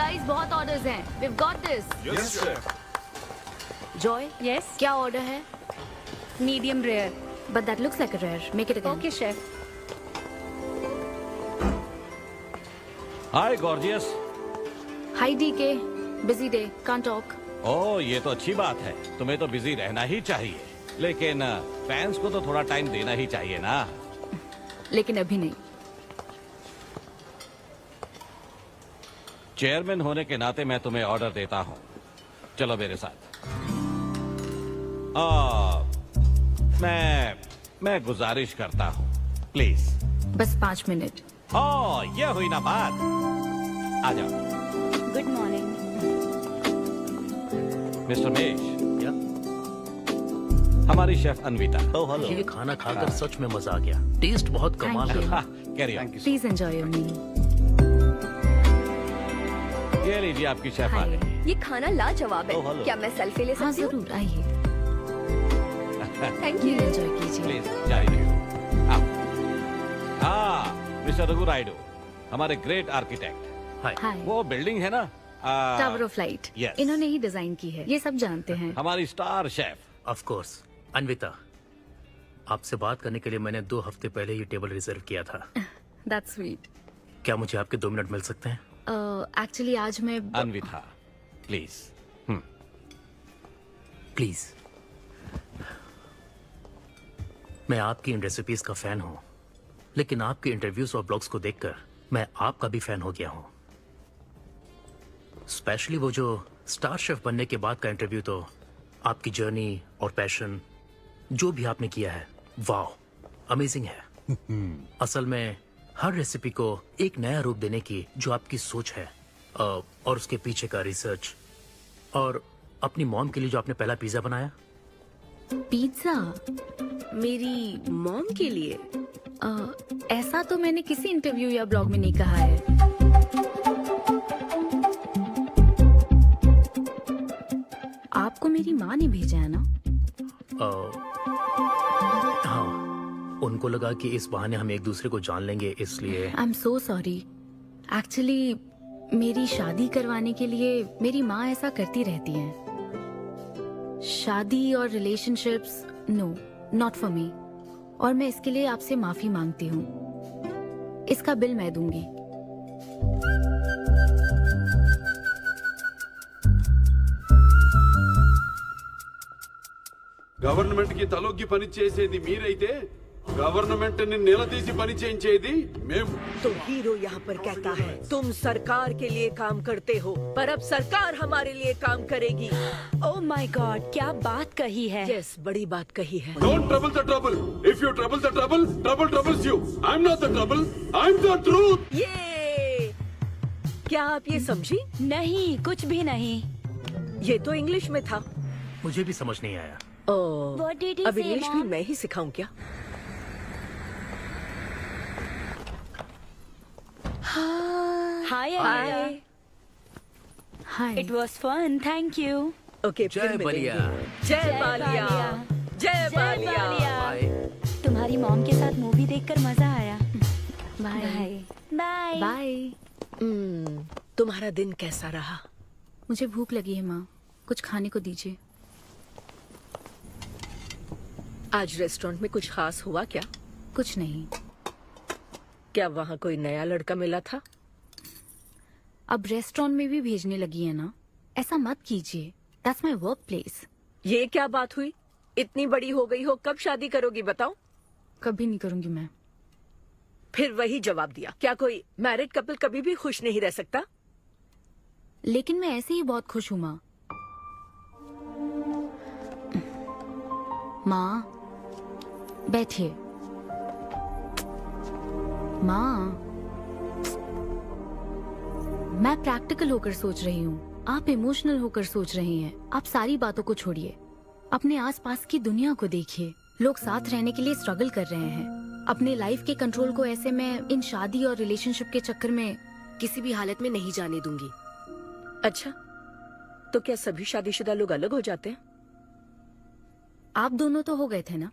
Guys बहुत orders हैं। We've got this. Yes, chef. Joy, Yes, क्या ऑर्डर है? medium rare. But that looks like a rare. Make it again. Okay, chef. Hi gorgeous. Hi DK. Busy day. Can't talk. ओह ये तो अच्छी बात है, तुम्हें तो बिजी रहना ही चाहिए, लेकिन फैंस को तो थोड़ा टाइम देना ही चाहिए ना। लेकिन अभी नहीं। चेयरमैन होने के नाते मैं तुम्हें ऑर्डर देता हूँ, चलो मेरे साथ। मैं गुजारिश करता हूँ, प्लीज। बस 5 मिनट। ओह ये हुई ना बात, आ जाओ। Good morning. मिस्टर मेश, क्या? हमारी शेफ अन्विता। Oh hello. ये खाना खाकर सच में मजा आ गया। टेस्ट बहुत कमाल Thank you. का। Carry on. Please enjoy your meal. ये लीजिए आपकी शेफ आ Hi. गई। ये खाना लाजवाब Oh, है। hello. क्या मैं सेल्फी ले हाँ सकती हूँ? जरूर आइए। Thank Meal you. enjoy कीजिए। प्लीज जारी रहिए। हाँ मिस्टर रघु राइडू, हमारे ग्रेट आर्किटेक्ट। हाय। Hi. वो बिल्डिंग है ना, टावर ऑफ लाइट। yes. इन्होंने ही डिजाइन की है। ये सब जानते हैं। हमारी star chef. Of course. Anvita, आपसे बात करने के लिए मैंने 2 हफ्ते पहले ये टेबल रिजर्व किया था। That's sweet. क्या मुझे आपके 2 मिनट मिल सकते हैं? Actually आज मैं अन्विता प्लीज। प्लीज। मैं आपकी इन रेसिपीज का फैन हूँ, लेकिन आपके इंटरव्यूज और ब्लॉग्स को देखकर मैं आपका भी फैन हो गया हूँ। स्पेशली वो जो स्टार शेफ बनने के बाद का इंटरव्यू, तो आपकी जर्नी और पैशन जो भी आपने किया है, वाह अमेजिंग है। असल में हर रेसिपी को एक नया रूप देने की जो आपकी सोच है, और उसके पीछे का रिसर्च, और अपनी मॉम के लिए जो आपने पहला पिज्जा बनाया। पिज्जा मेरी मॉम के लिए? ऐसा तो मैंने किसी इंटरव्यू या ब्लॉग में नहीं कहा है। आपको मेरी माँ ने भेजा है ना? हाँ, उनको लगा कि इस बहाने हम एक दूसरे को जान लेंगे, इसलिए। आई एम सो सॉरी। एक्चुअली मेरी शादी करवाने के लिए मेरी माँ ऐसा करती रहती हैं। शादी और relationships, no, not for me. और मैं इसके लिए आपसे माफी मांगती हूँ। इसका बिल मैं दूंगी। గవర్నమెంట్ కి తలొగ్గి పని చేసేది మీరైతే గవర్నమెంట్ ని నిలదీసి పని చేయించేది మేము। तो हीरो यहाँ पर कहता है तुम सरकार के लिए काम करते हो, पर अब सरकार हमारे लिए काम करेगी। Oh my God, क्या बात कही है। यस, बड़ी बात कही है। Don't trouble the trouble. If you trouble the trouble, trouble troubles you. I'm not the trouble. I'm the truth. ये क्या आप ये समझी? नहीं, कुछ भी नहीं। ये तो इंग्लिश में था। मुझे भी समझ नहीं आया। ओह, What did he अब say, इंग्लिश भी Mom? मैं ही सिखाऊं क्या? Hi, hi. Hi. It was fun, thank you. Okay, जय फिर बलिया। मिलेंगे। जय बालिया। जय बालिया। बाय। तुम्हारी मॉम के साथ मूवी देखकर मजा आया। बाय। बाय। बाय। तुम्हारा दिन कैसा रहा? मुझे भूख लगी है माँ, कुछ खाने को दीजिए। आज रेस्टोरेंट में कुछ खास हुआ क्या? कुछ नहीं। क्या वहाँ कोई नया लड़का मिला था? अब रेस्टोरेंट में भी भेजने लगी है ना? ऐसा मत कीजिए। That's my work place. ये क्या बात हुई? इतनी बड़ी हो गई हो, कब शादी करोगी बताओ? कभी नहीं करूंगी मैं। फिर वही जवाब दिया। क्या कोई मैरिड कपल कभी भी खुश नहीं रह सकता? लेकिन मैं ऐसे ही बहुत खुश हूँ माँ। माँ बैठिए। माँ, मैं प्रैक्टिकल होकर सोच रही हूँ, आप इमोशनल होकर सोच रही हैं। आप सारी बातों को छोड़िए, अपने आसपास की दुनिया को देखिए। लोग साथ रहने के लिए स्ट्रगल कर रहे हैं। अपने लाइफ के कंट्रोल को ऐसे में इन शादी और रिलेशनशिप के चक्कर में किसी भी हालत में नहीं जाने दूंगी। अच्छा, तो क्या सभी शादीशुदा लोग अलग हो जाते हैं? आप दोनों तो हो गए थे ना?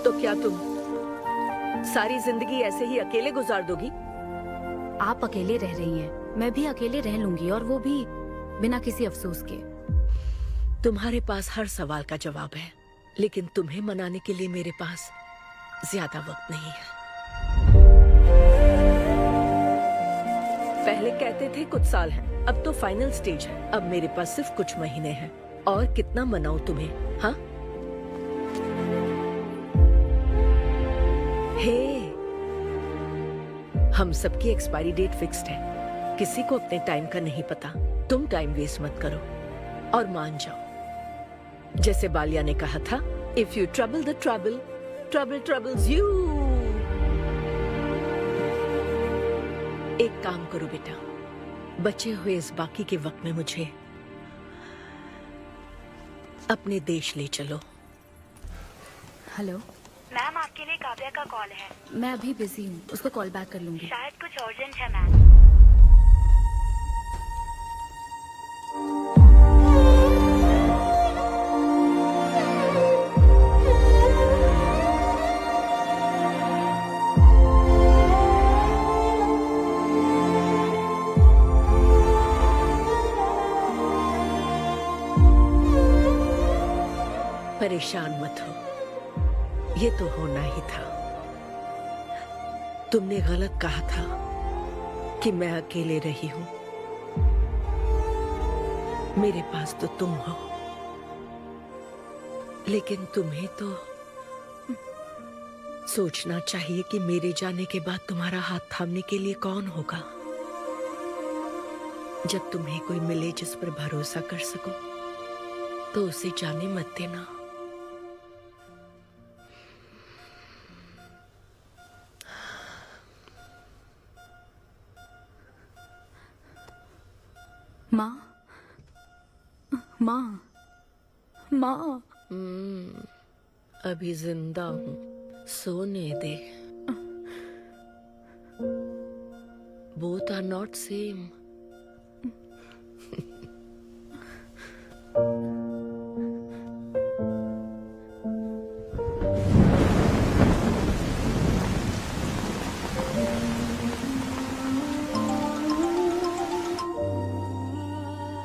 तो क्या तुम सारी जिंदगी ऐसे ही अकेले गुजार दोगी? आप अकेले रह रही हैं, मैं भी अकेले रह लूंगी, और वो भी बिना किसी अफसोस के। तुम्हारे पास हर सवाल का जवाब है, लेकिन तुम्हें मनाने के लिए मेरे पास ज्यादा वक्त नहीं है। पहले कहते थे कुछ साल हैं, अब तो फाइनल स्टेज है। अब मेरे पास सिर्फ कुछ महीने हैं, और कितना मनाऊं तुम्हें? हाँ, हे, हम सबकी एक्सपायरी डेट फिक्स्ड है। किसी को अपने टाइम का नहीं पता। तुम टाइम वेस्ट मत करो और मान जाओ। जैसे बालिया ने कहा था, if you trouble the trouble, trouble troubles you. एक काम करो बेटा, बचे हुए इस बाकी के वक्त में मुझे अपने देश ले चलो। हेलो मैम, आपके लिए काव्या का कॉल है। मैं अभी बिजी हूँ, उसको कॉल बैक कर लूंगी। शायद कुछ अर्जेंट है मैम। परेशान मत हो, ये तो होना ही था। तुमने गलत कहा था कि मैं अकेले रही हूं। मेरे पास तो तुम हो, लेकिन तुम्हें तो सोचना चाहिए कि मेरे जाने के बाद तुम्हारा हाथ थामने के लिए कौन होगा। जब तुम्हें कोई मिले जिस पर भरोसा कर सको, तो उसे जाने मत देना। माँ, माँ, माँ। अभी जिंदा हूँ, सोने दे। Both are not same.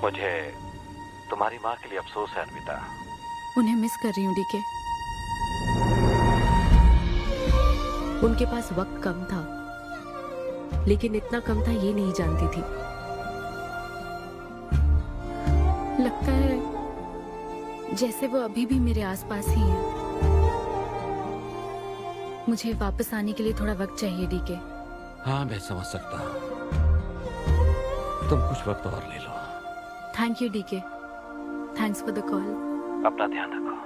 मुझे तुम्हारी माँ के लिए अफसोस है अन्विता। उन्हें मिस कर रही हूँ डीके। उनके पास वक्त कम था, लेकिन इतना कम था ये नहीं जानती थी। लगता है जैसे वो अभी भी मेरे आसपास ही है। मुझे वापस आने के लिए थोड़ा वक्त चाहिए डीके। हाँ, मैं समझ सकता हूँ। तुम कुछ वक्त और ले लो। Thank you DK. Thanks for the call. अपना ध्यान रखो।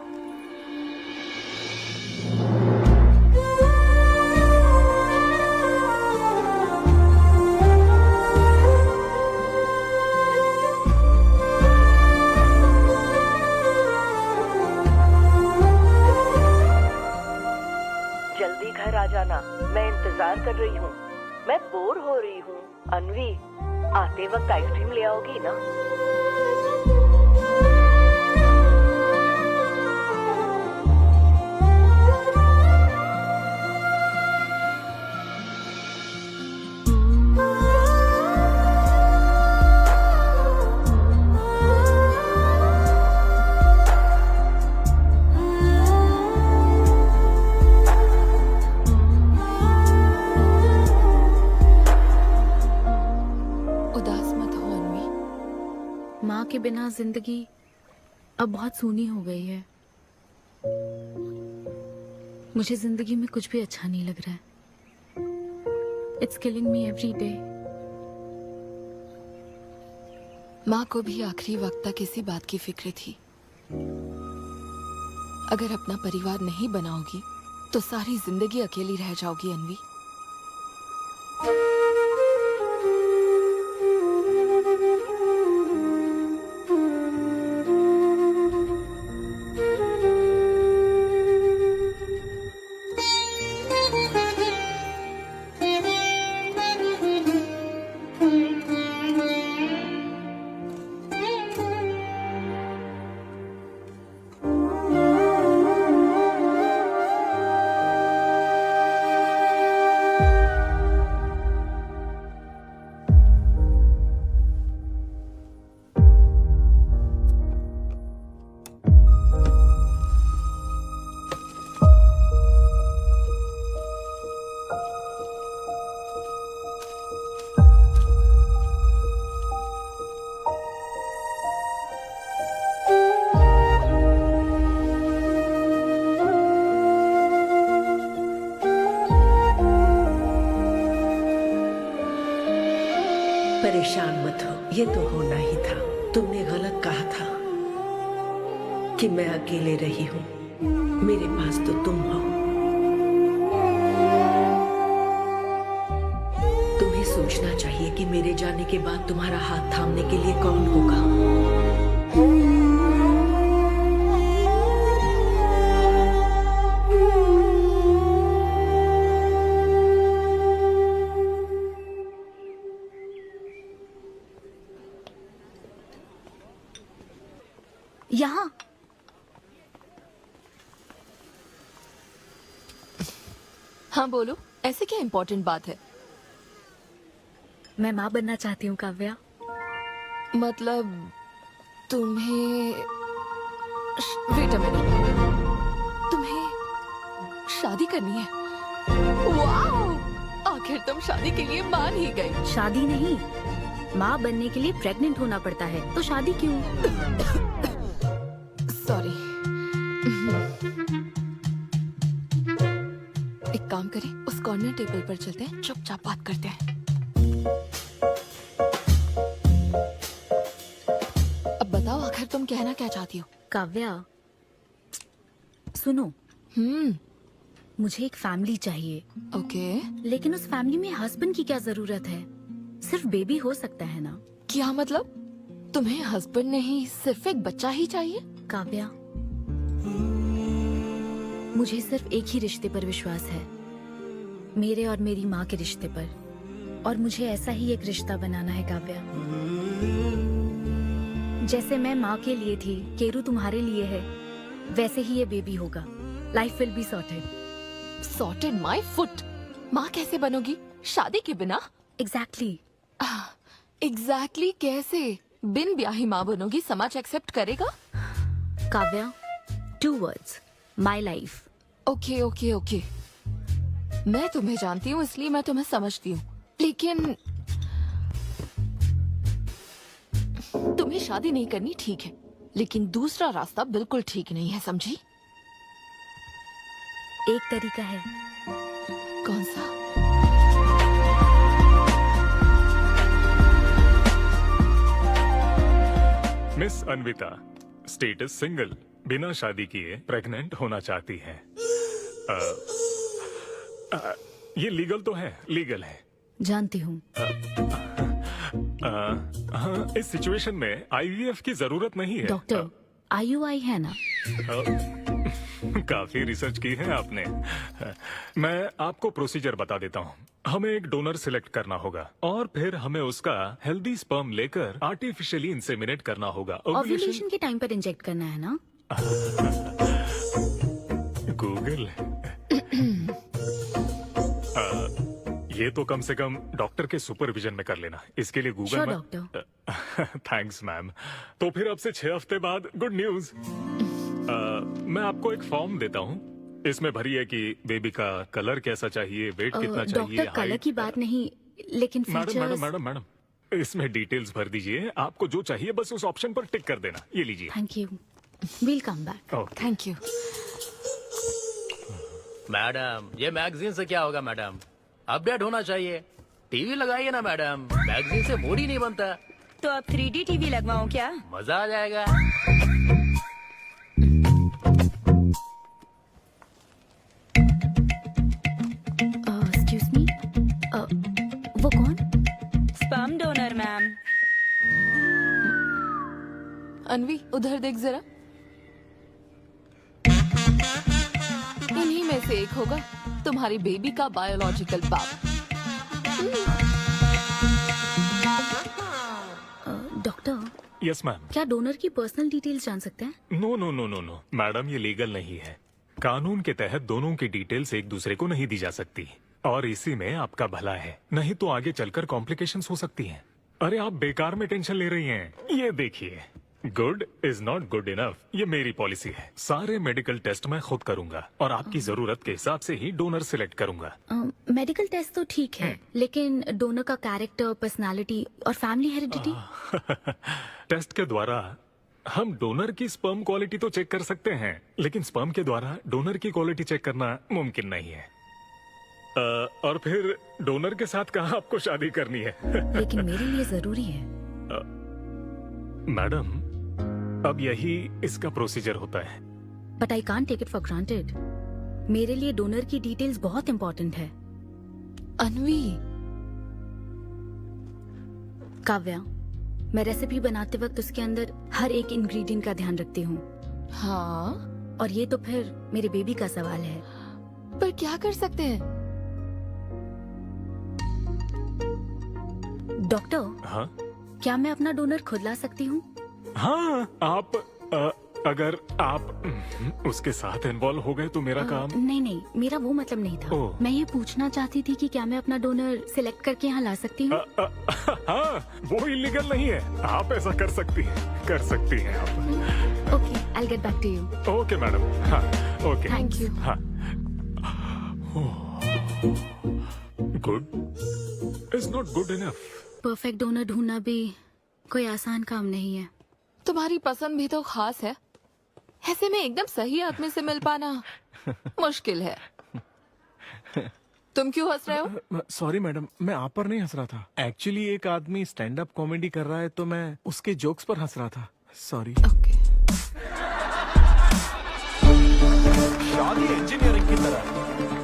जल्दी घर आ जाना, मैं इंतजार कर रही हूँ। मैं बोर हो रही हूँ। अनवी, आते वक्त आइसक्रीम ले आओगी ना? माँ के बिना जिंदगी अब बहुत सूनी हो गई है। मुझे जिंदगी में कुछ भी अच्छा नहीं लग रहा है। It's killing me every day. माँ को भी आखिरी वक्त तक इसी बात की फिक्र थी। अगर अपना परिवार नहीं बनाओगी तो सारी जिंदगी अकेली रह जाओगी अनवी। परेशान मत हो, ये तो होना ही था। तुमने गलत कहा था कि मैं अकेले रही हूँ। मेरे पास तो तुम हो। तुम्हें सोचना चाहिए कि मेरे जाने के बाद तुम्हारा हाथ थामने के लिए कौन होगा। यहाँ हाँ बोलो, ऐसे क्या इम्पोर्टेंट बात है? मैं माँ बनना चाहती हूँ काव्या। मतलब तुम्हें वेट अ मिनट, तुम्हें शादी करनी है? वाओ! आखिर तुम शादी के लिए मान ही गई। शादी नहीं, माँ बनने के लिए प्रेग्नेंट होना पड़ता है, तो शादी क्यों? सॉरी। एक काम करें, उस कॉर्नर टेबल पर चलते हैं, चुपचाप बात करते हैं। अब बताओ आखिर तुम कहना क्या चाहती हो? काव्या सुनो, मुझे एक फैमिली चाहिए, ओके। लेकिन उस फैमिली में हस्बैंड की क्या जरूरत है? सिर्फ बेबी हो सकता है ना? क्या मतलब? तुम्हें हस्बैंड नहीं, सिर्फ एक बच्चा ही चाहिए? काव्या, मुझे सिर्फ एक ही रिश्ते पर विश्वास है, मेरे और मेरी माँ के रिश्ते पर, और मुझे ऐसा ही एक रिश्ता बनाना है काव्या। जैसे मैं माँ के लिए थी, केरू तुम्हारे लिए है, वैसे ही ये बेबी होगा। Life will be sorted. Sorted my foot. माँ कैसे बनोगी शादी के बिना? एग्जैक्टली। एग्जैक्टली कैसे? बिन ब्याही माँ बनोगी, समाज एक्सेप्ट करेगा? Kavya, 2 words, my life. Okay okay okay, मैं तुम्हें जानती हूँ इसलिए मैं तुम्हें समझती हूँ, लेकिन तुम्हें शादी नहीं करनी ठीक है, लेकिन दूसरा रास्ता बिल्कुल ठीक नहीं है, समझी? एक तरीका है। कौन सा? मिस अन्विता, स्टेटस सिंगल, बिना शादी किए प्रेग्नेंट होना चाहती हैं। ये लीगल तो है, लीगल है। जानती हूँ। हाँ, इस सिचुएशन में आईवीएफ की जरूरत नहीं है। डॉक्टर, IUI है ना? काफी रिसर्च की है आपने। मैं आपको प्रोसीजर बता देता हूँ। हमें एक डोनर सिलेक्ट करना होगा और फिर हमें उसका हेल्दी स्पर्म लेकर आर्टिफिशियली इंसेमिनेट करना होगा। ओव्यूलेशन के टाइम पर इंजेक्ट करना है ना? गूगल। ये तो कम से कम डॉक्टर के सुपरविजन में कर लेना, इसके लिए गूगल Sure, में। डॉक्टर। Thanks ma'am. तो फिर अब से 6 हफ्ते बाद गुड न्यूज। मैं आपको एक फॉर्म देता हूँ, इसमें भरिए कि बेबी का कलर कैसा चाहिए, वेट कितना चाहिए, डॉक्टर, कलर की बात नहीं, लेकिन madam madam features. Madam madam इसमें डिटेल्स भर दीजिए, आपको जो चाहिए बस उस ऑप्शन पर टिक कर देना। ये लीजिए। Thank you, will come back. Okay. Thank you. Madam, ये मैगजीन से क्या होगा मैडम? अपडेट होना चाहिए। टीवी लगाइए ना मैडम, मैगजीन से मूड ही नहीं बनता। तो अब 3D टीवी लगवाऊं क्या? मजा आ जाएगा। एक्सक्यूज मी, वो कौन? Sperm donor ma'am. अनवी, उधर देख जरा। इन्हीं में से एक होगा तुम्हारी बेबी का बायोलॉजिकल बाप। Doctor, yes ma'am. क्या डोनर की पर्सनल डिटेल्स जान सकते हैं? No no no no no madam, ये लीगल नहीं है। कानून के तहत दोनों की डिटेल्स एक दूसरे को नहीं दी जा सकती, और इसी में आपका भला है, नहीं तो आगे चलकर कॉम्प्लिकेशंस हो सकती हैं। अरे आप बेकार में टेंशन ले रही हैं। ये देखिए, good is not good enough, ये मेरी पॉलिसी है। सारे मेडिकल टेस्ट मैं खुद करूंगा और आपकी जरूरत के हिसाब से ही डोनर सिलेक्ट करूंगा। मेडिकल टेस्ट तो ठीक है, लेकिन डोनर का कैरेक्टर, पर्सनालिटी और फैमिली हेरिडिटी? टेस्ट के द्वारा हम डोनर की स्पर्म क्वालिटी तो चेक कर सकते हैं, लेकिन स्पर्म के द्वारा डोनर की क्वालिटी चेक करना मुमकिन नहीं है। और फिर डोनर के साथ कहाँ आपको शादी करनी है? लेकिन मेरे लिए जरूरी है। मैडम, अब यही इसका प्रोसीजर होता है। But I can't take it for granted. मेरे लिए डोनर की डिटेल्स बहुत इंपॉर्टेंट है। अनवी, काव्या, मैं रेसिपी बनाते वक्त उसके अंदर हर एक इंग्रेडिएंट का ध्यान रखती हूँ। हाँ, और ये तो फिर मेरे बेबी का सवाल है। पर क्या कर सकते हैं? डॉक्टर, हाँ क्या मैं अपना डोनर खुद ला सकती हूँ? हाँ, आप अगर आप उसके साथ इन्वॉल्व हो गए तो मेरा काम। नहीं नहीं, मेरा वो मतलब नहीं था। ओह। मैं ये पूछना चाहती थी कि क्या मैं अपना डोनर सिलेक्ट करके यहाँ ला सकती हूँ? हाँ, वो इलीगल नहीं है। आप ऐसा कर सकती हैं आप। Okay, I get back to you. Okay madam. हाँ, ओके, थैंक यू। हाँ। Good is not good enough. Perfect donor ढूंढना भी कोई आसान काम नहीं है। तुम्हारी पसंद भी तो खास है, ऐसे में एकदम सही आदमी से मिल पाना मुश्किल है। तुम क्यों हंस रहे हो? सॉरी मैडम, मैं आप पर नहीं हंस रहा था। एक्चुअली एक आदमी स्टैंड अप कॉमेडी कर रहा है तो मैं उसके जोक्स पर हंस रहा था। सॉरी। ओके। शादी इंजीनियरिंग की तरह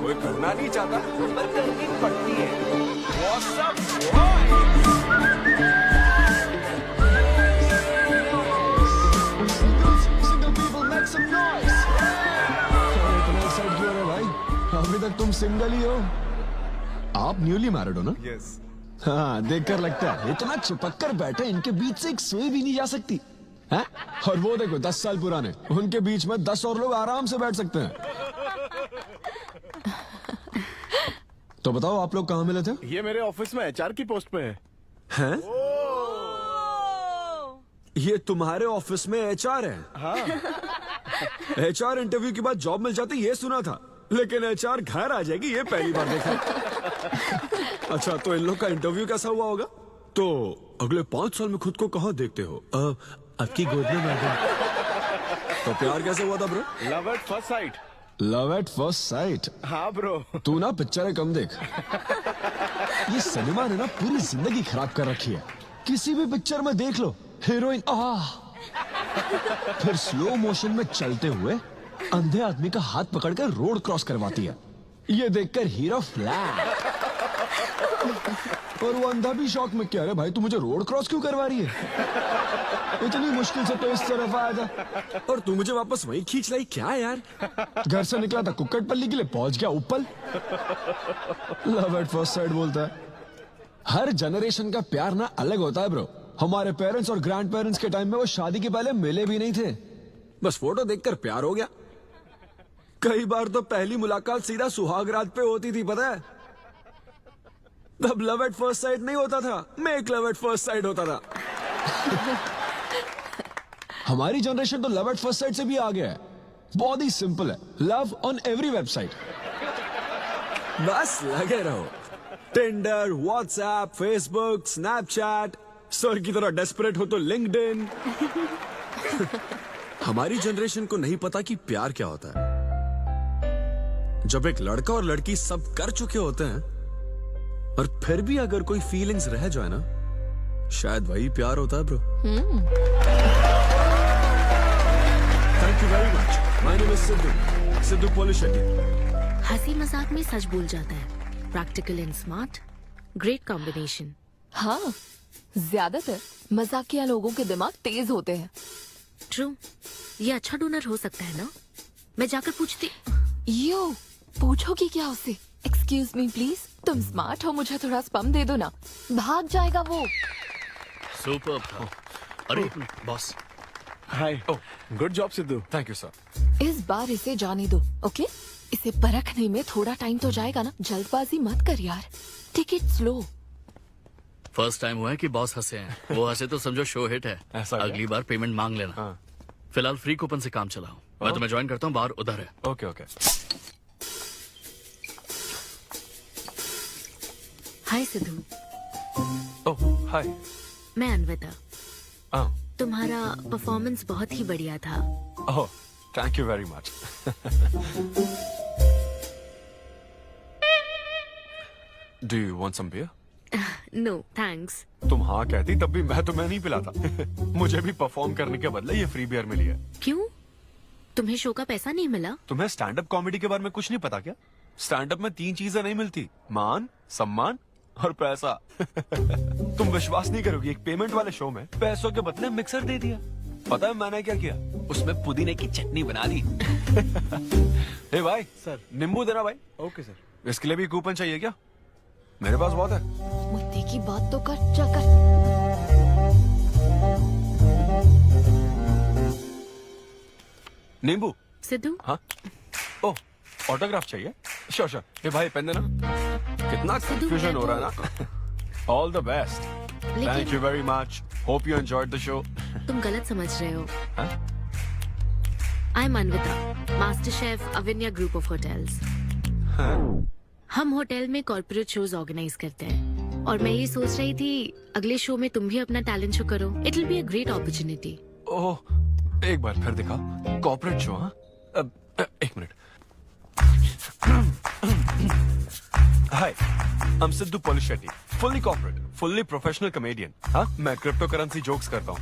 कोई करना नहीं चाहता पर करनी पड़ती है। What's up, अभी तक तुम सिंगल ही हो? आप न्यूली मैरिड हो ना? यस। हाँ, देखकर लगता है इतना चिपक कर बैठे, इनके बीच से एक सुई भी नहीं जा सकती है? और वो देखो 10 साल पुराने, उनके बीच में 10 और लोग आराम से बैठ सकते हैं। तो बताओ, आप लोग कहाँ मिले थे? ये मेरे ऑफिस में एचआर की पोस्ट पे है। हैं? ये तुम्हारे ऑफिस में एचआर है? हाँ। एचआर इंटरव्यू के बाद जॉब मिल जाती, ये सुना था, लेकिन एचआर घर आ जाएगी ये पहली बार देखा। अच्छा, तो इन लोग का इंटरव्यू कैसा हुआ होगा? तो अगले 5 साल में खुद को कहाँ देखते हो? आपकी गोद में मैडम। तो प्यार कैसे हुआ था bro? Love at first sight. Love at first sight? हाँ ब्रो। तू ना पिक्चरें कम देख। ये सिनेमा ने ना पूरी जिंदगी खराब कर रखी है। किसी भी पिक्चर में देख लो, हीरोइन फिर स्लो मोशन में चलते हुए अंधे आदमी का हाथ पकड़कर रोड क्रॉस करवाती है। ये देखकर हीरो फ्लैट। और वो अंधा भी शौक में, क्या रे भाई, तू मुझे रोड क्रॉस क्यों करवा रही है? इतनी मुश्किल से तो इस तरफ आया था और तू मुझे वापस वहीं खींच लाई। क्या यार, घर से निकला था कुक्कटपल्ली के लिए, पहुंच गया ऊपर। लव एट फर्स्ट साइट बोलता है। हर जनरेशन का प्यार ना अलग होता है ब्रो। हमारे पेरेंट्स और ग्रैंड पेरेंट्स के टाइम में वो शादी के पहले मिले भी नहीं थे, बस फोटो देखकर प्यार हो गया। कई बार तो पहली मुलाकात सीधा सुहाग रात पे होती थी, पता है? तब लव एट फर्स्ट साइट नहीं होता था, make love at first sight होता था। हमारी जनरेशन तो लव एट फर्स्ट साइट से भी आगे है। बहुत ही सिंपल है, लव ऑन एवरी वेबसाइट। बस लगे रहो, Tinder, WhatsApp, Facebook, Snapchat, sir की तरह डेस्परेट हो तो लिंक्डइन। हमारी जनरेशन को नहीं पता कि प्यार क्या होता है। जब एक लड़का और लड़की सब कर चुके होते हैं और फिर भी अगर कोई फीलिंग्स रह जाए ना, शायद वही प्यार होता है bro. Thank you very much. My name is Siddhu Polishetty. हंसी मजाक में सच बोल जाता है। Practical and smart, great combination. हाँ, ज्यादातर मजाकिया लोगों के दिमाग तेज होते हैं। ट्रू, ये अच्छा डोनर हो सकता है ना? मैं जाकर पूछती। यो, पूछोगी क्या उससे? एक्सक्यूज मी प्लीज, तुम स्मार्ट हो, मुझे थोड़ा स्पम दे दो ना। भाग जाएगा वो। सुपर था। अरे boss. Hi. Good job Sidhu. Thank you sir. इस बार इसे जाने दो, ओके? इसे परखने में थोड़ा टाइम तो जाएगा ना, जल्दबाजी मत कर यार। Take it slow. First time हुआ है कि बॉस हंसे हैं। वो हंसे तो समझो शो हिट है। ऐसा क्या? अगली बार पेमेंट मांग लेना। हाँ। फिलहाल फ्री कूपन से काम चलाओ। मैं तुम्हें ज्वाइन करता हूँ, बाहर उधर है। Okay okay. Hi Siddhu. Oh hi. मैं अनविता। हाँ। तुम्हारा परफॉर्मेंस बहुत ही बढ़िया था। Oh, thank you very much. Do you want some beer? No thanks. तुम हाँ कहती तब भी मैं तुम्हें नहीं पिलाता। मुझे भी परफॉर्म करने के बदले ये फ्री बियर मिली है। क्यों? तुम्हें शो का पैसा नहीं मिला? तुम्हें स्टैंड अप कॉमेडी के बारे में कुछ नहीं पता क्या? स्टैंड अप में 3 चीजें नहीं मिलती, मान, सम्मान और पैसा। तुम विश्वास नहीं करोगी, एक पेमेंट वाले शो में पैसों के बदले मिक्सर दे दिया। पता है मैंने क्या किया? उसमें पुदीने की चटनी बना दी। हे भाई सर, नींबू देना भाई। Okay sir. इसके लिए भी कूपन चाहिए क्या? मेरे पास बहुत है। मुद्दे की बात तो कर, चल कर। नींबू। सिद्धू। हाँ। ओह, ऑटोग्राफ चाहिए? Sure sure. ये भाई पेन देना। कितना कंफ्यूजन हो रहा है ना। All the best. Thank you very much. Hope you enjoyed the show. तुम गलत समझ रहे हो। I am Anvita, master chef Avinya group of hotels. हम होटल में कॉर्पोरेट शोज ऑर्गेनाइज करते हैं और मैं ये सोच रही थी अगले शो में तुम भी अपना टैलेंट शो करो। It will be a great opportunity. Oh, एक बार फिर दिखाओ। Corporate show? हाँ, एक minute. Hi, I am Siddhu Polishetty, fully corporate, fully professional comedian. हाँ, मैं क्रिप्टो करेंसी जोक्स करता हूँ।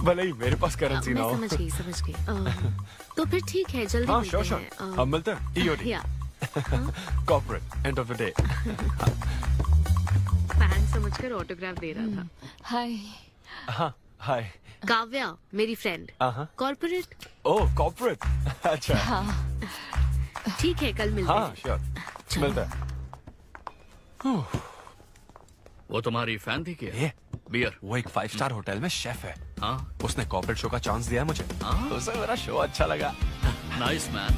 भले ही मेरे पास करेंसी ना हो। मैं समझ गई। तो फिर ठीक है, जल्दी हाँ, मिलते श्योर हैं। श्योर। हम मिलते हैं। EOD। Corporate, end of the day. Fan समझकर ऑटोग्राफ दे रहा था। हाय। हाँ, हाय। काव्या, मेरी फ्रेंड। कॉर्पोरेट। ओह, कॉर्पोरेट। अच्छा। हाँ। ठीक है, कल मिलते हैं। हाँ, श्योर। मिलते हैं। वो तुम्हारी फैन थी क्या? ये बियर। वो एक 5 स्टार होटल में शेफ है। हाँ, उसने कॉर्पोरेट शो का चांस दिया है मुझे। उसे मेरा शो अच्छा लगा। Nice man.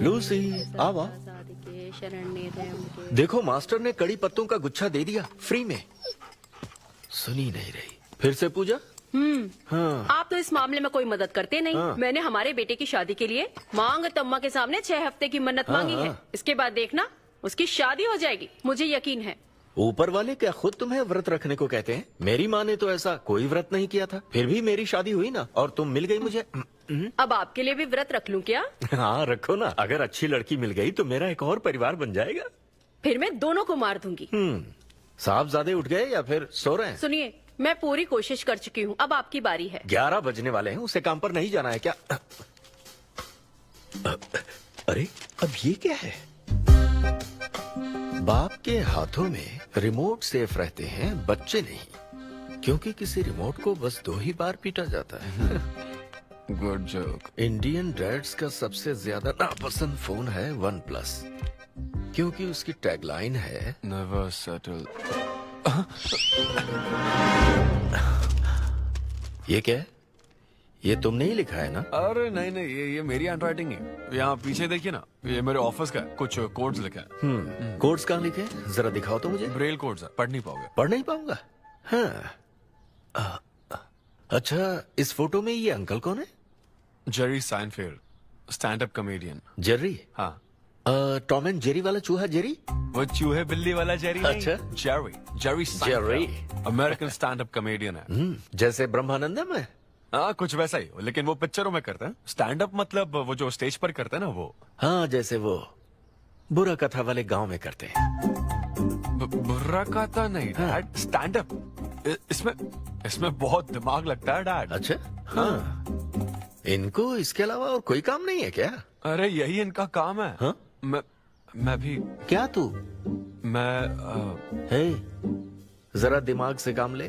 लूसी, आवा। देखो, मास्टर ने कड़ी पत्तों का गुच्छा दे दिया फ्री में। सुनी नहीं रही। फिर से पूजा। हाँ। आप तो इस मामले में कोई मदद करते नहीं। हाँ। मैंने हमारे बेटे की शादी के लिए मांग तम्मा के सामने 6 हफ्ते की मन्नत मांगी है। इसके बाद देखना उसकी शादी हो जाएगी, मुझे यकीन है। ऊपर वाले क्या खुद तुम्हें व्रत रखने को कहते हैं? मेरी माँ ने तो ऐसा कोई व्रत नहीं किया था, फिर भी मेरी शादी हुई ना, और तुम मिल गई मुझे। अब आपके लिए भी व्रत रख लूं क्या? हाँ, रखो ना। अगर अच्छी लड़की मिल गई तो मेरा एक और परिवार बन जाएगा। फिर मैं दोनों को मार दूंगी। साहबजादे उठ गए या फिर सो रहे हैं? सुनिए, मैं पूरी कोशिश कर चुकी हूँ, अब आपकी बारी है। 11 बजने वाले हैं, उसे काम पर नहीं जाना है क्या? अरे, अब ये क्या है? बाप के हाथों में रिमोट सेफ रहते हैं, बच्चे नहीं, क्योंकि किसी रिमोट को बस 2 ही बार पीटा जाता है। Good joke. इंडियन डैड्स का सबसे ज्यादा नापसंद फोन है OnePlus, क्योंकि उसकी टैगलाइन है नेवर सेटल। ये क्या है? ये तुमने ही लिखा है ना? अरे नहीं नहीं, ये मेरी हैंडराइटिंग है। यहाँ पीछे देखिए ना, ये मेरे ऑफिस का है। कुछ कोड्स लिखे हैं। कोड्स कहाँ लिखे हैं? जरा दिखाओ तो मुझे। ब्रेल कोड्स है, पढ़ नहीं पाओगे। पढ़ नहीं पाऊंगा? हाँ। अच्छा, इस फोटो में ये अंकल कौन है? Jerry Seinfeld, stand up comedian. Jerry? हाँ। टॉम एंड जेरी वाला चूहा जेरी? वो चूहे बिल्ली वाला जेरी नहीं। अच्छा। Jerry Seinfeld, American stand up comedian है। जैसे ब्रह्मानंदम है? हाँ, कुछ वैसा ही, लेकिन वो पिक्चरों में करते हैं। स्टैंड अप मतलब वो जो स्टेज पर करते हैं ना, वो। हाँ, जैसे वो बुरा कथा वाले गांव में करते हैं। बुरा कथा नहीं डैड, स्टैंड अप। इसमें बहुत दिमाग लगता है डैड। अच्छा। हाँ। इनको इसके अलावा और कोई काम नहीं है क्या? अरे यही इनका काम है। हाँ? मैं भी। क्या तू? मैं हे, जरा दिमाग से काम ले।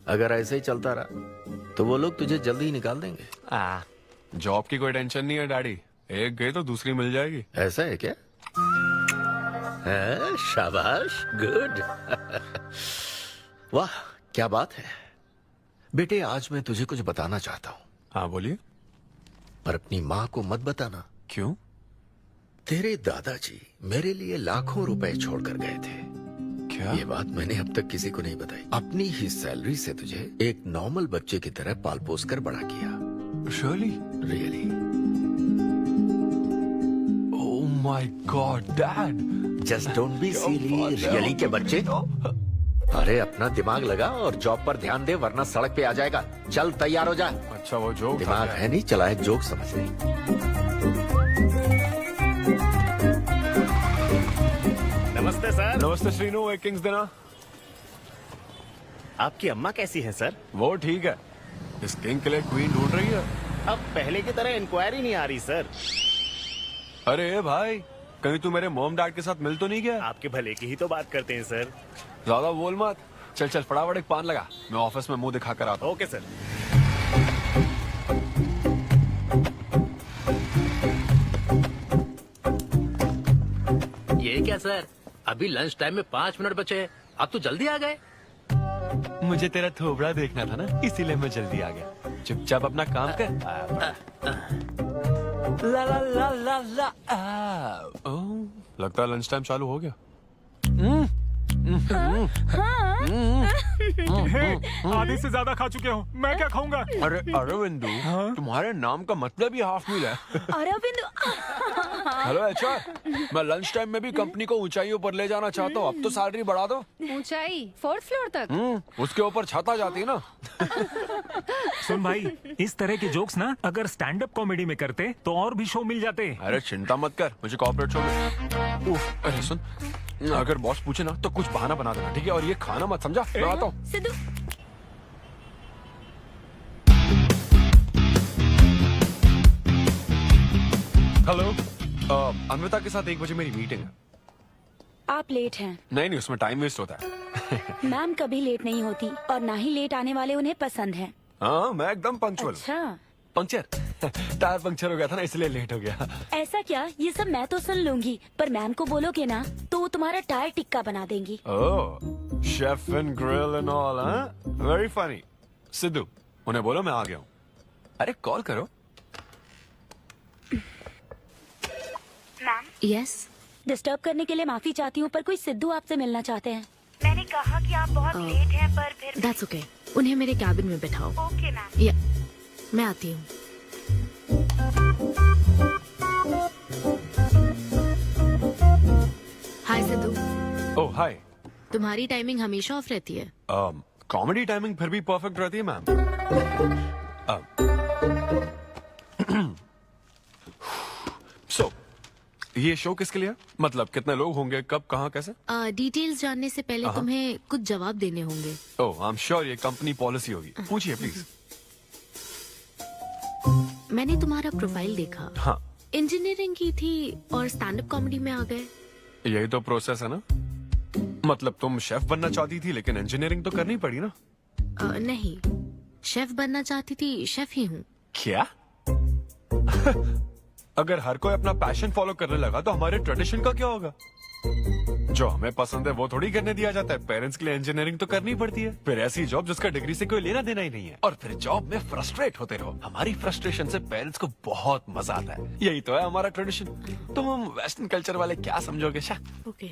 अगर ऐसे ही चलता रहा तो वो लोग तुझे जल्दी ही निकाल देंगे। जॉब की कोई टेंशन नहीं है डैडी, एक गई तो दूसरी मिल जाएगी। ऐसा है क्या? शाबाश, गुड। वाह, क्या बात है बेटे। आज मैं तुझे कुछ बताना चाहता हूँ। हाँ, बोलिए। पर अपनी माँ को मत बताना। क्यों? तेरे दादाजी मेरे लिए लाखों रुपए छोड़कर गए थे। क्या? ये बात मैंने अब तक किसी को नहीं बताई। अपनी ही सैलरी से तुझे एक नॉर्मल बच्चे की तरह पाल पोस कर बड़ा किया। Really? Oh my God dad, just don't be silly. Really के बच्चे? अरे अपना दिमाग लगा और जॉब पर ध्यान दे, वरना सड़क पे आ जाएगा। चल तैयार हो जा। अच्छा वो जोक दिमाग है नहीं, चला है जोक समझ नहीं। नमस्ते सर। नमस्ते श्रीनु, एक किंग्स देना। आपकी अम्मा कैसी है सर? वो ठीक है, इस किंग के लिए क्वीन ढूंढ रही है। अब पहले की तरह इंक्वायरी नहीं आ रही सर। अरे भाई, कहीं तू मेरे मॉम डैड के साथ मिल तो नहीं गया? आपके भले की ही तो बात करते हैं सर। ज्यादा बोल मत। चल चल फटाफट एक पान लगा, मैं ऑफिस में मुंह दिखा कर आता हूँ। Okay sir. ये क्या सर, अभी लंच टाइम में 5 मिनट बचे हैं, आप तो जल्दी आ गए। मुझे तेरा थोबड़ा देखना था ना, इसीलिए मैं जल्दी आ गया। चुपचाप अपना काम कर। ला ला ला ला ला लगता है लंच टाइम चालू हो गया। आधे से ज्यादा खा चुके हो, मैं क्या खाऊंगा? अरे अरविंदु, तुम्हारे नाम का मतलब ही हाफ मील है। अरविंद। हेलो एचआर, मैं लंच टाइम में भी कंपनी को ऊंचाइयों पर ले जाना चाहता हूँ। अब तो सैलरी बढ़ा दो। ऊंचाई 4th फ्लोर तक? उसके ऊपर छत आ जाती है ना। सुन भाई, इस तरह के जोक्स ना अगर स्टैंड अप कॉमेडी में करते तो और भी शो मिल जाते। अरे चिंता मत कर, मुझे कॉर्पोरेट शो में। उफ, अरे सुन, अगर बॉस पूछे ना तो कुछ बहाना बना देना, ठीक है? और ये खाना मत, समझा? मैं आता हूँ। सिद्धू। हेलो, अन्विता के साथ 1 बजे मेरी मीटिंग है। आप लेट हैं। नहीं, उसमें टाइम वेस्ट होता है। मैम कभी लेट नहीं होती और ना ही लेट आने वाले उन्हें पसंद हैं। हाँ, मैं एकदम पंक्चुअल। अच्छा। पंक्चर टायर पंक्चर हो गया था ना, इसलिए लेट हो गया। ऐसा क्या? ये सब मैं तो सुन लूंगी, पर मैम को बोलोगे ना तो वो तुम्हारा टायर टिक्का बना देंगी। Oh, chef and grill and all, हाँ? Very funny. सिद्धू, उन्हें बोलो मैं आ गया हूँ। अरे कॉल करो। मैम, यस, डिस्टर्ब करने के लिए माफी चाहती हूँ, पर कोई सिद्धू आपसे मिलना चाहते हैं। मैंने कहा कि आप बहुत लेट हैं, पर फिर दैट्स ओके। उन्हें मेरे कैबिन में बैठाओ। Okay ma'am. या, मैं आती हूँ। हाय सिद्धू। ओह हाय। तुम्हारी टाइमिंग हमेशा ऑफ रहती है? कॉमेडी टाइमिंग फिर भी परफेक्ट रहती है मैम। सो ये शो किसके लिए? मतलब कितने लोग होंगे, कब, कहाँ, कैसे? डिटेल्स जानने से पहले तुम्हें कुछ जवाब देने होंगे। ओह, आई एम श्योर ये कंपनी पॉलिसी होगी। पूछिए प्लीज। मैंने तुम्हारा प्रोफाइल देखा। हाँ, इंजीनियरिंग की थी और स्टैंड अप कॉमेडी में आ गए। यही तो प्रोसेस है ना। मतलब तुम शेफ बनना चाहती थी, लेकिन इंजीनियरिंग तो करनी पड़ी ना। नहीं, शेफ बनना चाहती थी, शेफ ही हूँ। क्या? अगर हर कोई अपना पैशन फॉलो करने लगा तो हमारे ट्रेडिशन का क्या होगा? जो हमें पसंद है वो थोड़ी करने दिया जाता है। पेरेंट्स के लिए इंजीनियरिंग तो करनी पड़ती है, फिर ऐसी जॉब जिसका डिग्री से कोई लेना देना ही नहीं है, और फिर जॉब में फ्रस्ट्रेट होते रहो। हमारी फ्रस्ट्रेशन से पेरेंट्स को बहुत मजा आता है। यही तो है हमारा ट्रेडिशन। तुम वेस्टर्न कल्चर वाले क्या समझोगे? ओके।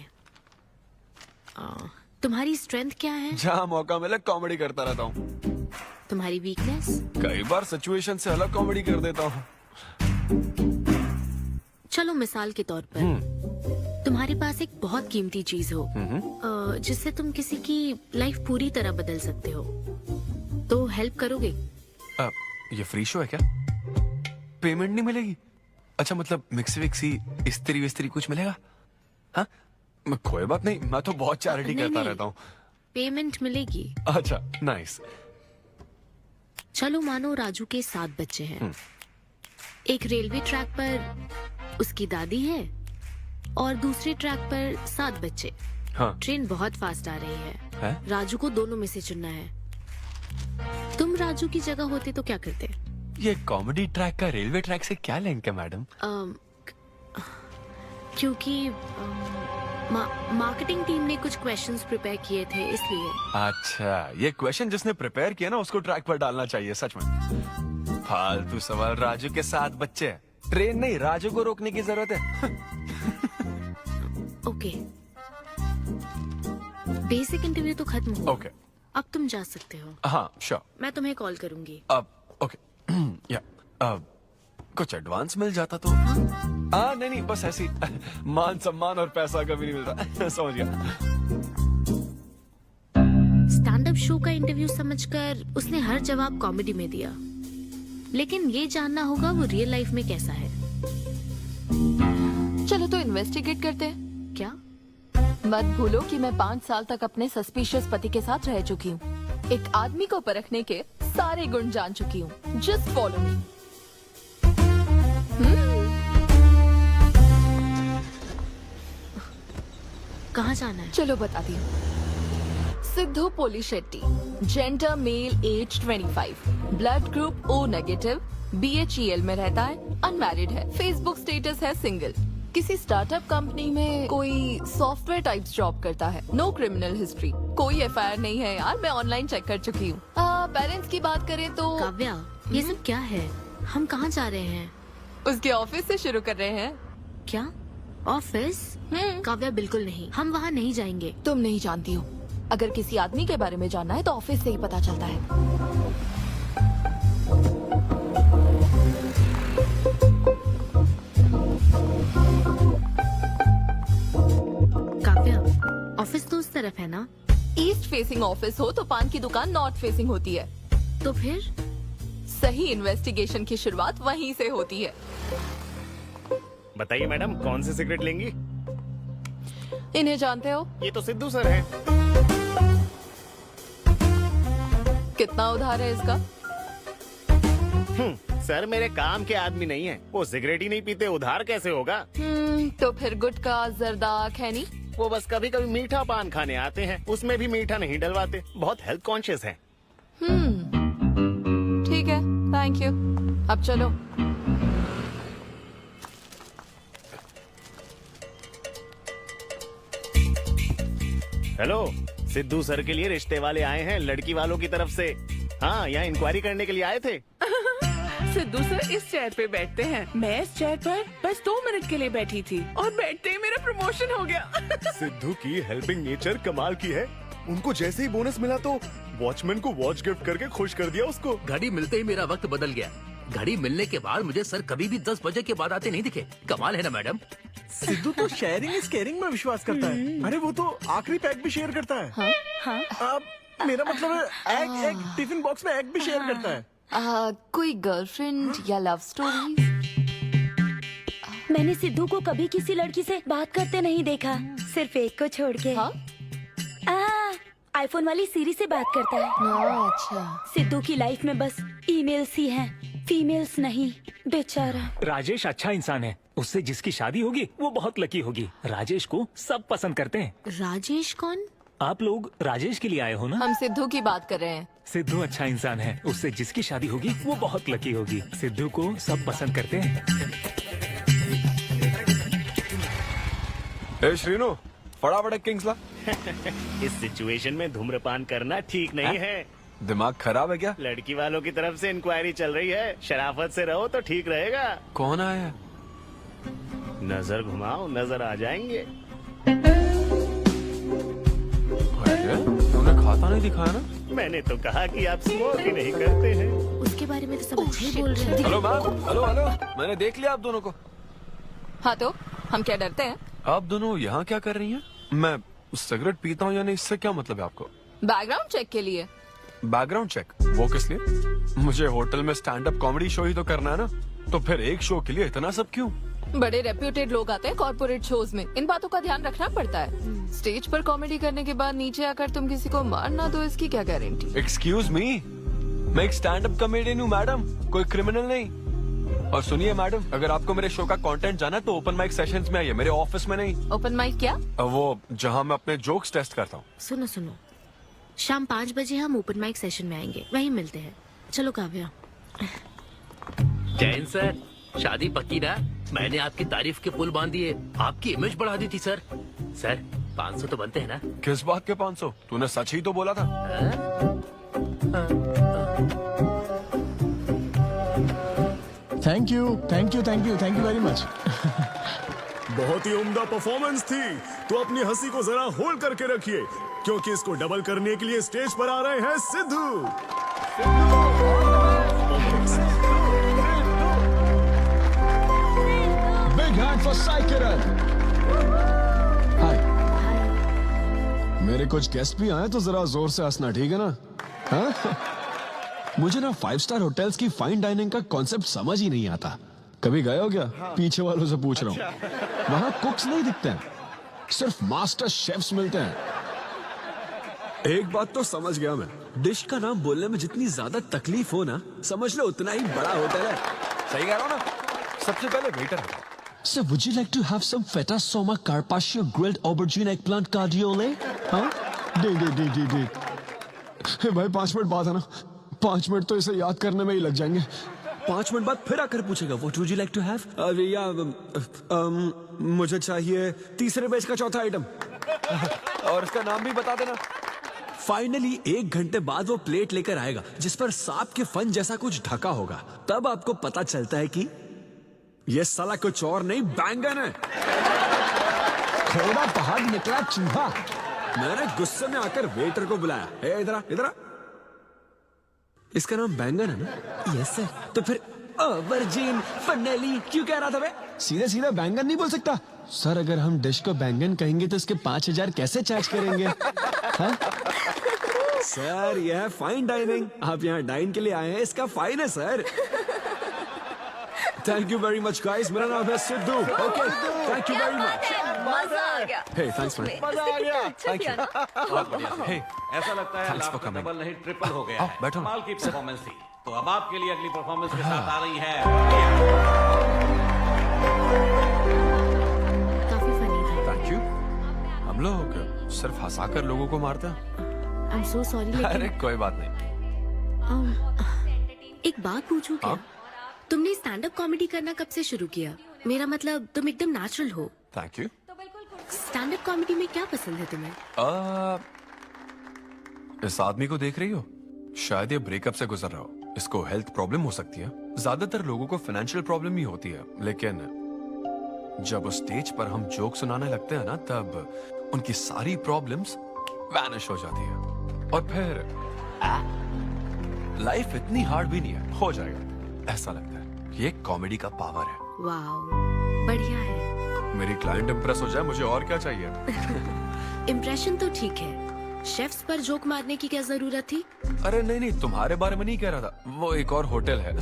तुम्हारी स्ट्रेंथ क्या है? जहाँ मौका मिले कॉमेडी करता रहता हूँ। तुम्हारी वीकनेस? कई बार सिचुएशन से अलग कॉमेडी कर देता हूँ। चलो मिसाल के तौर पर तुम्हारे पास एक बहुत कीमती चीज हो जिससे तुम किसी की लाइफ पूरी तरह बदल सकते हो, तो हेल्प करोगे? ये फ्री शो है क्या? पेमेंट नहीं मिलेगी? अच्छा, मतलब मिक्सी विक्सी इस्त्री विस्त्री कुछ मिलेगा? हाँ, कोई बात नहीं, मैं तो बहुत चैरिटी करता रहता हूँ। पेमेंट मिलेगी। अच्छा, नाइस। चलो मानो राजू के 7 बच्चे हैं। एक रेलवे ट्रैक पर उसकी दादी है और दूसरे ट्रैक पर 7 बच्चे। हाँ। ट्रेन बहुत फास्ट आ रही है। राजू को दोनों में से चुनना है। तुम राजू की जगह होते तो क्या करते? ये कॉमेडी ट्रैक का रेलवे ट्रैक से क्या लिंक है मैडम? क्योंकि मार्केटिंग टीम ने कुछ क्वेश्चंस प्रिपेयर किए थे, इसलिए। अच्छा, ये क्वेश्चन जिसने प्रिपेयर किया ना उसको ट्रैक पर डालना चाहिए। सच में फालतू सवाल। राजू के 7 बच्चे हैं, ट्रेन नहीं, राजू को रोकने की जरूरत है। ओके, बेसिक इंटरव्यू तो खत्म हो। ओके, अब तुम जा सकते हो। हाँ श्योर। मैं तुम्हें कॉल करूंगी। अब ओके। या कुछ एडवांस मिल जाता तो। नहीं, बस ऐसी मान सम्मान और पैसा कभी नहीं मिलता। समझ गया। स्टैंड अप शो का इंटरव्यू समझकर उसने हर जवाब कॉमेडी में दिया, लेकिन ये जानना होगा वो रियल लाइफ में कैसा है। चलो तो इन्वेस्टिगेट करते हैं। क्या? मत भूलो कि मैं 5 साल तक अपने सस्पिशियस पति के साथ रह चुकी हूँ। एक आदमी को परखने के सारे गुण जान चुकी हूँ। Just follow me. कहाँ जाना है? चलो बताती हूँ। Siddhu Polishetty, gender male, age 25, blood group O negative, BHEL में रहता है, अनमैरिड है, फेसबुक स्टेटस है सिंगल, किसी स्टार्टअप कंपनी में कोई सॉफ्टवेयर टाइप्स जॉब करता है, नो क्रिमिनल हिस्ट्री, कोई FIR नहीं है यार, मैं ऑनलाइन चेक कर चुकी हूँ। पेरेंट्स की बात करें तो काव्या, ये सब क्या है? हम कहाँ जा रहे हैं? उसके ऑफिस से शुरू कर रहे हैं। क्या ऑफिस? काव्या बिल्कुल नहीं, हम वहाँ नहीं जाएंगे। तुम नहीं जानती हो, अगर किसी आदमी के बारे में जानना है तो ऑफिस से ही पता चलता है। ऑफिस तो उस तरफ है ना? ईस्ट फेसिंग ऑफिस हो तो पान की दुकान नॉर्थ फेसिंग होती है। तो फिर सही इन्वेस्टिगेशन की शुरुआत वहीं से होती है। बताइए मैडम, कौन सी सिगरेट लेंगी? इन्हें जानते हो? ये तो सिद्धू सर है। कितना उधार है इसका? सर मेरे काम के आदमी नहीं है, वो सिगरेट ही नहीं पीते, उधार कैसे होगा? तो फिर गुटखा जर्दा खैनी? वो बस कभी कभी मीठा पान खाने आते हैं, उसमें भी मीठा नहीं डलवाते, बहुत हेल्थ कॉन्शियस हैं। ठीक है, थैंक यू। अब चलो। हेलो, सिद्धू सर के लिए रिश्ते वाले आए हैं लड़की वालों की तरफ से। हाँ, यहाँ इंक्वायरी करने के लिए आए थे। सिद्धू सर इस चेयर पे बैठते हैं, मैं इस चेयर पर बस 2 मिनट के लिए बैठी थी और बैठते ही मेरा प्रमोशन हो गया। सिद्धू की हेल्पिंग नेचर कमाल की है। उनको जैसे ही बोनस मिला तो वॉचमैन को वॉच गिफ्ट करके खुश कर दिया उसको। घड़ी मिलते ही मेरा वक्त बदल गया। घड़ी मिलने के बाद मुझे सर कभी भी 10 बजे के बाद आते नहीं दिखे। कमाल है ना मैडम? सिद्धू तो शेयरिंग इज केयरिंग में विश्वास करता है। अरे वो तो आखिरी पैक भी शेयर करता है। हाँ? अब मेरा मतलब है एग टिफिन बॉक्स में एग भी शेयर करता है। कोई गर्लफ्रेंड या लव स्टोरी? मैंने सिद्धू को कभी किसी लड़की से बात करते नहीं देखा, सिर्फ एक को छोड़ के। आईफोन वाली सीरी से बात करता है। अच्छा। सिद्धू की लाइफ में बस ईमेल्स ही हैं, फीमेल्स नहीं, बेचारा। राजेश अच्छा इंसान है, उससे जिसकी शादी होगी वो बहुत लकी होगी। राजेश को सब पसंद करते हैं। राजेश कौन? आप लोग राजेश के लिए आए हो ना? हम सिद्धू की बात कर रहे हैं। सिद्धू अच्छा इंसान है, उससे जिसकी शादी होगी वो बहुत लकी होगी। सिद्धू को सब पसंद करते हैं। ए श्रीनु, फटाफट एक किंग्स ला। इस सिचुएशन में धूम्रपान करना ठीक नहीं है। दिमाग खराब है क्या? लड़की वालों की तरफ से इंक्वायरी चल रही है, शराफत से रहो तो ठीक रहेगा। कौन आया? नजर घुमाओ, नजर आ जाएंगे। तूने खाता नहीं दिखाया ना? मैंने तो कहा कि आप स्मोक ही नहीं करते हैं। उसके बारे में तो सब अच्छे ही बोल रहे हैं। हेलो मैम, हेलो हेलो, मैंने देख लिया आप दोनों को। हाँ तो हम क्या डरते हैं? आप दोनों यहाँ क्या कर रही हैं? मैं सिगरेट पीता हूँ या नहीं, इससे क्या मतलब है आपको? बैकग्राउंड चेक के लिए। Background check? वो किस लिए? मुझे होटल में स्टैंड अप कॉमेडी शो ही तो करना है ना, तो फिर एक शो के लिए इतना सब क्यों? बड़े रेप्यूटेड लोग आते हैं कॉर्पोरेट शोज में, इन बातों का ध्यान रखना पड़ता है। स्टेज पर कॉमेडी करने के बाद नीचे आकर तुम किसी को मार ना दो, इसकी क्या गारंटी? एक्सक्यूज मी, मैं एक स्टैंड अप कॉमेडियन हूँ मैडम, कोई क्रिमिनल नहीं। और सुनिए मैडम, अगर आपको मेरे शो का कंटेंट जाना है तो ओपन माइक सेशंस में आइए, मेरे ऑफिस में नहीं। ओपन माइक क्या? वो जहाँ मैं अपने जोक्स टेस्ट करता हूँ। सुनो सुनो, शाम 5 बजे हम ओपन माइक सेशन में आएंगे, वहीं मिलते हैं। चलो काव्या। जैन सर, शादी पक्की ना? मैंने आपकी तारीफ के पुल बांध दिए, आपकी इमेज बढ़ा दी थी सर। सर 500 तो बनते हैं ना? किस बात के 500? तूने सच ही तो बोला था। Thank you thank you thank you thank you very much. बहुत ही उम्दा परफॉर्मेंस थी, तो अपनी हंसी को जरा होल्ड करके रखिए, क्योंकि इसको डबल करने के लिए स्टेज पर आ रहे हैं Siddhu. Big hand for Sai Kiran. Hi. मेरे कुछ गेस्ट भी आए तो जरा जोर से हंसना, ठीक है ना? हाँ? मुझे ना 5 स्टार होटल्स की फाइन डाइनिंग का कॉन्सेप्ट समझ ही नहीं आता। कभी गए हो क्या? पीछे वालों से पूछ रहा हूँ। वहाँ कुक्स नहीं दिखते हैं, सिर्फ मास्टर शेफ्स मिलते हैं। एक बात तो समझ गया मैं, डिश का नाम बोलने में जितनी ज्यादा तकलीफ हो ना, समझ लो उतना ही बड़ा होटल है। सही कह रहा हूँ ना? सबसे पहले वेटर है। So would you like to have some feta soma carpaccio grilled aubergine eggplant cardiole? हाँ? दे। हे भाई 5 मिनट बाद है ना, 5 मिनट तो इसे याद करने में ही लग जाएंगे। 5 मिनट बाद फिर आकर पूछेगा What would you like to have? मुझे चाहिए तीसरे बेच का चौथा आइटम। और इसका नाम भी बता देना। फाइनली 1 घंटे बाद वो प्लेट लेकर आएगा जिस पर सांप के फन जैसा कुछ ढका होगा। तब आपको पता चलता है कि ये साला कुछ और नहीं, बैंगन है। थोड़ा पहाड़ निकला चूहा। मैंने गुस्से में आकर वेटर को बुलाया, ए इधर आ, इधर आ। इसका नाम बैंगन है ना? Yes sir. तो फिर ऑबरजीन फनेली क्यों कह रहा था बे? सीधे सीधे बैंगन नहीं बोल सकता। सर अगर हम डिश को बैंगन कहेंगे तो इसके 5000 कैसे चार्ज करेंगे? हाँ? सर यह है फाइन डाइनिंग, आप यहाँ डाइन के लिए आए हैं, इसका फाइन है sir. Thank you very much guys, मेरा नाम है Sidhu. Okay thank you very much. मजा आ गया। हे थैंक्स मैन। मजा आ गया। Thank you. बहुत बढ़िया। हे ऐसा लगता है Thanks for लाभ coming. डबल नहीं ट्रिपल हो गया है। बैठो। कमाल की परफॉर्मेंस थी। तो अब आपके लिए अगली परफॉर्मेंस के साथ आ रही है। काफी फनी था। Thank you. हम लोग सिर्फ हंसाकर लोगों को मारते हैं। आई एम सो सॉरी अरे लेकिन कोई बात नहीं। एक बात पूछूं क्या? तुमने स्टैंड अप कॉमेडी करना कब से शुरू किया? मेरा मतलब तुम एकदम नेचुरल हो। Thank you. Stand up comedy में क्या पसंद है तुम्हें? इस आदमी को देख रही हो? शायद ये ब्रेकअप से गुजर रहा हो। इसको हेल्थ प्रॉब्लम हो सकती है। ज्यादातर लोगों को फाइनेंशियल प्रॉब्लम ही होती है, लेकिन जब उस स्टेज पर हम जोक सुनाने लगते हैं ना, तब उनकी सारी प्रॉब्लम्स वैनिश हो जाती है। और फिर लाइफ इतनी हार्ड भी नहीं है, हो जाएगा ऐसा लगता है। ये कॉमेडी का पावर है। वाओ बढ़िया है। मेरी क्लाइंट इंप्रेस हो जाए, मुझे और क्या चाहिए? इम्प्रेशन तो ठीक है, शेफ्स पर जोक मारने की क्या जरूरत थी? अरे नहीं, तुम्हारे बारे में नहीं कह रहा था। वो एक और होटल है।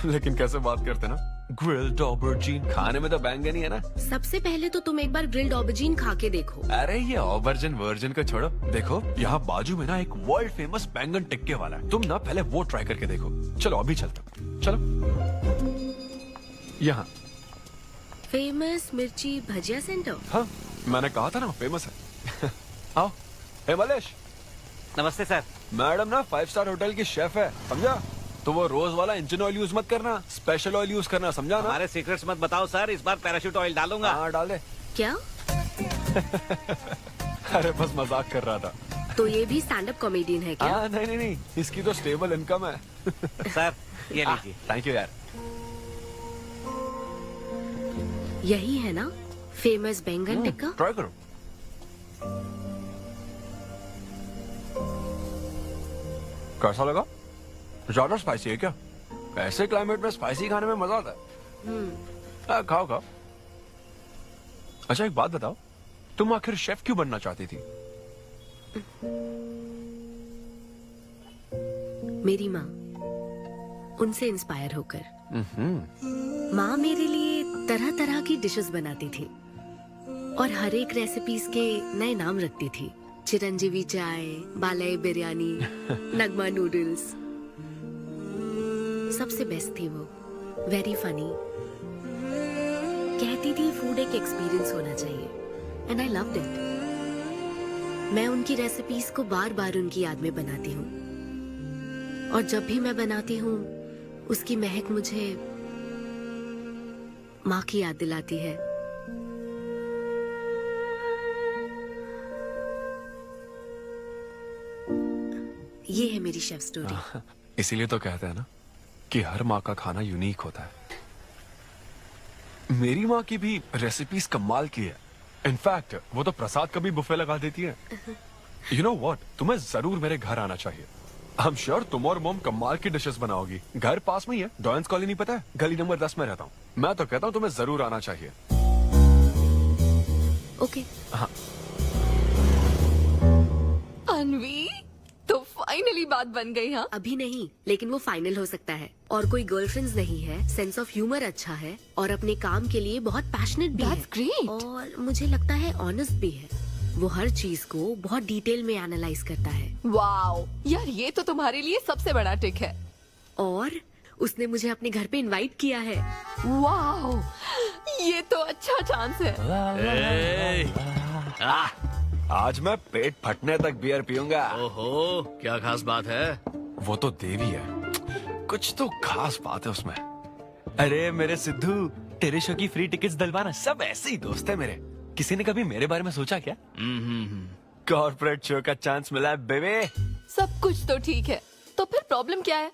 लेकिन कैसे बात करते ना, ग्रिल्ड ऑबरजीन खाने में तो बैंगन ही है ना। सबसे पहले तो तुम एक बार ग्रिल्ड ऑबरजीन खा के देखो। अरे ये ऑबरजीन वर्जिन को छोड़ो, देखो यहाँ बाजू में ना एक वर्ल्ड फेमस बैंगन टिक्के वाला है। तुम ना पहले वो ट्राई करके देखो। चलो अभी चलता, चलो। यहाँ फेमस मिर्ची भजिया सेंटर। हाँ मैंने कहा था ना फेमस है। आओ। हे मलेश। नमस्ते सर। मैडम ना 5 स्टार होटल की शेफ है, समझा? तो वो रोज वाला इंजन ऑयल यूज मत करना, स्पेशल ऑयल यूज करना, समझा ना? हमारे सीक्रेट्स मत बताओ सर, इस बार पैराशूट ऑयल डालूंगा। हाँ डाल दे। क्या? अरे बस मजाक कर रहा था। तो ये भी स्टैंड अप कॉमेडियन है क्या? हाँ नहीं, इसकी तो स्टेबल इनकम है। सर ये लीजिए। थैंक यू यार। यही है ना फेमस बैंगन टिक्का? ट्राई करो। कैसा लगा? ज्यादा स्पाइसी है क्या? ऐसे क्लाइमेट में स्पाइसी खाने में मजा आता है। खाओ खाओ। अच्छा एक बात बताओ, तुम आखिर शेफ क्यों बनना चाहती थी? मेरी माँ, उनसे इंस्पायर होकर। माँ मेरे लिए तरह तरह की डिशेस बनाती थी और हर एक रेसिपीज के नए नाम रखती थी। चिरंजीवी चाय, बालाई बिरयानी, नगमा नूडल्स। सबसे बेस्ट थी वो, वेरी फनी। कहती थी फूड एक एक्सपीरियंस होना चाहिए, एंड आई लव्ड इट। मैं उनकी रेसिपीज को बार बार उनकी याद में बनाती हूँ, और जब भी मैं बनाती हूँ उसकी महक मुझे माँ की याद दिलाती है। ये है मेरी शेफ स्टोरी। इसीलिए तो कहते हैं ना कि हर माँ का खाना यूनिक होता है। मेरी माँ की भी रेसिपीज कमाल की है। इनफैक्ट वो तो प्रसाद का भी बुफे लगा देती है। यू नो व्हाट, तुम्हें जरूर मेरे घर आना चाहिए। आई एम श्योर तुम और मोम कमाल की डिशेस बनाओगी। घर पास में ही है, डॉयंस कॉलोनी पता है? गली नंबर 10 में रहता हूँ। मैं तो कहता हूँ तुम्हें जरूर आना चाहिए। ओके। हाँ अन्वी, तो फाइनली बात बन गई। हाँ, अभी नहीं, लेकिन वो फाइनल हो सकता है। और कोई गर्लफ्रेंड्स नहीं है, सेंस ऑफ ह्यूमर अच्छा है और अपने काम के लिए बहुत पैशनेट भी है। ग्रेट। और मुझे लगता है ऑनेस्ट भी है। वो हर चीज को बहुत डिटेल में एनालाइज करता है। वाओ यार, ये तो तुम्हारे लिए सबसे बड़ा टिक है। और उसने मुझे अपने घर पे इनवाइट किया है। वाओ, ये तो अच्छा चांस है। आज मैं पेट फटने तक बियर पीऊंगा। ओहो, क्या खास बात है? वो तो देवी है, कुछ तो खास बात है उसमें। अरे मेरे सिद्धू, तेरे शो की फ्री टिकट्स दिलवाना, सब ऐसे ही दोस्त है मेरे। किसी ने कभी मेरे बारे में सोचा क्या? कॉर्पोरेट शो का चांस मिला है बेबे। सब कुछ तो ठीक है, तो फिर प्रॉब्लम क्या है?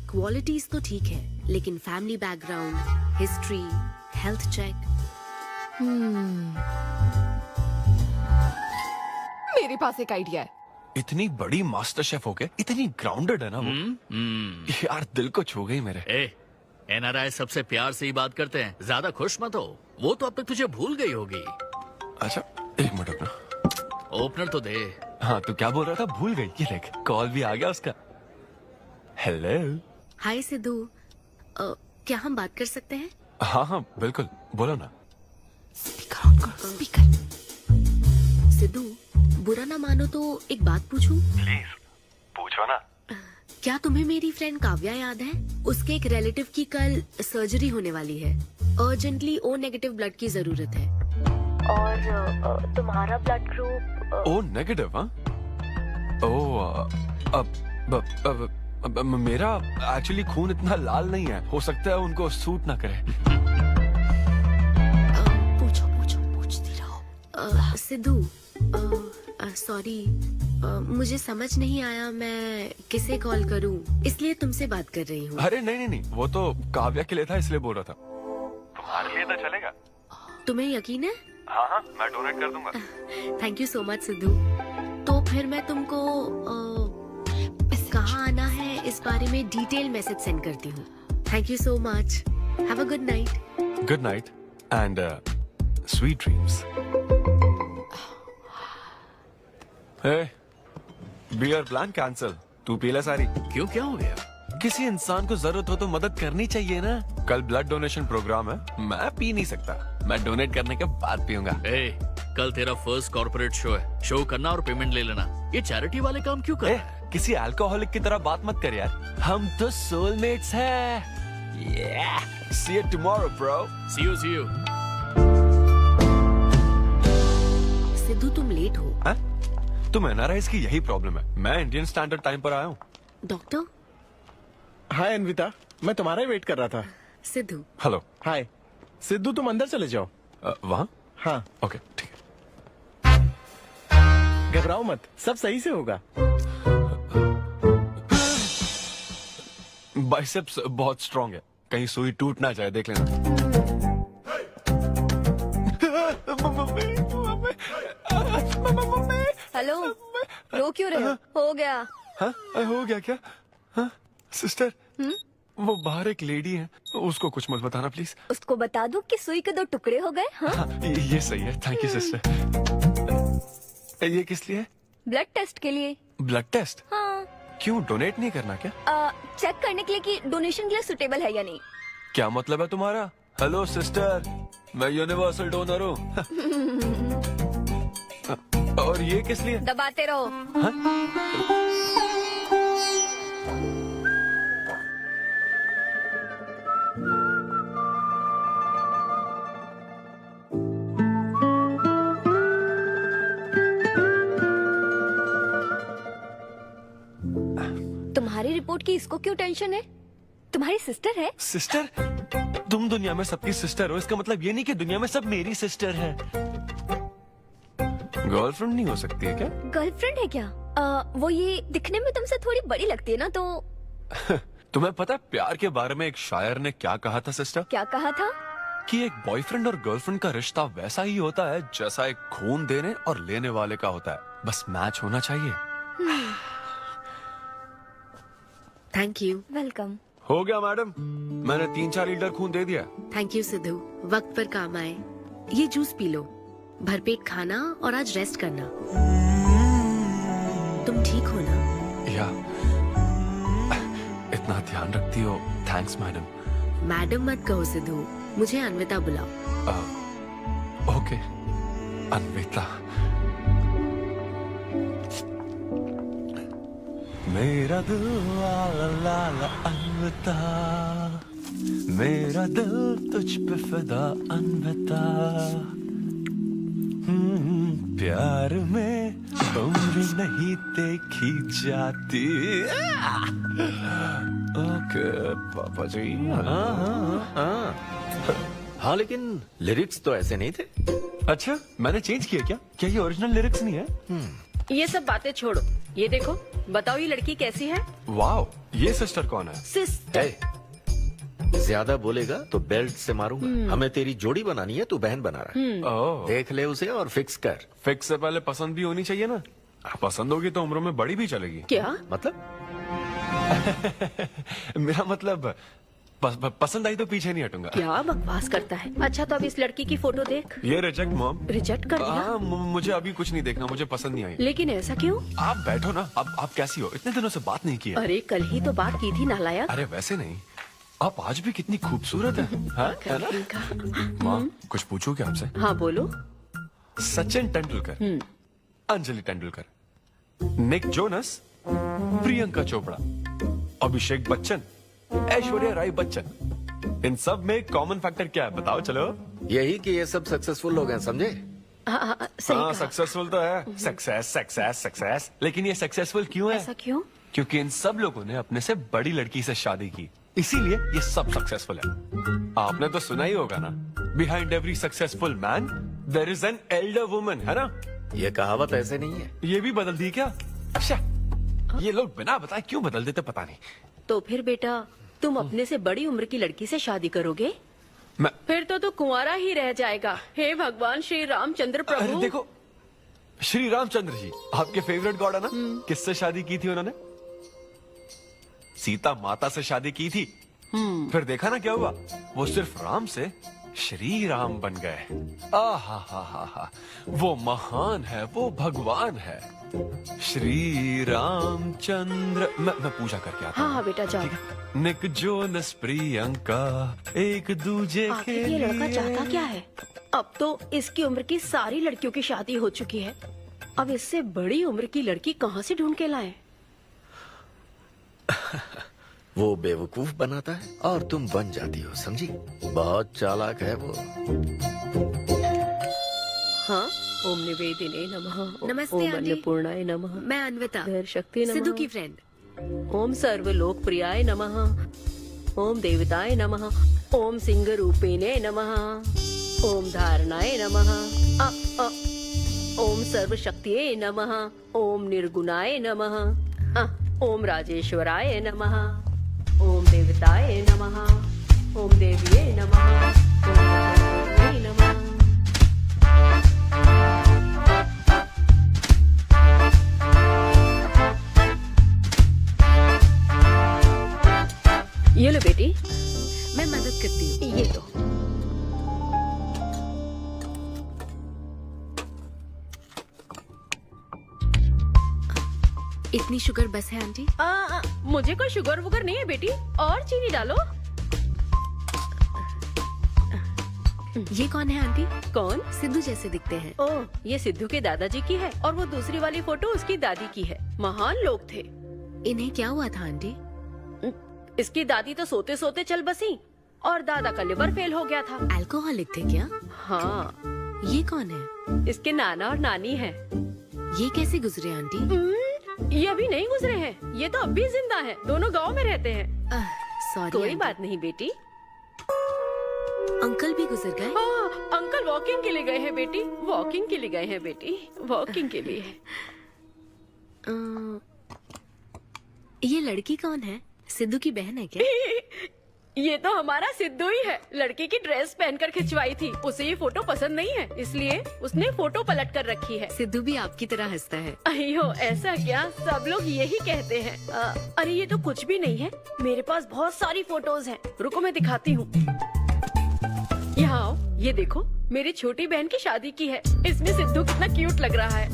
क्वालिटीज तो ठीक है, लेकिन family background, history, health check. मेरे पास एक आइडिया है। इतनी बड़ी मास्टर शेफ हो गए, इतनी ग्राउंडेड है ना वो। यार दिल को छू गई मेरे। एनआरआई सबसे प्यार से ही बात करते हैं, ज्यादा खुश मत हो। वो तो अब तक तुझे भूल गई होगी। अच्छा एक मिनट रुकना। ओपनर तो दे। हाँ तू क्या बोल रहा था? भूल गई। ये देख, कॉल भी आ गया उसका। हेलो। हाय सिद्धू, क्या हम बात कर सकते हैं? हाँ हाँ बिल्कुल, बोलो ना। स्पीकर। सिद्धू, बुरा ना मानो तो एक बात पूछूं? प्लीज पूछो ना। क्या तुम्हें मेरी फ्रेंड काव्या याद है? उसके एक रिलेटिव की कल सर्जरी होने वाली है। अर्जेंटली O नेगेटिव ब्लड की जरूरत है। और तुम्हारा ब्लड ग्रुप? O negative? हाँ। मेरा एक्चुअली खून इतना लाल नहीं है, हो सकता है उनको सूट ना करे। पूछती रहो। सिद्धू, सॉरी, मुझे समझ नहीं आया मैं किसे कॉल करूं, इसलिए तुमसे बात कर रही हूँ। अरे नहीं, वो तो काव्या के लिए था, इसलिए बोल रहा था। तुम्हारे लिए तो चलेगा? तुम्हें यकीन है? हाँ, मैं डोनेट कर दूंगा। Thank you so much Sidhu. तो फिर मैं तुमको कहाँ आना है इस बारे में डिटेल मैसेज सेंड करती हूँ। Thank you so much. Have a good night. Good night and sweet dreams. Beer plan cancel. तू पी ले सारी। क्यों, क्या हो गया? किसी इंसान को जरूरत हो तो मदद करनी चाहिए ना। कल ब्लड डोनेशन प्रोग्राम है, मैं पी नहीं सकता। मैं डोनेट करने के बाद पीऊंगा। कल तेरा फर्स्ट कॉर्पोरेट शो है, शो करना और पेमेंट ले लेना। ये चैरिटी वाले काम क्यों कर रहा है? किसी अल्कोहलिक की तरह बात मत कर यार, हम तो सोलमेट्स हैं। See you tomorrow, bro. See you. Sidhu तुम लेट हो। हाँ? तुम एनआरआईज की यही प्रॉब्लम है। मैं इंडियन स्टैंडर्ड टाइम पर आया हूँ। डॉक्टर। हाय अन्विता, मैं तुम्हारा ही वेट कर रहा था। सिद्धू। हेलो। हाय सिद्धू, तुम अंदर चले जाओ। वहाँ? हाँ ओके ठीक है। घबराओ मत, सब सही से होगा। बाइसेप्स बहुत स्ट्रांग है, कहीं सुई टूट ना जाए, देख लेना। हेलो, रो क्यों रहे हो गया? हाँ, हो गया क्या? हाँ, सिस्टर, वो बाहर एक लेडी है, उसको कुछ मत बताना प्लीज। उसको बता दूं कि सुई के 2 टुकड़े हो गए। हाँ? ये सही है, थैंक यू सिस्टर। ये किस लिए? ब्लड टेस्ट के लिए। Blood test? हाँ। क्यों, डोनेट नहीं करना क्या? चेक करने के लिए कि डोनेशन के लिए सुटेबल है या नहीं। क्या मतलब है तुम्हारा? हेलो सिस्टर, मैं यूनिवर्सल डोनर हूँ। और ये किस लिए? दबाते रहो। तुम्हारी रिपोर्ट की इसको क्यों टेंशन है? तुम्हारी सिस्टर है। सिस्टर? तुम दुनिया में सबकी सिस्टर हो, इसका मतलब ये नहीं कि दुनिया में सब मेरी सिस्टर है। गर्लफ्रेंड नहीं हो सकती है क्या? गर्लफ्रेंड है क्या? वो ये दिखने में तुमसे थोड़ी बड़ी लगती है ना, तो तुम्हें पता है प्यार के बारे में एक शायर ने क्या कहा था सिस्टर? क्या कहा था? कि एक बॉयफ्रेंड और गर्लफ्रेंड का रिश्ता वैसा ही होता है जैसा एक खून देने और लेने वाले का होता है, बस मैच होना चाहिए। Thank you. वेलकम। हो गया मैडम, मैंने 3-4 लीटर खून दे दिया। थैंक यू सिद्धू, वक्त पर काम आए। ये जूस पी लो, भरपेट खाना और आज रेस्ट करना। तुम ठीक हो ना? या इतना ध्यान रखती हो, थैंक्स मैडम। मैडम मत कहो सिद्धू, मुझे अन्विता बुलाओ। ओके अन्विता। मेरा दिल ला ला ला ला अन्विता, मेरा दिल तुझ पे फिदा अन्विता। प्यार में उम्र नहीं देखी जाती। ओके पापा जी। हाँ लेकिन लिरिक्स तो ऐसे नहीं थे। अच्छा मैंने चेंज किया क्या? क्या ये ओरिजिनल लिरिक्स नहीं है? ये सब बातें छोड़ो, ये देखो, बताओ ये लड़की कैसी है? वाओ, ये सिस्टर कौन है? सिस्टर। ज्यादा बोलेगा तो बेल्ट से मारूंगा। हमें तेरी जोड़ी बनानी है, तू बहन बना रहा है। ओह, देख ले उसे और फिक्स कर। फिक्स से पहले पसंद भी होनी चाहिए ना। पसंद होगी तो उम्र में बड़ी भी चलेगी। क्या मतलब? मेरा मतलब पसंद आई तो पीछे नहीं हटूंगा। क्या बकवास करता है। अच्छा तो अब इस लड़की की फोटो देख। ये रिजेक्ट मॉम। रिजेक्ट कर दिया? हाँ मुझे अभी कुछ नहीं देखना, मुझे पसंद नहीं आई। लेकिन ऐसा क्यों? आप बैठो ना। अब आप कैसी हो? इतने दिनों से बात नहीं की है। अरे कल ही तो बात की थी नालायक। अरे वैसे नहीं, आप आज भी कितनी खूबसूरत है, है ना? माँ कुछ पूछूं क्या आपसे? हाँ बोलो। सचिन तेंदुलकर, अंजलि तेंदुलकर, निक जोनस, प्रियंका चोपड़ा, अभिषेक बच्चन, ऐश्वर्या राय बच्चन, इन सब में कॉमन फैक्टर क्या है बताओ? चलो यही कि ये सब सक्सेसफुल लोग हैं, समझे? सही सक्सेसफुल तो है। सक्सेस सक्सेस सक्सेस, लेकिन ये सक्सेसफुल क्यों है? ऐसा क्यों? क्योंकि इन सब लोगों ने अपने से बड़ी लड़की से शादी की, इसीलिए ये सब सक्सेसफुल है। आपने तो सुना ही होगा ना, behind every successful man there is an elder woman, है ना? ये कहावत ऐसे नहीं है। ये भी बदल दी क्या? अच्छा, ये लोग बिना बताए क्यों बदल देते पता नहीं। तो फिर बेटा तुम अपने से बड़ी उम्र की लड़की से शादी करोगे? फिर तो तू कुंवारा ही रह जाएगा। हे भगवान श्री रामचंद्र प्रभु। अरे देखो, श्री रामचंद्र जी आपके फेवरेट गॉड है ना? किससे शादी की थी उन्होंने? सीता माता से शादी की थी। फिर देखा ना क्या हुआ, वो सिर्फ राम से श्री राम बन गए। आहा, वो महान है, वो भगवान है श्री रामचंद्र। मैं पूजा करके आता हूँ। हाँ बेटा जाओ। निक जोनस प्रियंका एक दूजे के आखिर ये लड़का लिए। चाहता क्या है? अब तो इसकी उम्र की सारी लड़कियों की शादी हो चुकी है, अब इससे बड़ी उम्र की लड़की कहाँ से ढूंढ के लाए? वो बेवकूफ बनाता है और तुम बन जाती हो, समझी? बहुत चालाक है वो। हाँ, ओम निवेदिने नमः। नमस्ते ओम आंटी। अन्नपूर्णाय नमः। मैं अन्विता, धैर्य शक्ति नमः। सिद्धू की फ्रेंड। ओम सर्वलोक प्रियाय नमः। ओम देवताय नमः। ओम सिंह रूपेणे नमः। ओम धारणाय नमः। ओम सर्वशक्तिये नमः। ओम निर्गुणाय नमः। ओम राजेश्वराय नमः। ओम देवताय नमः। ओम देव्ये नमः। ओम देव्ये नमः। ये लो बेटी, मैं मदद करती हूँ। ये लो। इतनी शुगर बस है आंटी? मुझे कोई शुगर वुगर नहीं है बेटी, और चीनी डालो। ये कौन है आंटी? कौन? सिद्धू जैसे दिखते हैं। ओह, ये सिद्धू के दादाजी की है और वो दूसरी वाली फोटो उसकी दादी की है। महान लोग थे। इन्हें क्या हुआ था आंटी? इसकी दादी तो सोते सोते चल बसी और दादा का लिवर फेल हो गया था। अल्कोहलिक थे क्या? हाँ। ये कौन है? इसके नाना और नानी है। ये कैसे गुजरे आंटी? ये अभी नहीं गुजरे हैं, ये तो अब भी जिंदा हैं। दोनों गांव में रहते हैं। सॉरी। कोई बात नहीं बेटी। अंकल भी गुजर गए? हाँ, अंकल वॉकिंग के लिए गए हैं बेटी, वॉकिंग के लिए गए हैं बेटी, वॉकिंग के लिए। ये लड़की कौन है? सिद्धू की बहन है क्या? ये तो हमारा सिद्धू ही है। लड़की की ड्रेस पहनकर खिंचवाई थी, उसे ये फोटो पसंद नहीं है, इसलिए उसने फोटो पलट कर रखी है। सिद्धू भी आपकी तरह हंसता है। अयो ऐसा क्या, सब लोग यही कहते हैं। अरे ये तो कुछ भी नहीं है, मेरे पास बहुत सारी फोटोज हैं। रुको मैं दिखाती हूँ। यहाँ आओ, ये देखो मेरी छोटी बहन की शादी की है। इसमें सिद्धू कितना क्यूट लग रहा है।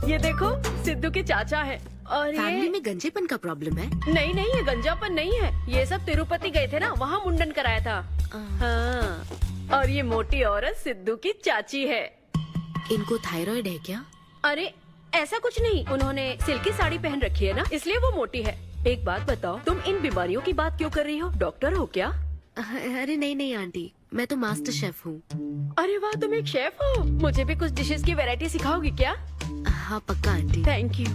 ये देखो सिद्धू के चाचा है। और फैमिली ये में गंजेपन का प्रॉब्लम है? नहीं, ये गंजापन नहीं है। ये सब तिरुपति गए थे ना, वहाँ मुंडन कराया था। हाँ। और ये मोटी औरत सिद्धू की चाची है। इनको थायराइड है क्या? अरे ऐसा कुछ नहीं, उन्होंने सिल्की साड़ी पहन रखी है ना, इसलिए वो मोटी है। एक बात बताओ, तुम इन बीमारियों की बात क्यों कर रही हो? डॉक्टर हो क्या? अरे नहीं आंटी, मैं तो मास्टर शेफ हूँ। अरे वाह, तुम एक शेफ हो। मुझे भी कुछ डिशेस की वैरायटी सिखाओगी क्या? हाँ पक्का आंटी। Thank you.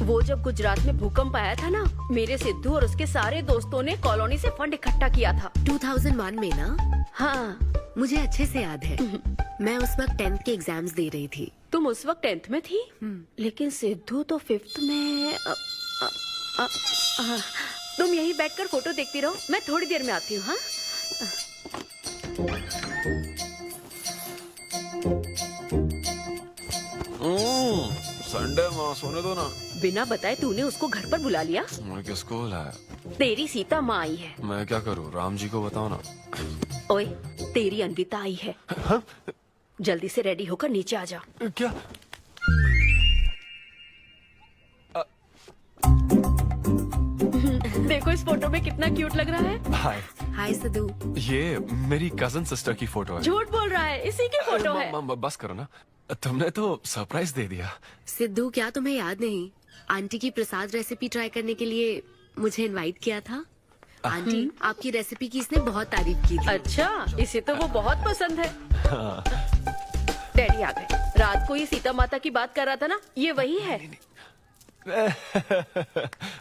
वो जब गुजरात में भूकंप आया था ना, मेरे सिद्धू और उसके सारे दोस्तों ने कॉलोनी से फंड इकट्ठा किया था। 2001 में ना? हाँ, मुझे अच्छे से याद है। मैं उस वक्त 10th के एग्जाम्स दे रही थी। तुम उस वक्त 10th में थी? लेकिन सिद्धू तो 5th में। तुम यहीं बैठकर फोटो देखती रहो, मैं थोड़ी देर में आती हूँ। हाँ, संडे माँ सोने दो ना। बिना बताए तूने उसको घर पर बुला लिया? मैं किसको बुलाया? तेरी सीता माँ आई है। मैं क्या करूँ, राम जी को बताओ ना। ओए, तेरी अन्विता आई है। जल्दी से रेडी होकर नीचे आ जा। क्या? देखो इस फोटो में कितना क्यूट लग रहा है। हाय। हाय सिद्धू। ये मेरी कजन सिस्टर की फोटो है। झूठ बोल रहा है, इसी की फोटो है। बस करो ना, तुमने तो सरप्राइज दे दिया। सिद्धू, क्या तुम्हें याद नहीं, आंटी की प्रसाद रेसिपी ट्राई करने के लिए मुझे इनवाइट किया था? आंटी, आपकी रेसिपी की इसने बहुत तारीफ की थी। अच्छा, इसे तो वो बहुत पसंद है। डैडी आ गए। रात को ये सीता माता की बात कर रहा था ना, ये वही है।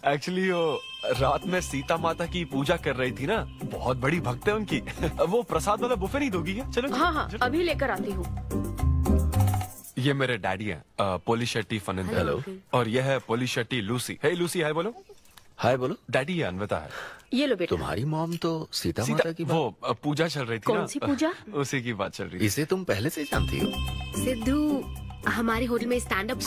एक्चुअली वो रात में सीता माता की पूजा कर रही थी ना, बहुत बड़ी भक्त है उनकी। वो प्रसाद वाला बुफे नहीं दोगी क्या? चलो। हाँ, अभी लेकर आती हूँ। ये मेरे डैडी हैं, पोली शेट्टी फनिंदर। हेलो। और ये है पोली शेट्टी लूसी। हे लूसी, हाय बोलो। हाय बोलो। डैडी ये अन्विता है। ये लो बेटा। तुम्हारी मॉम तो सीता माता की वो पूजा चल रही थी ना। कौन सी पूजा? उसी की बात चल रही थी। इसे तुम पहले से जानती हो? सिद्धू, हमारे होटल में स्टैंड अप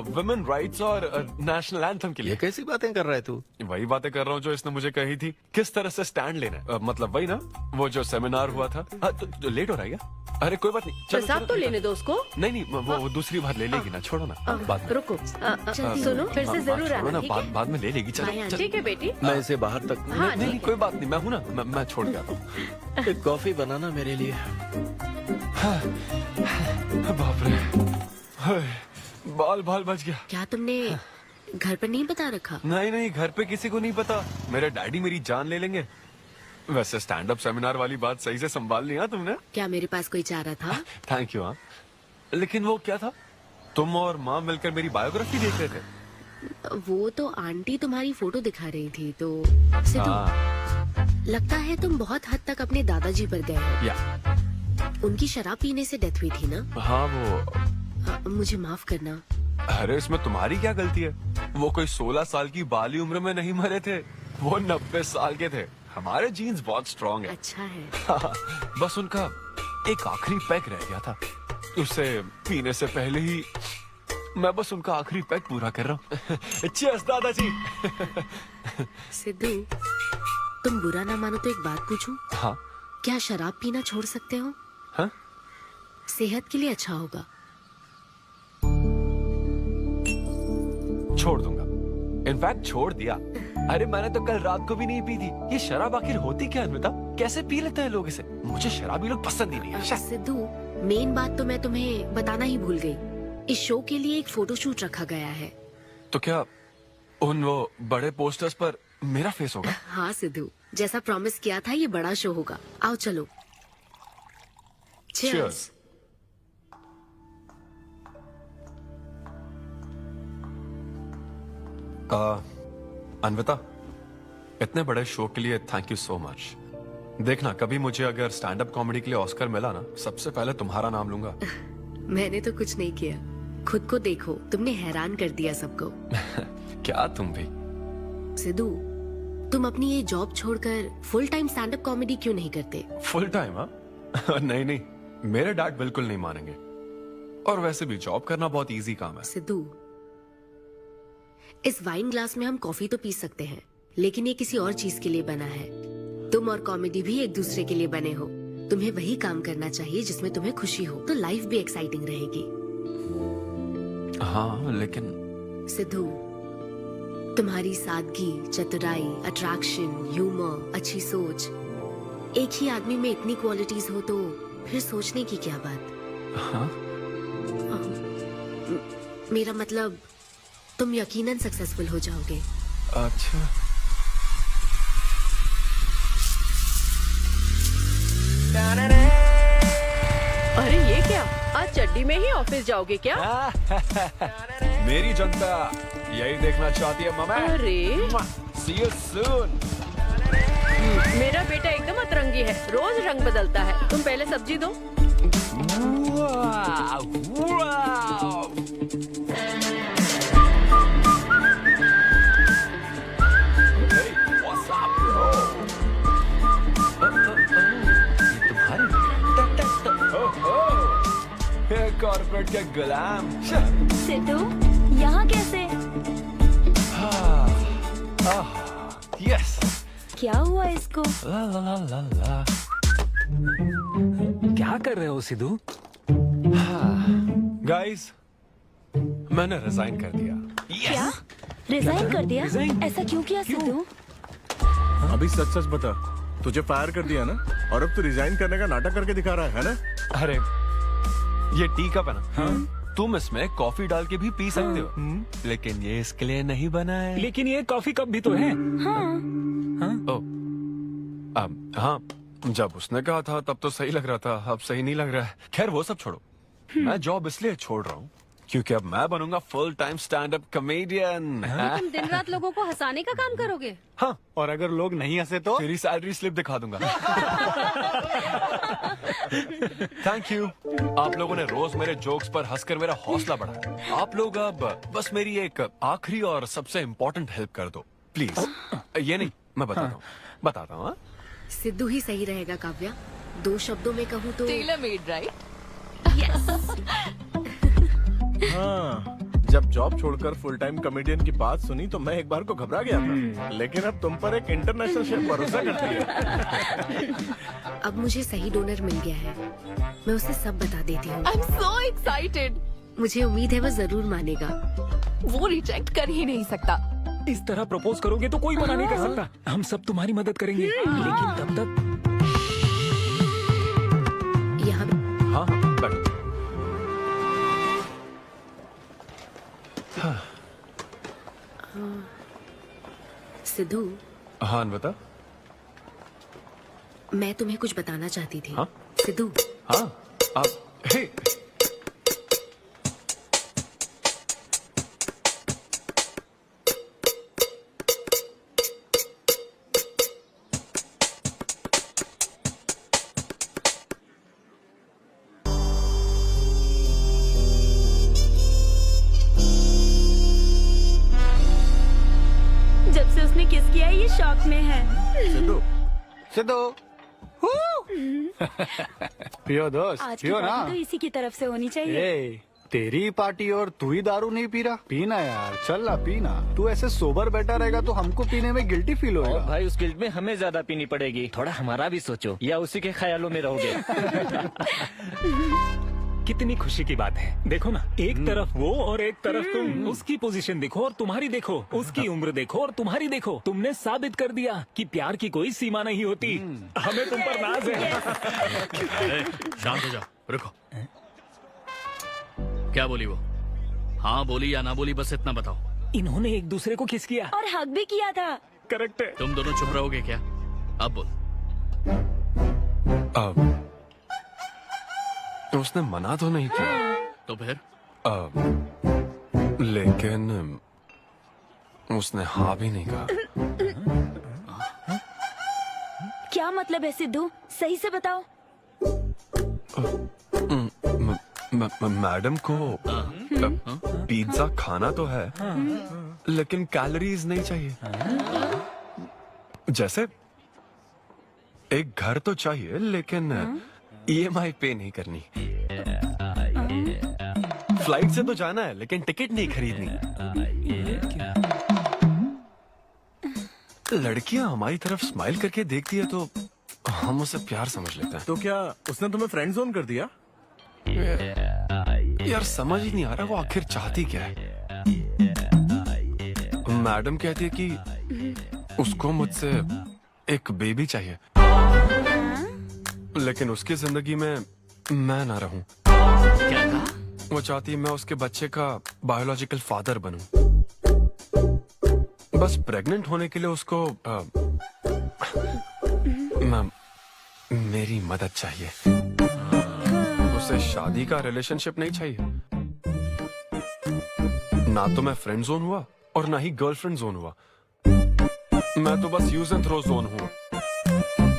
वुमेन राइट्स और नेशनल एंथम के लिए। ये कैसी बातें कर रहा है तू? वही बातें कर रहा हूँ जो इसने मुझे कही थी, किस तरह से स्टैंड लेना है। मतलब वही ना, वो जो सेमिनार हुआ था। तो लेट हो रहा है क्या? अरे कोई बात नहीं, चलो, प्रसाद चलो, तो चलो। लेने दो उसको। नहीं, वो दूसरी बार ले लेगी ना, छोड़ो ना। बाद में। रुको, सुनो, फिर से जरूर छोड़ो आना, ना, ठीक है? बाद में ले लेगी। चलो। ठीक है बेटी। मैं इसे बाहर तक हाँ, नहीं, कोई बात नहीं, मैं हूँ ना, मैं छोड़ के आता हूँ। एक कॉफी बनाना मेरे लिए। बाप रे, बाल बच गया। क्या तुमने घर पर नहीं बता रखा? नहीं, घर पे किसी को नहीं पता। मेरे डैडी मेरी जान ले लेंगे। वैसे स्टैंड अप सेमिनार वाली बात सही से संभाल लिया तुमने। क्या मेरे पास कोई चारा था? Thank you. हाँ, लेकिन वो क्या था, तुम और माँ मिलकर मेरी बायोग्राफी देख रहे थे? वो तो आंटी तुम्हारी फोटो दिखा रही थी तो। सिद्धू, लगता है तुम बहुत हद तक अपने दादाजी पर गए हो। या उनकी शराब पीने से डेथ हुई थी ना? हाँ, वो मुझे माफ करना। अरे इसमें तुम्हारी क्या गलती है? वो कोई 16 साल की बाली उम्र में नहीं मरे थे, वो 90 साल के थे। हमारे जीन्स बहुत स्ट्रॉन्ग है। अच्छा है। हाँ, बस उनका एक आखिरी पैक रह गया था, उसे पीने से पहले ही मैं बस उनका आखिरी पैक पूरा कर रहा हूँ। चीयर्स दादाजी। सिद्धू, तुम बुरा ना मानो तो एक बात पूछूं? हाँ। क्या शराब पीना छोड़ सकते हो? हाँ? सेहत के लिए अच्छा होगा। छोड़ दूंगा, इनफैक्ट छोड़ दिया। अरे मैंने तो कल रात को भी नहीं पी थी। ये शराब आखिर होती क्या है अन्विता? कैसे पी लेते हैं लोग इसे? मुझे शराबी लोग पसंद ही नहीं है। सिद्धू, मेन बात तो मैं तुम्हें बताना ही भूल गई। इस शो के लिए एक फोटोशूट रखा गया है। तो क्या उन वो बड़े पोस्टर्स पर मेरा फेस होगा? हाँ सिद्धू, जैसा प्रॉमिस किया था, ये बड़ा शो होगा। आओ चलो। Cheers. अन्विता, इतने बड़े शो के लिए थैंक यू सो मच। देखना, कभी मुझे अगर स्टैंड अप कॉमेडी के लिए ऑस्कर मिला ना, सबसे पहले तुम्हारा नाम लूंगा। मैंने तो कुछ नहीं किया, खुद को देखो, तुमने हैरान कर दिया सबको। क्या तुम भी? सिद्धू, तुम अपनी ये जॉब छोड़कर full time stand up comedy क्यों नहीं करते? Full time? हाँ, नहीं, मेरे डैड बिल्कुल नहीं मानेंगे। और वैसे भी जॉब करना बहुत इजी काम है। सिद्धू, इस वाइन ग्लास में हम कॉफी तो पी सकते हैं, लेकिन ये किसी और चीज के लिए बना है। तुम और कॉमेडी भी एक दूसरे के लिए बने हो। तुम्हें वही काम करना चाहिए जिसमें तुम्हें खुशी हो, तो लाइफ भी एक्साइटिंग रहेगी। हाँ लेकिन सिद्धू, तुम्हारी सादगी, चतुराई, अट्रैक्शन, ह्यूमर, अच्छी सोच, एक ही आदमी में इतनी क्वालिटीज हो तो फिर सोचने की क्या बात। हाँ? मेरा मतलब तुम यकीनन सक्सेसफुल हो जाओगे। अच्छा अरे ये क्या, आज चड्डी में ही ऑफिस जाओगे क्या? मेरी जनता यही देखना चाहती है मम्मी। अरे See you soon. मेरा बेटा एकदम अतरंगी है, रोज रंग बदलता है। तुम पहले सब्जी दो। Wow, wow. Hey, what's up, bro? Corporate के गुलाम। सिद्धू, यहाँ कैसे? यस। क्या हुआ इसको? ला ला ला ला ला। क्या कर रहे हो सिद्धू? गाइस, मैंने रिजाइन कर दिया। क्या? रिजाइन कर दिया? ऐसा क्यों किया सिद्धू? अभी सच सच बता, तुझे फायर कर दिया ना, और अब तू रिजाइन करने का नाटक करके दिखा रहा है ना? अरे ये टी कप है ना, तुम इसमें कॉफी डाल के भी पी सकते हो, लेकिन ये इसके लिए नहीं बना है। लेकिन ये कॉफी कप भी तो है। हाँ, जब उसने कहा था तब तो सही लग रहा था, अब सही नहीं लग रहा है। खैर वो सब छोड़ो, मैं जॉब इसलिए छोड़ रहा हूँ क्योंकि अब मैं बनूंगा full time stand up comedian. तुम दिन रात लोगों को हंसाने का काम करोगे? हाँ, और अगर लोग नहीं हंसे तो तेरी सैलरी स्लिप दिखा दूंगा। Thank you. आप लोगों ने रोज मेरे जोक्स पर हंसकर मेरा हौसला बढ़ाया। आप लोग अब बस मेरी एक आखिरी और सबसे इम्पोर्टेंट हेल्प कर दो प्लीज। ये नहीं, मैं बताता हूँ। सिद्धू ही सही रहेगा काव्या। 2 शब्दों में कहूँ तो टेलर मेड, राइट? हाँ, जब जॉब छोड़कर फुल टाइम कॉमेडियन की बात सुनी तो मैं एक बार को घबरा गया था, लेकिन अब तुम पर एक इंटरनेशनल शेफ भरोसा करती है। अब मुझे सही डोनर मिल गया है, मैं उसे सब बता देती हूँ। I'm so excited. मुझे उम्मीद है वो जरूर मानेगा। वो रिजेक्ट कर ही नहीं सकता। इस तरह प्रपोज करोगे तो कोई मना नहीं कर सकता। हम सब तुम्हारी मदद करेंगे, लेकिन तब तक यहाँ हाँ, बैठो। सिद्धू, हाँ बता। मैं तुम्हें कुछ बताना चाहती थी। हाँ? सिद्धू। हाँ, आप हे जब से उसने किस किया ये शॉक में है। सिद्धू, सिद्धू पियो दोस्त, आज की पियो ना। पार्टी तो इसी की तरफ से होनी चाहिए। ए, तेरी पार्टी और तू ही दारू नहीं पी रहा। पीना यार, चल ना पीना। तू ऐसे सोबर बैठा रहेगा तो हमको पीने में गिल्टी फील होगा। भाई उस गिल्ट में हमें ज्यादा पीनी पड़ेगी। थोड़ा हमारा भी सोचो, या उसी के ख्यालों में रहोगे। कितनी खुशी की बात है। देखो ना, एक तरफ वो और एक तरफ तुम। उसकी पोजीशन देखो और तुम्हारी देखो, उसकी उम्र देखो और तुम्हारी देखो। तुमने साबित कर दिया कि प्यार की कोई सीमा नहीं होती। हमें तुम पर नाज है। शांत हो जाओ, रुको। क्या बोली वो? हाँ बोली या ना बोली, बस इतना बताओ। इन्होंने एक दूसरे को किस किया और हक भी किया था। करेक्ट है। तुम दोनों चुप रहोगे क्या? अब बोल। उसने मना तो नहीं किया। तो फिर? लेकिन उसने हाँ भी नहीं कहा। क्या मतलब है सिद्धू? सही से बताओ। मैडम को पिज्जा खाना तो है, लेकिन कैलोरीज नहीं चाहिए। जैसे एक घर तो चाहिए, लेकिन EMI पे नहीं करनी। फ्लाइट से तो जाना है, लेकिन टिकट नहीं खरीदनी। लड़कियां हमारी तरफ स्माइल करके देखती है तो हम उसे प्यार समझ लेते हैं। तो क्या उसने तुम्हें फ्रेंड जोन कर दिया? यार समझ ही नहीं आ रहा वो आखिर चाहती क्या है। मैडम कहती है कि उसको मुझसे एक बेबी चाहिए, लेकिन उसकी जिंदगी में मैं ना रहूं। क्या कहा? वो चाहती है मैं उसके बच्चे का बायोलॉजिकल फादर बनूं। बस प्रेग्नेंट होने के लिए उसको मेरी मदद चाहिए। उसे शादी का रिलेशनशिप नहीं चाहिए। ना तो मैं फ्रेंड जोन हुआ और ना ही गर्लफ्रेंड जोन हुआ। मैं तो बस यूज एंड थ्रो जोन हूँ।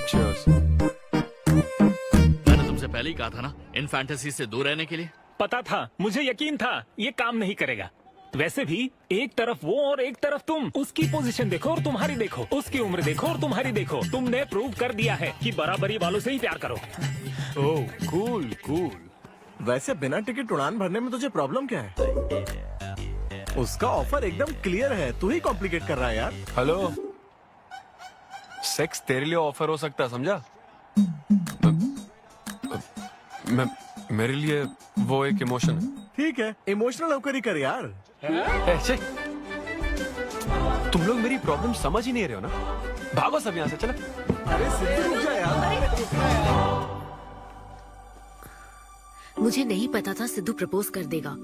Cheers। मैंने तुमसे पहले ही कहा था ना इन फैंटेसी से दूर रहने के लिए। पता था, मुझे यकीन था ये काम नहीं करेगा। वैसे भी एक तरफ वो और एक तरफ तुम, उसकी पोजीशन देखो और तुम्हारी देखो, उसकी उम्र देखो और तुम्हारी देखो। तुमने प्रूव कर दिया है कि बराबरी वालों से ही प्यार करो। ओह कूल कूल। वैसे बिना टिकट उड़ान भरने में तुझे प्रॉब्लम क्या है? उसका ऑफर एकदम क्लियर है, तू ही कॉम्प्लिकेट कर रहा है यार। हेलो, सेक्स तेरे लिए ऑफर हो सकता है, समझा? मेरे लिए वो एक इमोशन है। ठीक है, इमोशनल होकर ही कर यार। ऐसे तुम लोग मेरी प्रॉब्लम समझ ही नहीं रहे हो ना। भागो सब यहाँ से, चलो। अरे सिद्धू रुक जा यार। मुझे नहीं पता था सिद्धू प्रपोज कर देगा।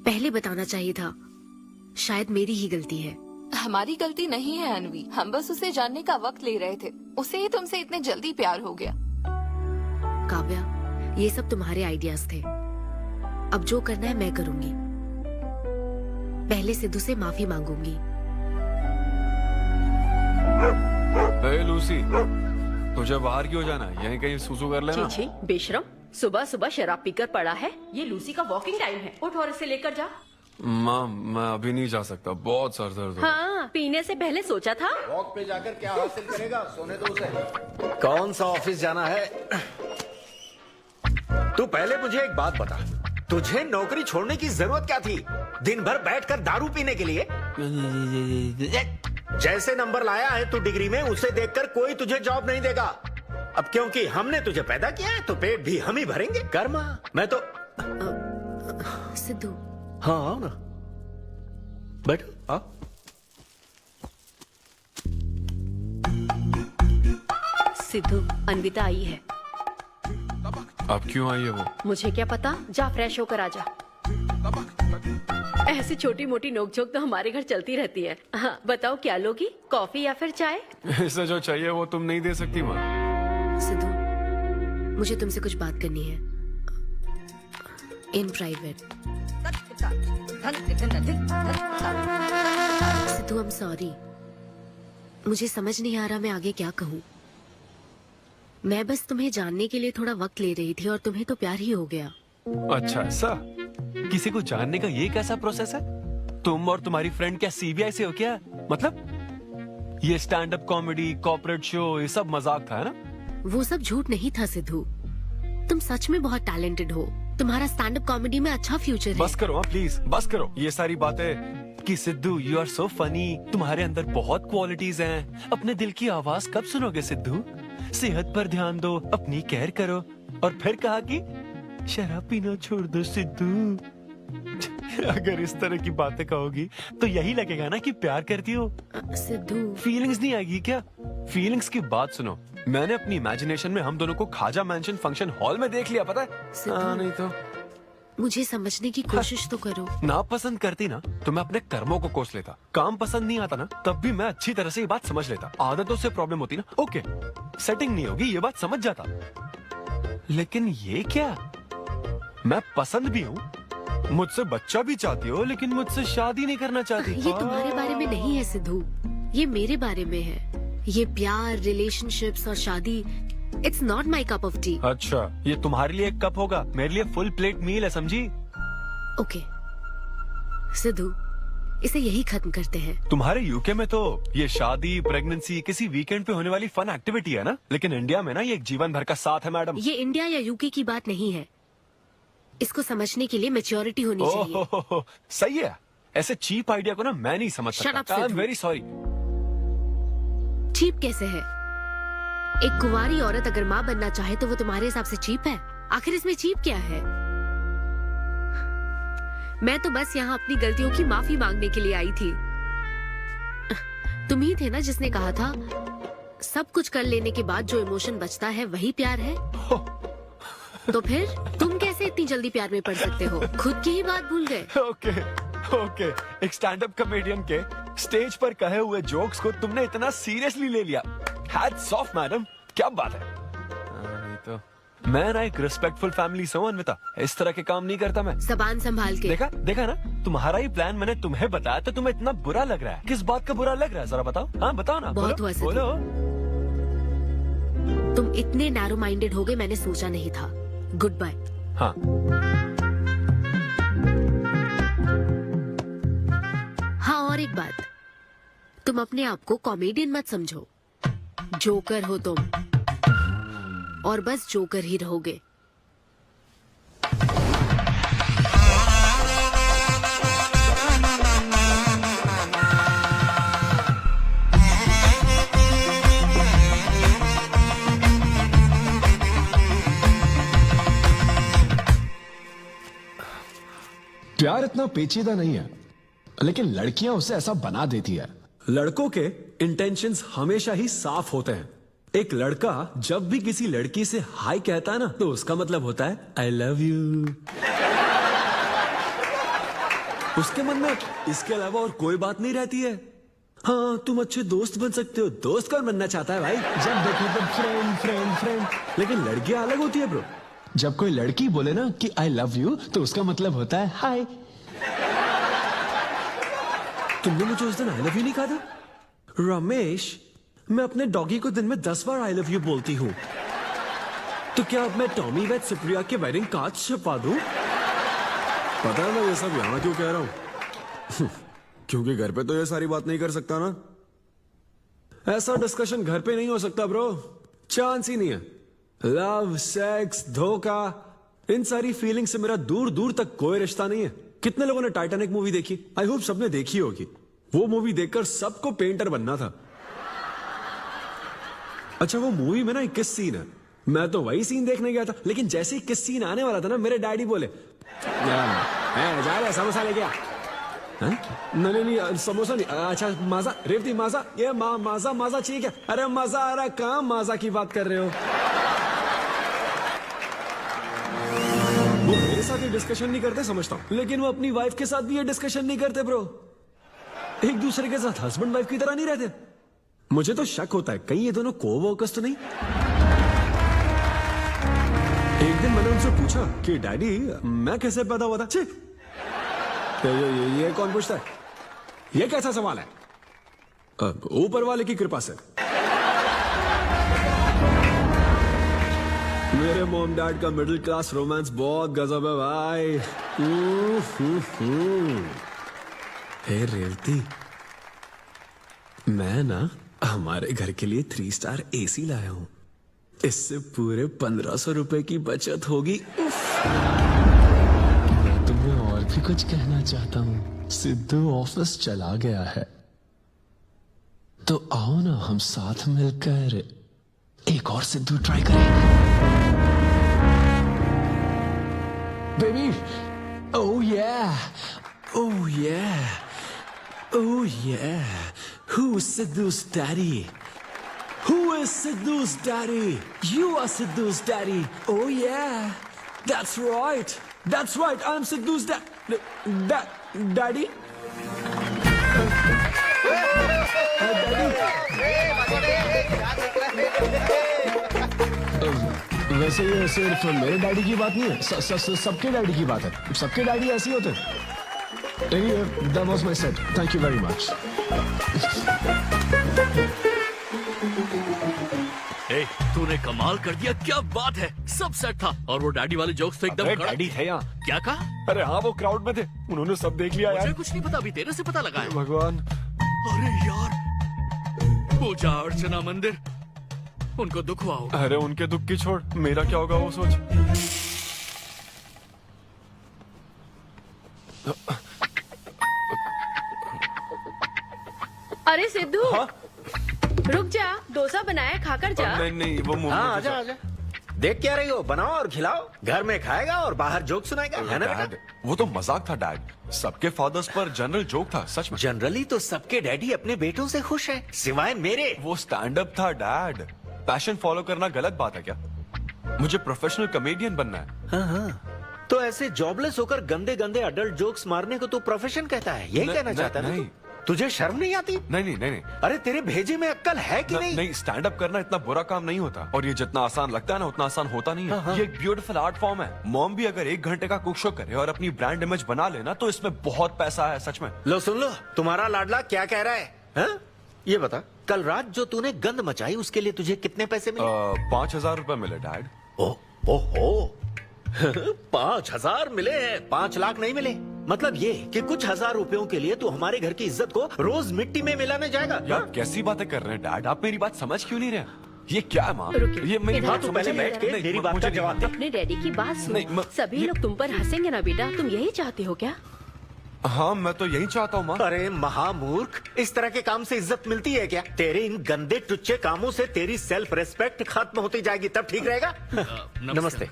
पहले बताना चाहिए था। शायद मेरी ही गलती है। हमारी गलती नहीं है अनवी, हम बस उसे जानने का वक्त ले रहे थे। उसे ही तुमसे इतने जल्दी प्यार हो गया। काव्या, ये सब तुम्हारे आइडियाज थे। अब जो करना है मैं करूंगी। पहले सिद्धू से माफी मांगूंगी। हे लूसी, तुझे बाहर क्यों जाना है? यहीं कहीं सुसु कर लेना। छी बेशरम, सुबह सुबह शराब पीकर पड़ा है। ये लूसी का वॉकिंग टाइम है, उठ और इसे लेकर जा। माँ, मैं अभी नहीं जा सकता, बहुत सर दर्द हो रहा है। हाँ, पीने से पहले सोचा था। वॉक पे जाकर क्या हासिल करेगा? सोने दो उसे। कौन सा ऑफिस जाना है? तू पहले मुझे एक बात बता, तुझे नौकरी छोड़ने की जरूरत क्या थी? दिन भर बैठकर दारू पीने के लिए? जैसे नंबर लाया है तू डिग्री में, उसे देखकर कोई तुझे जॉब नहीं देगा। अब क्योंकि हमने तुझे पैदा किया है तो पेट भी हम ही भरेंगे। कर्मा, मैं तो सिद्धू। हाँ आओ ना, बैठो। आओ। सिद्धू, अन्विता आई है। अब क्यों आई है वो? मुझे क्या पता, जा फ्रेश होकर आ जा। ऐसी छोटी मोटी नोकझोंक तो हमारे घर चलती रहती है। हाँ, बताओ क्या लोगी, कॉफी या फिर चाय? इसे जो चाहिए वो तुम नहीं दे सकती माँ। सिद्धू, मुझे तुमसे कुछ बात करनी है, in private. Sidhu, I am sorry. मुझे समझ नहीं आ रहा मैं आगे क्या कहूँ। मैं बस तुम्हें जानने के लिए थोड़ा वक्त ले रही थी और तुम्हें तो प्यार ही हो गया। अच्छा ऐसा? किसी को जानने का ये कैसा प्रोसेस है? तुम और तुम्हारी फ्रेंड क्या सीबीआई से हो क्या? मतलब ये stand up comedy, corporate show, ये सब मजाक था, है ना? वो सब झूठ नहीं था सिद्धू। तुम सच में बहुत टैलेंटेड हो। तुम्हारा स्टैंड अप कॉमेडी में अच्छा फ्यूचर है। बस करो प्लीज, बस करो ये सारी बातें कि Sidhu you are so funny, तुम्हारे अंदर बहुत क्वालिटीज हैं। अपने दिल की आवाज कब सुनोगे सिद्धू? सेहत पर ध्यान दो, अपनी केयर करो। और फिर कहा कि शराब पीना छोड़ दो सिद्धू। अगर इस तरह की बातें कहोगी तो यही लगेगा ना कि प्यार करती हो। सिद्धू, फीलिंग्स नहीं आएगी क्या? फीलिंग्स की बात सुनो, मैंने अपनी इमेजिनेशन में हम दोनों को खाजा मैंशन फंक्शन हॉल में देख लिया, पता है? नहीं तो मुझे समझने की कोशिश तो करो। ना पसंद करती ना तो मैं अपने कर्मों को कोस लेता। काम पसंद नहीं आता ना तब भी मैं अच्छी तरह से ये बात समझ लेता। आदतों से प्रॉब्लम होती ना, ओके सेटिंग नहीं होगी, ये बात समझ जाता। लेकिन ये क्या, मैं पसंद भी हूँ, मुझसे बच्चा भी चाहती हो, लेकिन मुझसे शादी नहीं करना चाहती। ये तुम्हारे बारे में नहीं है सिद्धू, ये मेरे बारे में है। ये प्यार, रिलेशनशिप्स और शादी, it's not my cup of T. अच्छा, ये तुम्हारे लिए एक कप होगा, मेरे लिए फुल प्लेट मील है, समझी? ओके सिद्धू, इसे यही खत्म करते हैं। तुम्हारे यूके में तो ये शादी, प्रेगनेंसी किसी वीकेंड पे होने वाली फन एक्टिविटी है ना, लेकिन इंडिया में ना ये एक जीवन भर का साथ है मैडम। ये इंडिया या यूके की बात नहीं है। इसको समझने के लिए मैच्योरिटी होनी चाहिए। सही है, ऐसे चीप आइडिया को ना मैं नहीं समझ Shut up, सकता। I am Sidhu. Very sorry. Cheap कैसे है? एक कुंवारी औरत अगर माँ बनना चाहे तो वो तुम्हारे हिसाब से चीप है? आखिर इसमें चीप क्या है? मैं तो बस यहाँ अपनी गलतियों की माफी मांगने के लिए आई थी। तुम ही थे ना जिसने कहा था सब कुछ कर लेने के बाद जो इमोशन बचता है वही प्यार है। तो फिर तुम कैसे इतनी जल्दी प्यार में पड़ सकते हो? खुद की ही बात भूल गए। ओके, एक स्टैंड अप कॉमेडियन के स्टेज पर कहे हुए जोक्स को तुमने इतना सीरियसली ले लिया। हैट्स ऑफ मैडम, क्या बात है। नहीं तो मैं ना एक रिस्पेक्टफुल फैमिली से हूं अन्विता, इस तरह के काम नहीं करता मैं। जबान संभाल के। देखा ना, तुम्हारा ही प्लान मैंने तुम्हें बताया तो तुम्हें इतना बुरा लग रहा है। किस बात का बुरा लग रहा है जरा बताओ। हाँ बताओ ना। बहुत हुआ सिद्धू। बोलो। तुम इतने नैरो माइंडेड हो गए मैंने सोचा नहीं था। Good bye. हाँ हाँ, और एक बात, तुम अपने आप को कॉमेडियन मत समझो। जोकर हो तुम, और बस जोकर ही रहोगे। प्यार इतना पेचीदा नहीं है, लेकिन लड़कियां उसे ऐसा बना देती है। लड़कों के इंटेंशंस हमेशा ही साफ होते हैं। एक लड़का जब भी किसी लड़की से हाय कहता है ना, तो उसका मतलब होता है आई लव यू। उसके मन में इसके अलावा और कोई बात नहीं रहती है। हाँ, तुम अच्छे दोस्त बन सकते हो। दोस्त कौन बनना चाहता है भाई? जब देखो तब फ्रेंड फ्रेंड फ्रेंड। लेकिन लड़कियां अलग होती है ब्रो। जब कोई लड़की बोले ना कि आई लव यू, तो उसका मतलब होता है हाय। तुमने मुझे उस दिन आई लव यू नहीं कहा था? रमेश, मैं अपने डॉगी को दिन में 10 बार आई लव यू बोलती हूँ। तो क्या अब मैं टॉमी वेट सुप्रिया के वेडिंग कार्ड छपवा दूं? पता है मैं ये सब यहाँ क्यों कह रहा हूँ? क्योंकि घर पे तो ये सारी बात नहीं कर सकता ना। ऐसा डिस्कशन घर पे नहीं हो सकता ब्रो, चांस ही नहीं है। लव, सेक्स, धोखा, इन सारी फीलिंग से मेरा दूर दूर तक कोई रिश्ता नहीं है। कितने लोगों ने टाइटैनिक मूवी देखी? आई होप सबने देखी होगी। वो मूवी देखकर सबको पेंटर बनना था। अच्छा, वो मूवी में ना 21 सीन है। मैं तो वही सीन देखने गया था, लेकिन जैसे ही 21 सीन आने वाला था ना, मेरे डैडी बोले जा रहे समोसा लेके आ। नहीं समोसा नहीं। अच्छा माजा, रेवती माजा, ये माजा माजा ठीक है। अरे मजा आ रहा, कहाँ माजा की बात कर रहे हो? वो मेरे साथ ये डिस्कशन नहीं करते समझता हूँ, लेकिन वो अपनी वाइफ के साथ भी ये डिस्कशन नहीं करते ब्रो। एक दूसरे के साथ हस्बैंड वाइफ की तरह नहीं रहते। मुझे तो शक होता है कहीं ये दोनों को-वर्कर्स तो नहीं। एक दिन मैंने उनसे पूछा कि डैडी मैं कैसे पैदा हुआ था? तो ये कौन पूछता है? ये कैसा सवाल है? ऊपर वाले की कृपा से। मेरे मॉम डैड का मिडिल क्लास रोमांस बहुत गजब है भाई। हे रेवती, मैं ना हमारे घर के लिए 3 स्टार एसी लाया हूं। इससे पूरे 1500 रुपए की बचत होगी। मैं तुम्हें और भी कुछ कहना चाहता हूँ। सिद्धू ऑफिस चला गया है, तो आओ ना हम साथ मिलकर एक और सिद्धू ट्राई करें। Baby, oh yeah, oh yeah, oh yeah. Who's Sidhu's daddy? Who is Sidhu's daddy? You are Sidhu's daddy. Oh yeah, that's right. That's right. I'm Sidhu's daddy. वैसे ये सिर्फ मेरे डैडी की बात नहीं है, सबके डैडी की बात है। सबके डैडी ऐसे ही होते हैं। Anyway, that was my set. Thank you very much. तूने कमाल कर दिया, क्या बात है। सब सेट था और वो डैडी वाले जोक्स तो एकदम डैडी थे यहाँ। क्या कहा? अरे हाँ, वो क्राउड में थे, उन्होंने सब देख लिया यार। मुझे कुछ नहीं पता, अभी तेरे से पता लगा है। भगवान, अरे यार, पूजा अर्चना मंदिर, उनको दुख हुआ होगा। अरे उनके दुख की छोड़, मेरा क्या होगा वो सोच। अरे सिद्धू, रुक जा, डोसा बनाया, खाकर जा। नहीं नहीं वो मुंह हाँ में आजा आजा। देख क्या रही हो, बनाओ और खिलाओ। घर में खाएगा और बाहर जोक सुनाएगा, है ना डैड, वो तो मजाक था डैड। सबके फादर्स पर जनरल जोक था, सच में। जनरली तो सबके डैडी अपने बेटों से खुश हैं, सिवाय मेरे। वो स्टैंड अप था डैड। पैशन फॉलो करना गलत बात है क्या? मुझे प्रोफेशनल कॉमेडियन बनना है। हाँ हाँ, तो ऐसे जॉबलेस होकर गंदे गंदे अडल्ट जोक्स मारने को तू प्रोफेशन कहता है, यही कहना चाहता है? नहीं, तुझे शर्म नहीं आती? नहीं। अरे तेरे भेजे में अक्ल है कि नहीं? नहीं, स्टैंड अप करना इतना बुरा काम नहीं होता, और ये जितना आसान लगता है ना उतना आसान होता नहीं है। हाँ। ये एक ब्यूटीफुल आर्ट फॉर्म है। मॉम भी अगर 1 घंटे का कुक शो करे और अपनी ब्रांड इमेज बना लेना तो इसमें बहुत पैसा है, सच में। लो सुन लो, तुम्हारा लाडला क्या कह रहा है, हाँ? ये बता, कल रात जो तूने गंद मचाई उसके लिए तुझे कितने पैसे मिले? 5,000 रुपए मिले डैड। ओहो 5,000 मिले हैं, 5 लाख नहीं मिले। मतलब ये कि कुछ हजार रुपयों के लिए तू हमारे घर की इज्जत को रोज मिट्टी में मिलाने जाएगा? यार कैसी बातें कर रहे हैं डैड, आप मेरी बात समझ क्यों नहीं रहे? ये क्या है माँ? ये मेरी हाँ, बात तू समझ पहले नहीं बैठ के रहे। मेरी नहीं, बात का मुझे नहीं- जवाब दे। अपने डैडी की बात नहीं, सुनो। सभी लोग तुम पर हंसेंगे ना बेटा, तुम यही चाहते हो क्या? हाँ मैं तो यही चाहता हूँ माँ। अरे महामूर्ख, इस तरह के काम से इज्जत मिलती है क्या? तेरे इन गंदे टुच्चे कामों से तेरी सेल्फ रेस्पेक्ट खत्म होती जाएगी, तब ठीक रहेगा। नमस्ते।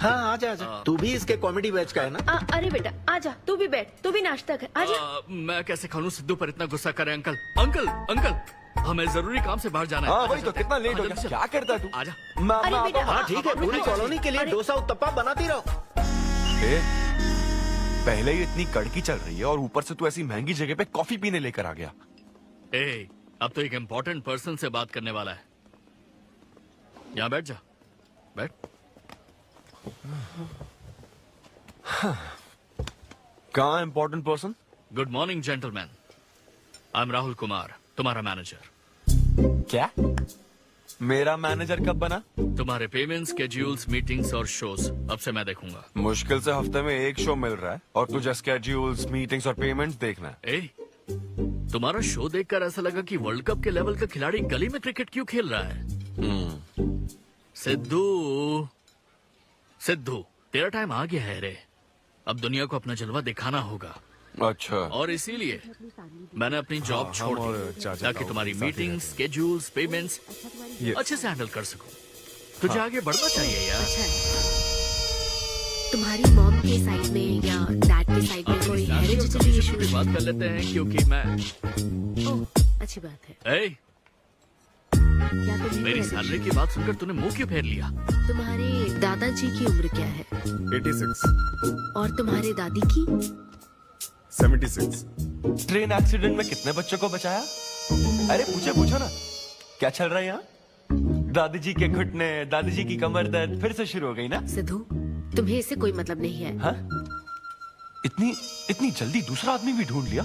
हाँ आजा आजा, तू भी इसके कॉमेडी बैच का है ना? अरे बेटा आजा, तू भी बैठ, तू भी नाश्ता कर, आजा। मैं कैसे खा लूं? सिद्धू पर इतना गुस्सा करे अंकल। अंकल अंकल, हमें जरूरी काम से बाहर जाना है। हाँ वही तो, कितना लेट हो गया? क्या करता है तू? आजा। अरे बेटा, हाँ ठीक है, पूरी कॉलोनी के लिए डोसा उत्तप्पा बनाती रहो। पहले ही इतनी कड़की चल रही है और ऊपर से तू ऐसी महंगी जगह पे कॉफी पीने लेकर आ गया। अब तो एक इम्पोर्टेंट पर्सन से बात करने वाला है। यहाँ बैठ जा, बैठ। कहाँ important person? Good morning gentleman, I am Rahul Kumar, तुम्हारा मैनेजर। क्या? मेरा मैनेजर कब बना? तुम्हारे पेमेंट्स, स्केड्यूल्स, मीटिंग्स और शोज अब से मैं देखूंगा। मुश्किल से हफ्ते में 1 शो मिल रहा है और तुझे स्केड्यूल्स, मीटिंग्स और पेमेंट्स देखना है। तुम्हारा शो देखकर ऐसा लगा कि वर्ल्ड कप के लेवल का खिलाड़ी गली में क्रिकेट क्यों खेल रहा है। सिद्धू तेरा टाइम आ गया है रे, अब दुनिया को अपना जलवा दिखाना होगा। अच्छा। और इसीलिए मैंने अपनी जॉब छोड़ दी ताकि तुम्हारी मीटिंग्स, स्केड्यूल्स, पेमेंट्स अच्छे से हैंडल कर सकूं। तुझे आगे बढ़ना चाहिए यार। तुम्हारी मॉम के साइड में या डैड के साइड में कोई हेरिडिटरी इशू? भी बात कर लेते हैं क्योंकि मैं अच्छी बात है। क्या तुम मेरी सैलरी की बात सुनकर तूने मुंह क्यों फेर लिया? तुम्हारे दादाजी की उम्र क्या है? 86। और तुम्हारे दादी की? 76। ट्रेन एक्सीडेंट में कितने बच्चों को बचाया? अरे पूछो ना, क्या चल रहा है यहाँ? दादी जी के घुटने, दादी जी की कमर दर्द फिर से शुरू हो गई ना? सिद्धू, तुम्हें इससे कोई मतलब नहीं है। हाँ? इतनी जल्दी दूसरा आदमी भी ढूंढ लिया?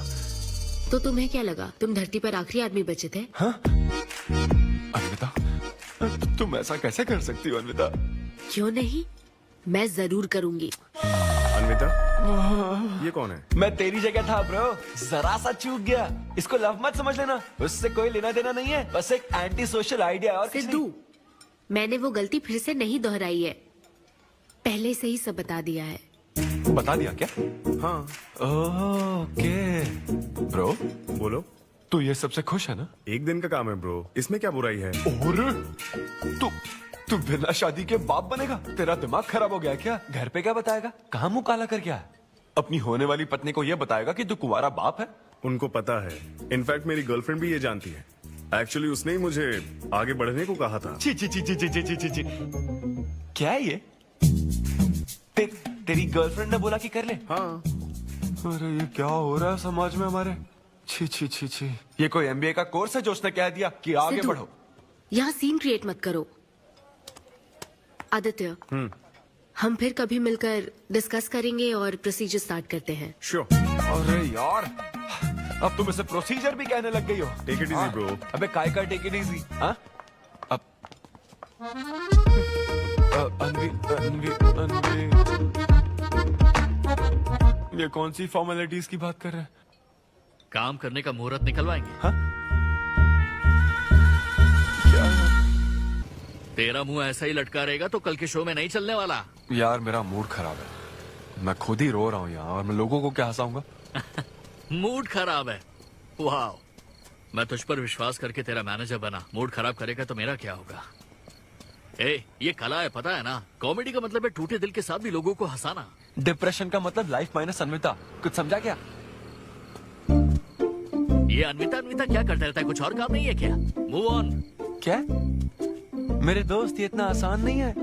तो तुम्हें क्या लगा तुम धरती पर आखिरी आदमी बचे थे? हाँ? अन्विता, तुम ऐसा कैसे कर सकती हो अन्विता? क्यों नहीं, मैं जरूर करूंगी। अन्विता, ये कौन है? मैं तेरी जगह था ब्रो, जरा सा चूक गया। इसको लव मत समझ लेना, उससे कोई लेना देना नहीं है, बस एक एंटी सोशल आइडिया। और सिद्धू, मैंने वो गलती फिर से नहीं दोहराई है, पहले से ही सब बता दिया है। बता दिया क्या? हाँ। ओके ब्रो, बोलो। तू ये सबसे खुश है ना? एक दिन का काम है ब्रो, इसमें क्या बुराई है? और तू बिना शादी के बाप बनेगा? तेरा दिमाग खराब हो गया क्या? घर पे क्या बताएगा? कहाँ मुंह काला कर गया है? अपनी होने वाली पत्नी को ये बताएगा कि तू कुंवारा बाप है? उनको पता है, इनफैक्ट मेरी गर्लफ्रेंड भी ये जानती है। एक्चुअली उसने ही मुझे आगे बढ़ने को कहा था। ची ची ची ची ची ची ची ची। क्या है ये? तेरी गर्लफ्रेंड ने बोला कि कर ले? हाँ। अरे ये क्या हो रहा है समाज में हमारे? छी छी छी छी। ये कोई एमबीए का कोर्स है जो उसने कह दिया कि आगे सिद्धू, बढ़ो? यहाँ सीन क्रिएट मत करो। आदित्य, हम फिर कभी मिलकर डिस्कस करेंगे और प्रोसीजर स्टार्ट करते हैं। श्योर। अरे यार, अब तुम इसे प्रोसीजर भी कहने लग गई हो। Take it easy bro. अबे काय का टेक इट इजी? हाँ? अब अनवी ये कौन सी फॉर्मेलिटीज की बात कर रहे हैं? काम करने का मुहूर्त निकलवाएंगे। हाँ? क्या? तेरा मुंह ऐसा ही लटका रहेगा तो कल के शो में नहीं चलने वाला। यार मेरा मूड खराब है, मैं खुद ही रो रहा हूँ यहाँ, और मैं लोगों को क्या हंसाऊंगा? मूड खराब है? वाह, मैं तुझ पर विश्वास करके तेरा मैनेजर बना, मूड खराब करेगा तो मेरा क्या होगा? ए, ये कला है, पता है ना? कॉमेडी का मतलब है टूटे दिल के साथ भी लोगों को हंसाना। डिप्रेशन का मतलब लाइफ माइनस अन्विता, कुछ समझा क्या? ये अन्विता अन्विता क्या करता रहता है, कुछ और काम नहीं है क्या? Move on. क्या? मेरे दोस्त, ये इतना आसान नहीं है।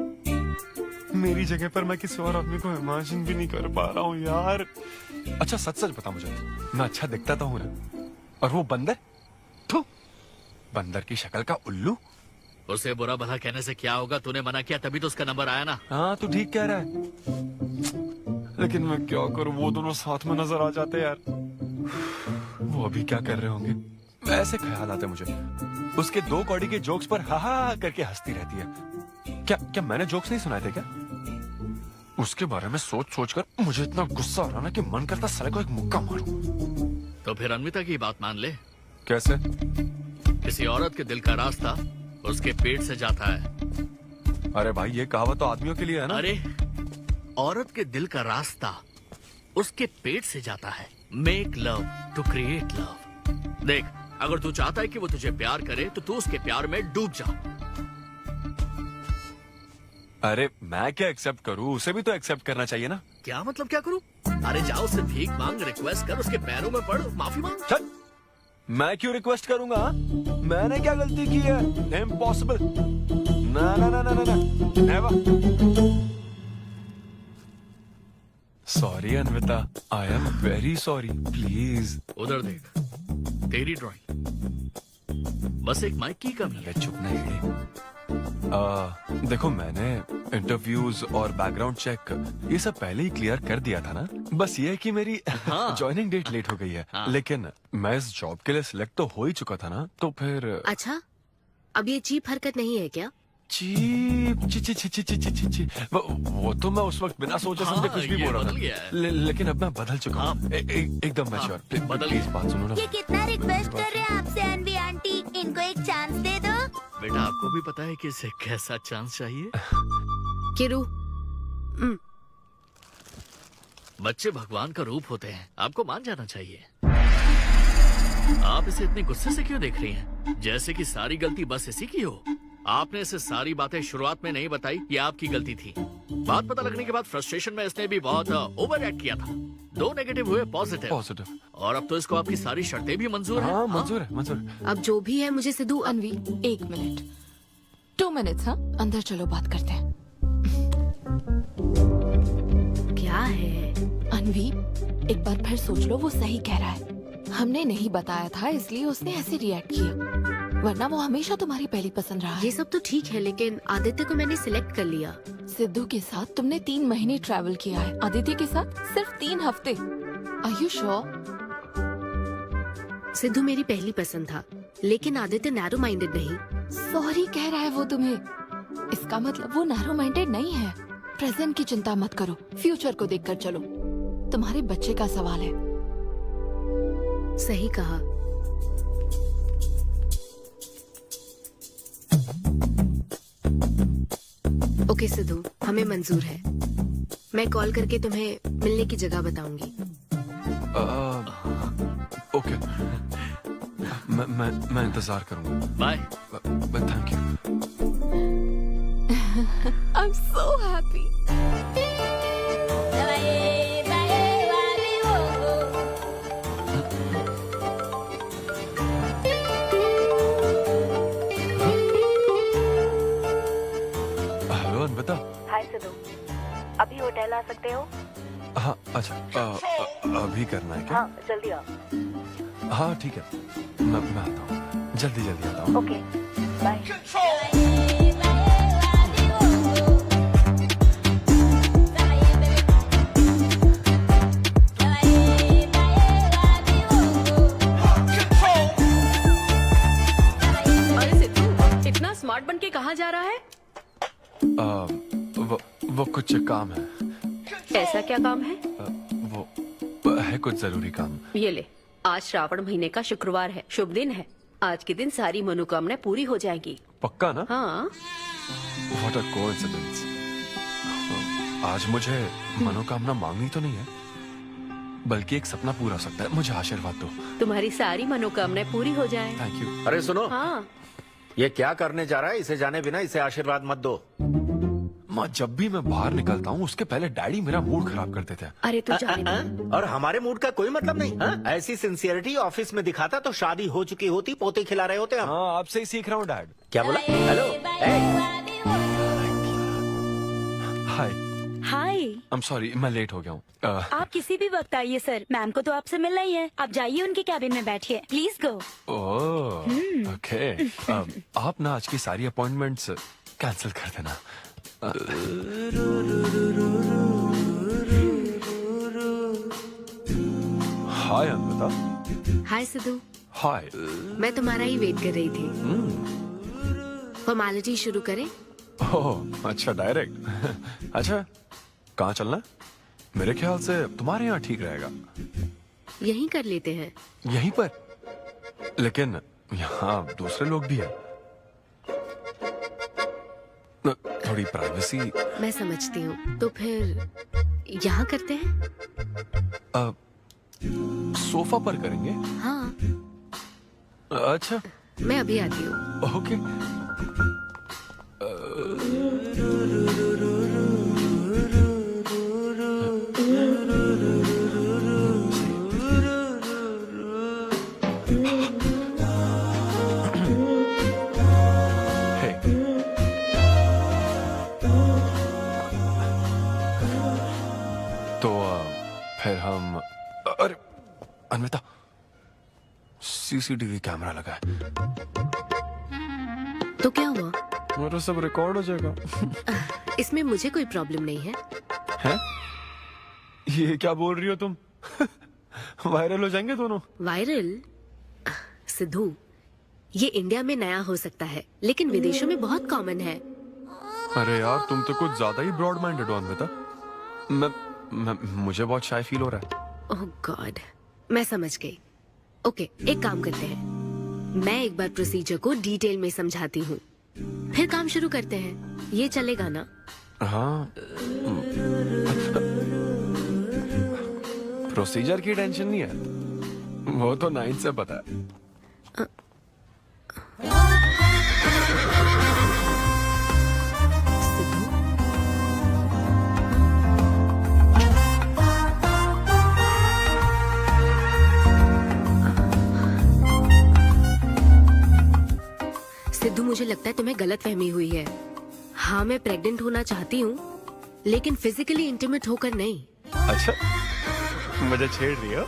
मेरी जगह पर मैं किसी और आदमी को इमेजिन भी नहीं कर पा रहा हूँ यार। अच्छा सच सच बता मुझे, मैं अच्छा दिखता तो हूँ ना? और वो बंदर, थू, बंदर की शक्ल का उल्लू। उसे बुरा भला कहने से क्या होगा? तूने मना किया तभी तो उसका नंबर आया ना। हाँ तू ठीक कह रहा है, लेकिन मैं क्या करूँ, वो दोनों साथ में नजर आ जाते यार। वो अभी क्या कर रहे होंगे? ऐसे ख्याल आते मुझे, उसके 2 कौड़ी के जोक्स पर हा हा करके हंसती रहती है। क्या मैंने जोक्स नहीं सुनाए थे क्या? उसके बारे में सोच सोच कर मुझे इतना गुस्सा आ रहा ना कि मन करता साले को एक मुक्का मारूं। तो फिर अन्विता की बात मान ले। कैसे? किसी औरत के दिल का रास्ता उसके पेट से जाता है। अरे भाई ये कहावत तो आदमियों के लिए है ना? अरे औरत के दिल का रास्ता उसके पेट से जाता है। Make love to create love. देख, अगर तू चाहता है कि वो तुझे प्यार करे तो तू उसके प्यार में डूब जा। अरे मैं क्या एक्सेप्ट करूं, उसे भी तो एक्सेप्ट करना चाहिए ना। क्या मतलब क्या करूं? अरे जाओ उससे भीख मांग, रिक्वेस्ट कर, उसके पैरों में पड़, माफी मांग। चल, मैं क्यों रिक्वेस्ट करूंगा? मैंने क्या गलती की है? इम्पॉसिबल। ना ना ना ना ना never. Sorry Anvita, I am very sorry, please. उधर देख, तेरी ड्राइंग, बस एक माइक की कमी है। चुप नहीं। देखो मैंने इंटरव्यूज और बैकग्राउंड चेक ये सब पहले ही क्लियर कर दिया था ना। बस ये है कि मेरी ज्वाइनिंग डेट लेट हो गई है। लेकिन मैं इस जॉब के लिए सिलेक्ट तो हो ही चुका था ना, तो फिर। अच्छा, अब ये चीप हरकत नहीं है क्या? चीप ची ची ची ची ची ची ची वो तो मैं उस वक्त बिना सोचे समझे कुछ भी बोल रहा था। लेकिन अब मैं बदल चुका हूँ, एकदम मैच्योर। प्लीज बात सुनो ना। ये कितना रिक्वेस्ट कर रहे हैं आपसे अनवी आंटी, इनको एक चांस दे दो। बेटा आपको भी पता है कि इसे कैसा चांस चाहिए? किरू, बच्चे भगवान का रूप होते हैं, आपको मान जाना चाहिए। आप इसे इतने गुस्से से क्यों देख रही हैं? जैसे कि सारी गलती बस इसी की हो। आपने इसे सारी बातें शुरुआत में नहीं बताई, ये आपकी गलती थी। बात पता लगने के बाद फ्रस्ट्रेशन में इसने भी बहुत ओवर एक्ट किया था। 2 नेगेटिव हुए, पॉजिटिव। और अब तो इसको आपकी सारी शर्तें भी मंजूर हैं। मंजूर है, मंजूर। अब जो भी है मुझे सिद्धू। अनवी 1 मिनट, 2 मिनट्स। हाँ अंदर चलो, बात करते हैं। क्या है अनवी, एक बार फिर सोच लो, वो सही कह रहा है। हमने नहीं बताया था इसलिए उसने ऐसे रिएक्ट किया, वरना वो हमेशा तुम्हारी पहली पसंद रहा है। ये सब तो ठीक है, लेकिन आदित्य को मैंने सिलेक्ट कर लिया। सिद्धू के साथ तुमने 3 महीने ट्रैवल किया है, आदित्य के साथ सिर्फ 3 हफ्ते। Are you sure? सिद्धू मेरी पहली पसंद था, लेकिन आदित्य नैरो माइंडेड नहीं। सॉरी कह रहा है वो तुम्हें, इसका मतलब वो नैरो माइंडेड नहीं है। प्रेजेंट की चिंता मत करो, फ्यूचर को देखकर चलो। तुम्हारे बच्चे का सवाल है। सही कहा। ओके सिद्धू, हमें मंजूर है। मैं कॉल करके तुम्हें मिलने की जगह बताऊंगी। ओके, मैं इंतजार करूंगा। Bye. Thank you. I am so happy. Hello Anvita. Hi Siddhu, अभी होटल आ सकते हो? हाँ अच्छा, अभी करना है क्या? हाँ जल्दी आओ। हाँ ठीक है, मैं आता हूँ, जल्दी आता हूँ। Okay bye. अरे सिद्धू, इतना स्मार्ट बन के कहाँ जा रहा है? वो कुछ काम है। ऐसा क्या काम है? वो है कुछ जरूरी काम। ये ले, आज श्रावण महीने का शुक्रवार है, शुभ दिन है। आज के दिन सारी मनोकामनाएं पूरी हो जाएंगी। पक्का ना? हाँ। What a coincidence। आज मुझे मनोकामना मांगनी तो नहीं है? बल्कि एक सपना पूरा हो सकता है। मुझे आशीर्वाद दो। तुम्हारी सारी मनोकामनाएं पूरी हो जाएं। Thank you. अरे सुनो, हाँ, ये क्या करने जा रहा है? इसे जाने बिना इसे आशीर्वाद मत दो। माँ, जब भी मैं बाहर निकलता हूँ उसके पहले डैडी मेरा मूड खराब कर देते हैं। अरे तू जाने दे। और हमारे मूड का कोई मतलब नहीं। हाँ? ऐसी सिंसियरिटी ऑफिस में दिखाता तो शादी हो चुकी होती, पोते खिला रहे होते हम। हाँ, आपसे ही सीख रहा हूँ डैड। क्या बोला? Hello, hi. Hi, I am sorry, मैं लेट हो गया हूँ। आप किसी भी वक्त आइए सर, मैम को तो आपसे मिलना ही है। आप जाइए उनके कैबिन में बैठिए, प्लीज गो। Oh, okay. आप ना आज की सारी अपॉइंटमेंट्स कैंसिल कर देना। हाय अन्विता। हाय सिद्धू, हाय। मैं तुम्हारा ही वेट कर रही थी। फॉर्मेलिटी शुरू करें? ओह, अच्छा, डायरेक्ट। अच्छा, कहाँ चलना है? मेरे ख्याल से तुम्हारे यहाँ ठीक रहेगा। यहीं कर लेते हैं। यहीं पर? लेकिन यहाँ दूसरे लोग भी हैं। थोड़ी प्राइवेसी। मैं समझती हूँ, तो फिर यहाँ करते हैं? सोफा पर करेंगे? हाँ। अच्छा, मैं अभी आती हूँ। ओके। फिर हम, अरे अन्विता, सीसीटीवी कैमरा लगा है। तो क्या हुआ? मेरा सब रिकॉर्ड हो जाएगा। इसमें मुझे कोई प्रॉब्लम नहीं है। हैं? ये क्या बोल रही हो तुम? वायरल हो जाएंगे दोनों। वायरल? सिद्धू, ये इंडिया में नया हो सकता है, लेकिन विदेशों में बहुत कॉमन है। अरे यार, तुम तो कुछ ज्यादा ही ब्रॉड माइंडेड हो अन्विता। मुझे बहुत शाय फील हो रहा है। ओह गॉड, मैं समझ गई। ओके, एक काम करते हैं, मैं एक बार प्रोसीजर को डिटेल में समझाती हूँ, फिर काम शुरू करते हैं। ये चलेगा ना? हाँ। प्रोसीजर की टेंशन नहीं है, वो तो 9 से पता है। सिद्धू, मुझे लगता है तुम्हें गलतफहमी हुई है। हाँ, मैं प्रेग्नेंट होना चाहती हूँ, लेकिन फिजिकली इंटीमेट होकर नहीं। अच्छा, मुझे छेड़ रही हो?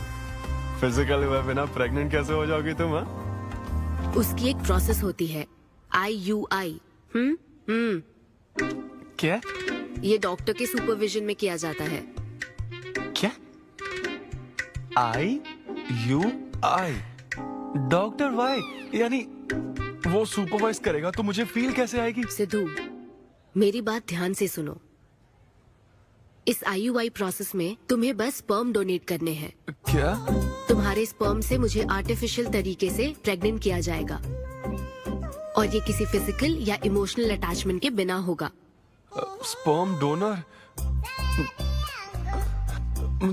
फिजिकली हुए बिना प्रेग्नेंट कैसे हो जाओगी तुम? हाँ, उसकी एक प्रोसेस होती है, IUI। क्या? ये डॉक्टर के सुपरविजन में किया जाता है। क्या? IUI? Doctor why? यानी वो सुपरवाइज करेगा तो मुझे फील कैसे आएगी? सिद्धू, मेरी बात ध्यान से सुनो। इस IUI प्रोसेस में तुम्हें बस स्पर्म डोनेट करने हैं। क्या? तुम्हारे स्पर्म से मुझे आर्टिफिशियल तरीके से प्रेग्नेंट किया जाएगा, और ये किसी फिजिकल या इमोशनल अटैचमेंट के बिना होगा। Sperm donor?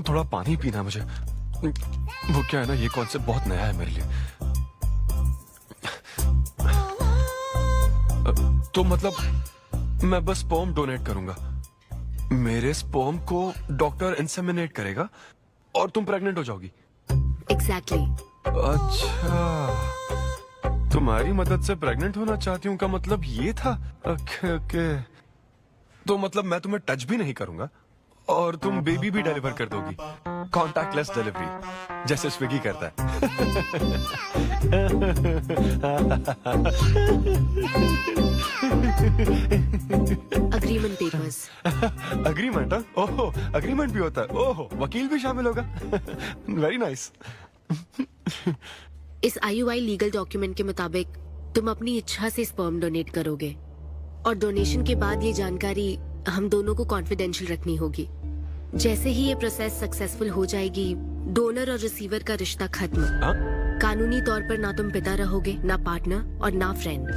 थोड़ा पानी पीना है मुझे। वो क्या है ना, ये कॉन्सेप्ट बहुत नया है मेरे लिए। तो मतलब मैं बस स्पर्म डोनेट करूंगा, मेरे स्पर्म को डॉक्टर इंसेमिनेट करेगा और तुम प्रेग्नेंट हो जाओगी? एग्जैक्टली। अच्छा, तुम्हारी मदद से प्रेग्नेंट होना चाहती हूँ का मतलब ये था? ओके। तो मतलब मैं तुम्हें टच भी नहीं करूंगा और तुम बेबी भी डिलीवर कर दोगी, कॉन्टैक्टलेस डिलीवरी, जैसे स्विगी करता है। Agreement papers. अग्रीमेंट? ओहो, अग्रीमेंट भी होता है? ओहो, वकील भी शामिल होगा। Very nice. इस IUI लीगल डॉक्यूमेंट के मुताबिक तुम अपनी इच्छा से स्पर्म डोनेट करोगे, और डोनेशन के बाद ये जानकारी हम दोनों को कॉन्फिडेंशियल रखनी होगी। जैसे ही ये प्रोसेस सक्सेसफुल हो जाएगी, डोनर और रिसीवर का रिश्ता खत्म। कानूनी तौर पर ना तुम पिता रहोगे, ना पार्टनर और ना फ्रेंड।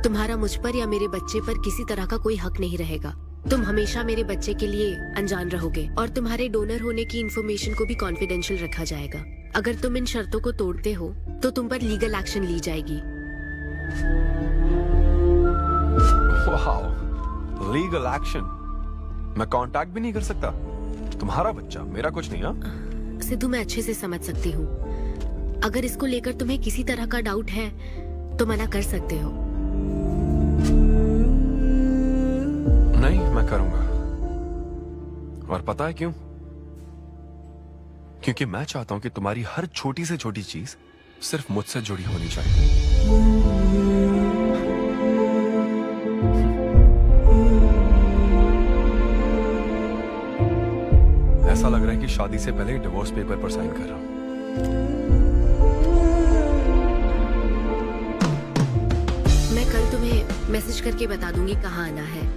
तुम्हारा मुझ पर या मेरे बच्चे पर किसी तरह का कोई हक नहीं रहेगा। तुम हमेशा मेरे बच्चे के लिए अनजान रहोगे और तुम्हारे डोनर होने की इन्फॉर्मेशन को भी कॉन्फिडेंशियल रखा जाएगा। अगर तुम इन शर्तों को तोड़ते हो तो तुम पर लीगल एक्शन ली जाएगी। Wow, legal action? मैं कांटेक्ट भी नहीं कर सकता? तुम्हारा बच्चा, मेरा कुछ नहीं। हाँ सिद्धू, मैं अच्छे से समझ सकती हूँ। अगर इसको लेकर तुम्हें किसी तरह का डाउट है तो मना कर सकते हो। नहीं, मैं करूंगा। और पता है क्यों? क्योंकि मैं चाहता हूं कि तुम्हारी हर छोटी से छोटी चीज सिर्फ मुझसे जुड़ी होनी चाहिए। ऐसा लग रहा है कि शादी से पहले डिवोर्स पेपर पर साइन कर रहा हूं। मैं कल तुम्हें मैसेज करके बता दूंगी कहाँ आना है।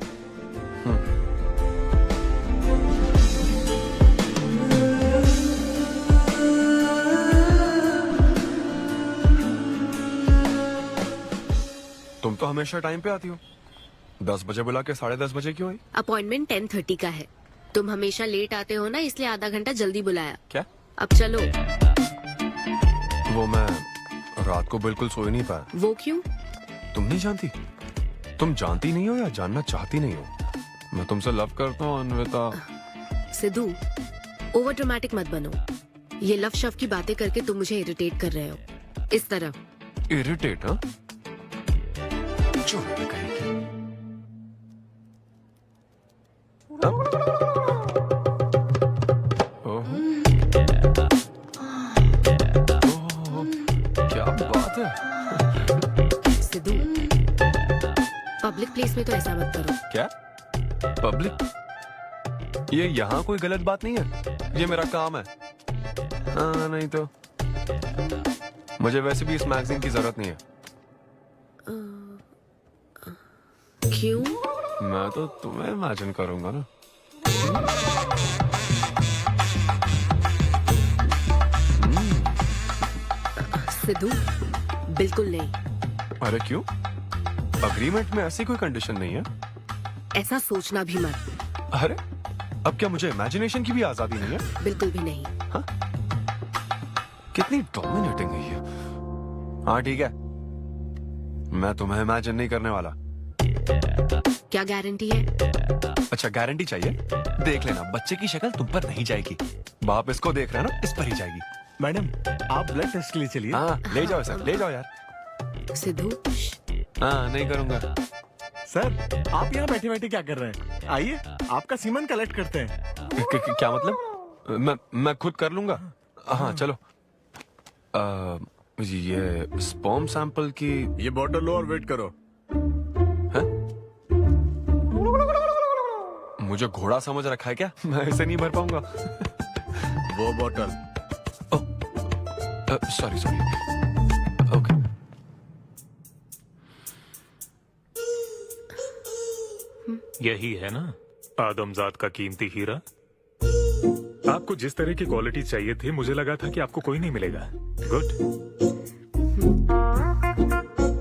तुम तो हमेशा टाइम पे आती हो। 10 बजे बुला के 10:30 बजे क्यों आई? अपॉइंटमेंट 10:30 का है। तुम हमेशा लेट आते हो ना, इसलिए आधा घंटा जल्दी बुलाया। क्या? अब चलो। वो मैं रात को बिल्कुल सो ही नहीं पाया। वो क्यों? तुम नहीं जानती? तुम जानती नहीं हो या जानना चाहती नहीं हो? मैं तुमसे लव करता हूँ अन्विता। सिद्धू, ओवर ड्रामेटिक मत बनो। ये लव शव की बातें करके तुम मुझे इरिटेट कर रहे हो। इस तरह। इरिटेट? हाँ, क्या बात है। सिद्धू, पब्लिक प्लेस में तो ऐसा मत करो। क्या पब्लिक? ये यहाँ कोई गलत बात नहीं है, ये मेरा काम है। हाँ, नहीं तो मुझे वैसे भी इस मैगजीन की जरूरत नहीं है। क्यों? मैं तो तुम्हें इमेजिन करूंगा ना। सिद्धू, बिल्कुल नहीं। अरे क्यों? अग्रीमेंट में ऐसी कोई कंडीशन नहीं है। ऐसा सोचना भी मत। अरे अब क्या मुझे इमेजिनेशन की भी आजादी नहीं है? बिल्कुल भी नहीं। हाँ? कितनी डोमिनेटिंग है ये। हाँ ठीक है, मैं तुम्हें इमेजिन नहीं करने वाला। क्या गारंटी है? अच्छा, गारंटी चाहिए? देख लेना, बच्चे की शक्ल तुम पर नहीं जाएगी। बाप इसको देख रहा है ना, इस पर ही जाएगी। मैडम, आप ब्लड टेस्ट के लिए चलिए। हाँ, ले जाओ सर, ले जाओ यार। सिद्धू। हाँ, नहीं करूंगा। सर, आप यहाँ बैठे बैठे क्या कर रहे हैं? आइए, आपका सीमन कलेक्ट करते हैं। क्या मतलब? मैं खुद कर लूंगा। हाँ चलो। ये स्पर्म सैंपल की ये बॉटल लो और वेट करो। है? मुझे घोड़ा समझ रखा है क्या? मैं इसे नहीं भर पाऊंगा। वो बॉटल। Sorry sorry. ओके। यही है ना आदमजात का कीमती हीरा? आपको जिस तरह की क्वालिटी चाहिए थी, मुझे लगा था कि आपको कोई नहीं मिलेगा। गुड।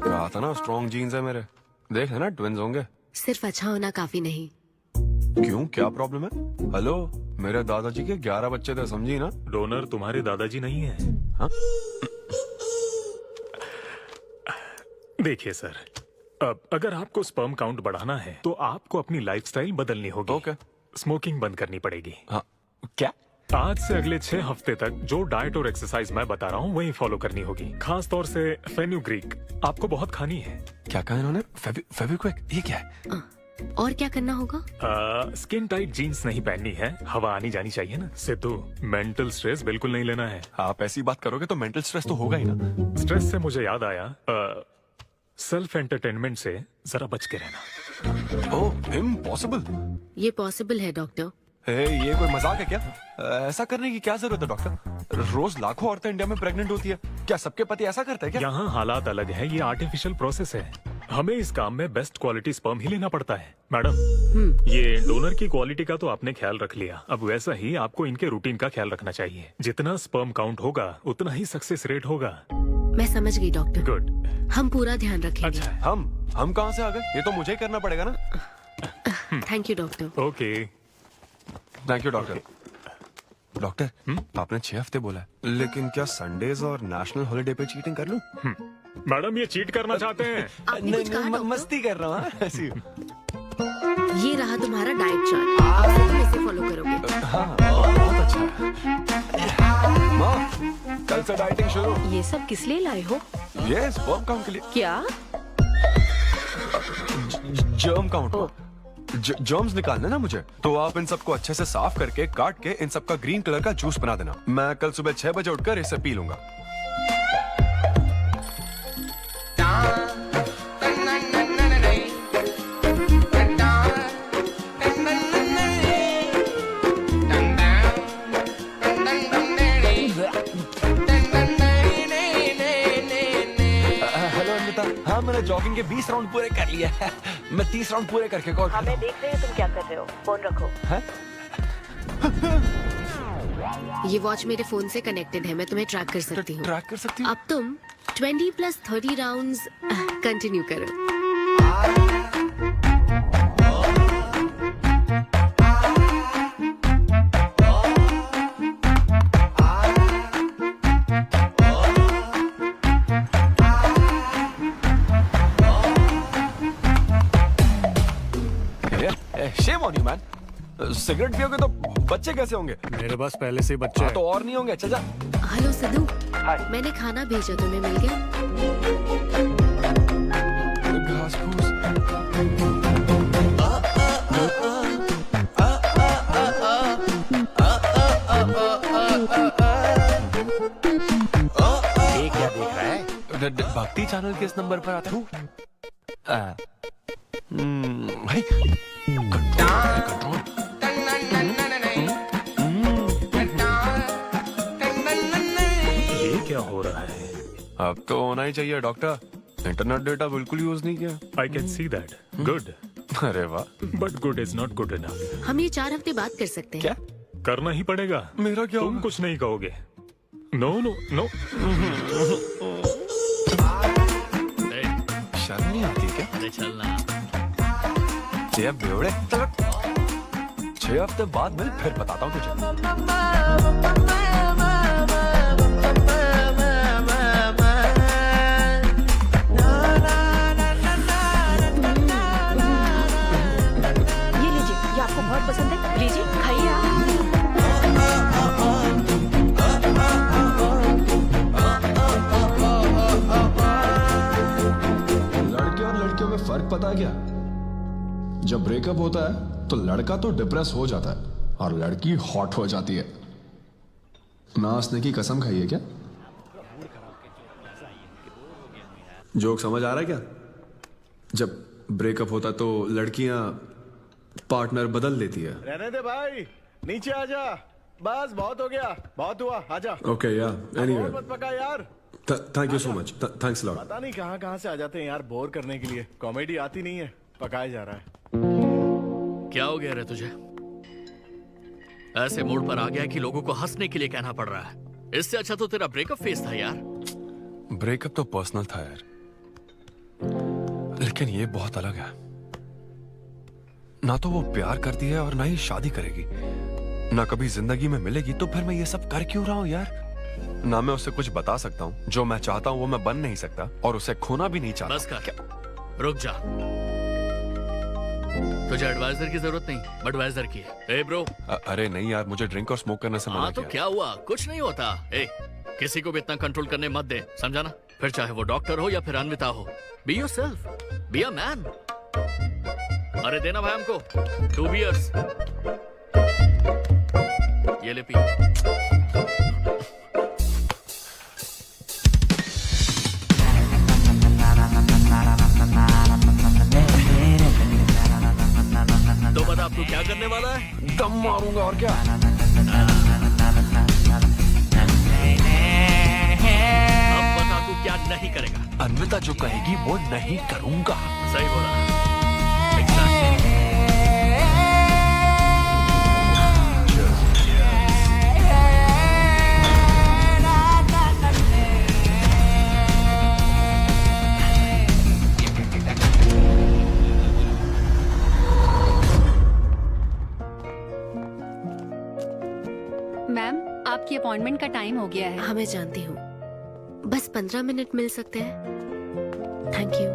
कहा था ना, स्ट्रॉन्ग जीन्स है मेरे। देख है ना, ट्विंस होंगे। सिर्फ अच्छा होना काफी नहीं। क्यों, क्या प्रॉब्लम है? हेलो, मेरे दादाजी के 11 बच्चे थे, समझी ना? डोनर तुम्हारे दादाजी नहीं है। हाँ? देखिए सर, अब अगर आपको स्पर्म काउंट बढ़ाना है तो आपको अपनी लाइफस्टाइल बदलनी होगी। ओके। स्मोकिंग बंद करनी पड़ेगी। हाँ। क्या? आज से अगले 6 हफ्ते तक जो डाइट और एक्सरसाइज मैं बता रहा हूँ वही फॉलो करनी होगी। खास तौर से फेन्यूग्रीक आपको बहुत खानी है। क्या कहा इन्होंने? फेविक्विक? ये क्या है? और क्या करना होगा? स्किन टाइट जीन्स नहीं पहननी है, हवा आनी जानी चाहिए ना। सिद्धू, मेंटल स्ट्रेस बिल्कुल नहीं लेना है। आप ऐसी बात करोगे तो मेंटल स्ट्रेस तो होगा ही ना। स्ट्रेस से मुझे याद आया, सेल्फ एंटरटेनमेंट से जरा बच के रहना। ओह, इम्पॉसिबल। ये पॉसिबल है डॉक्टर। ये कोई मजाक है क्या? ऐसा करने की क्या जरूरत है डॉक्टर? रोज लाखों औरतें इंडिया में प्रेग्नेंट होती है, क्या सबके पति ऐसा करते हैं क्या? यहाँ हालात अलग है, ये आर्टिफिशियल प्रोसेस है। हमें इस काम में बेस्ट क्वालिटी स्पर्म ही लेना पड़ता है। मैडम, ये डोनर की क्वालिटी का तो आपने ख्याल रख लिया, अब वैसा ही आपको इनके रूटीन का ख्याल रखना चाहिए। जितना स्पर्म काउंट होगा उतना ही सक्सेस रेट होगा। मैं समझ गई डॉक्टर। गुड। हम पूरा ध्यान रखेंगे। अच्छा, हम कहाँ से आ गए? ये तो मुझे ही करना पड़ेगा ना। Thank you doctor. Okay. Thank you doctor. Doctor आपने 6 हफ्ते बोला है, लेकिन क्या संडेज और नेशनल हॉलिडे पे चीटिंग कर लूं? मैडम ये चीट करना चाहते हैं? मस्ती कर रहा हूँ। ऐसी ये रहा तुम्हारा डाइट चार्ट, अब से तुम इसे फॉलो करोगे। हाँ, बहुत अच्छा है। माँ, कल से डाइटिंग शुरू। ये सब किस लिए लाए हो? ये स्पर्म काउंट के लिए। क्या? Germ count. जर्म्स निकालने ना मुझे, तो आप इन सबको अच्छे से साफ करके काट के इन सबका ग्रीन कलर का जूस बना देना। मैं कल सुबह 6 बजे उठकर इसे पी लूंगा। हेलो अनिता, हाँ मैंने जॉगिंग के 20 राउंड पूरे कर लिए हैं। मैं 30 राउंड पूरे करके कॉल। हमें देख रहे हैं तुम क्या कर रहे हो, फोन रखो। ये वॉच मेरे फोन से कनेक्टेड है, मैं तुम्हें ट्रैक कर सकती हूँ। ट्रैक कर सकती हूँ? अब तुम 20+30 राउंड्स कंटिन्यू करो। Shame on you, man. Cigarette पियोगे तो बच्चे कैसे होंगे? मेरे पास पहले से ही बच्चे हैं। तो और नहीं होंगे। अच्छा हेलो सिद्धू, मैंने खाना भेजा, तुम्हें मिल गया? घास फूस। ये क्या देख रहा है? भक्ति चैनल के इस नंबर पर आता हूँ। भाई कंट्रोल। ये क्या हो रहा है? अब तो होना ही चाहिए डॉक्टर। इंटरनेट डेटा बिल्कुल यूज नहीं किया। I can see that. Good. अरे वाह। But good is not good enough. हम ये 4 हफ्ते बाद कर सकते हैं। क्या करना ही पड़ेगा? मेरा क्या तुम कुछ नहीं कहोगे। No no no. शर्म नहीं आती क्या? अरे चलना। ये बेवड़े, चलो 6 हफ्ते बाद मिल, फिर बताता हूँ तुझे। ये लीजिए, ये आपको बहुत पसंद है, लीजिए खाइए आप। लड़के और लड़कियों में फर्क पता है क्या? जब ब्रेकअप होता है तो लड़का तो डिप्रेस हो जाता है और लड़की हॉट हो जाती है। नाचने की कसम खाई है क्या? जोक समझ आ रहा है क्या? जब ब्रेकअप होता तो लड़कियां पार्टनर बदल देती है। रहने दे भाई, नीचे आजा। बस बहुत हो गया, बहुत हुआ, आजा। ओके या एनीवे, मत पका यार। Thank you so much, thanks lot. पता नहीं कहाँ से आ जाते हैं यार, बोर करने के लिए। कॉमेडी आती नहीं है, पकाया जा रहा है। क्या हो गया रे तुझे? ऐसे मूड पर आ गया कि लोगों को हंसने के लिए कहना पड़ रहा है। इससे अच्छा तो तेरा ब्रेकअप फेस था यार। ब्रेकअप तो पर्सनल था यार, लेकिन ये बहुत अलग है। ना तो वो प्यार करती है और ना ही शादी करेगी, ना कभी जिंदगी में मिलेगी, तो फिर मैं ये सब कर क्यों रहा हूँ यार? ना मैं उसे कुछ बता सकता हूँ, जो मैं चाहता हूँ वो मैं बन नहीं सकता, और उसे खोना भी नहीं चाहता। बस कर, रुक जा। तुझे एडवाइजर की जरूरत नहीं, बडवाइजर की है। ए ब्रो। अरे नहीं यार, मुझे ड्रिंक और स्मोक करने से मना हाँ तो किया। क्या हुआ? कुछ नहीं होता। ए, किसी को भी इतना कंट्रोल करने मत दे, समझा ना? फिर चाहे वो डॉक्टर हो या फिर अन्विता हो। Be yourself, be a man. अरे देना भाई हमको 2 बियर्स। ये ले पी। तो बता अब तू क्या करने वाला है? दम मारूंगा और क्या। अब बता तू क्या नहीं करेगा? अन्विता जो कहेगी वो नहीं करूंगा। सही बोला। आपकी अपॉइंटमेंट का टाइम हो गया है। हाँ मैं जानती हूँ, बस 15 मिनट मिल सकते हैं? Thank you.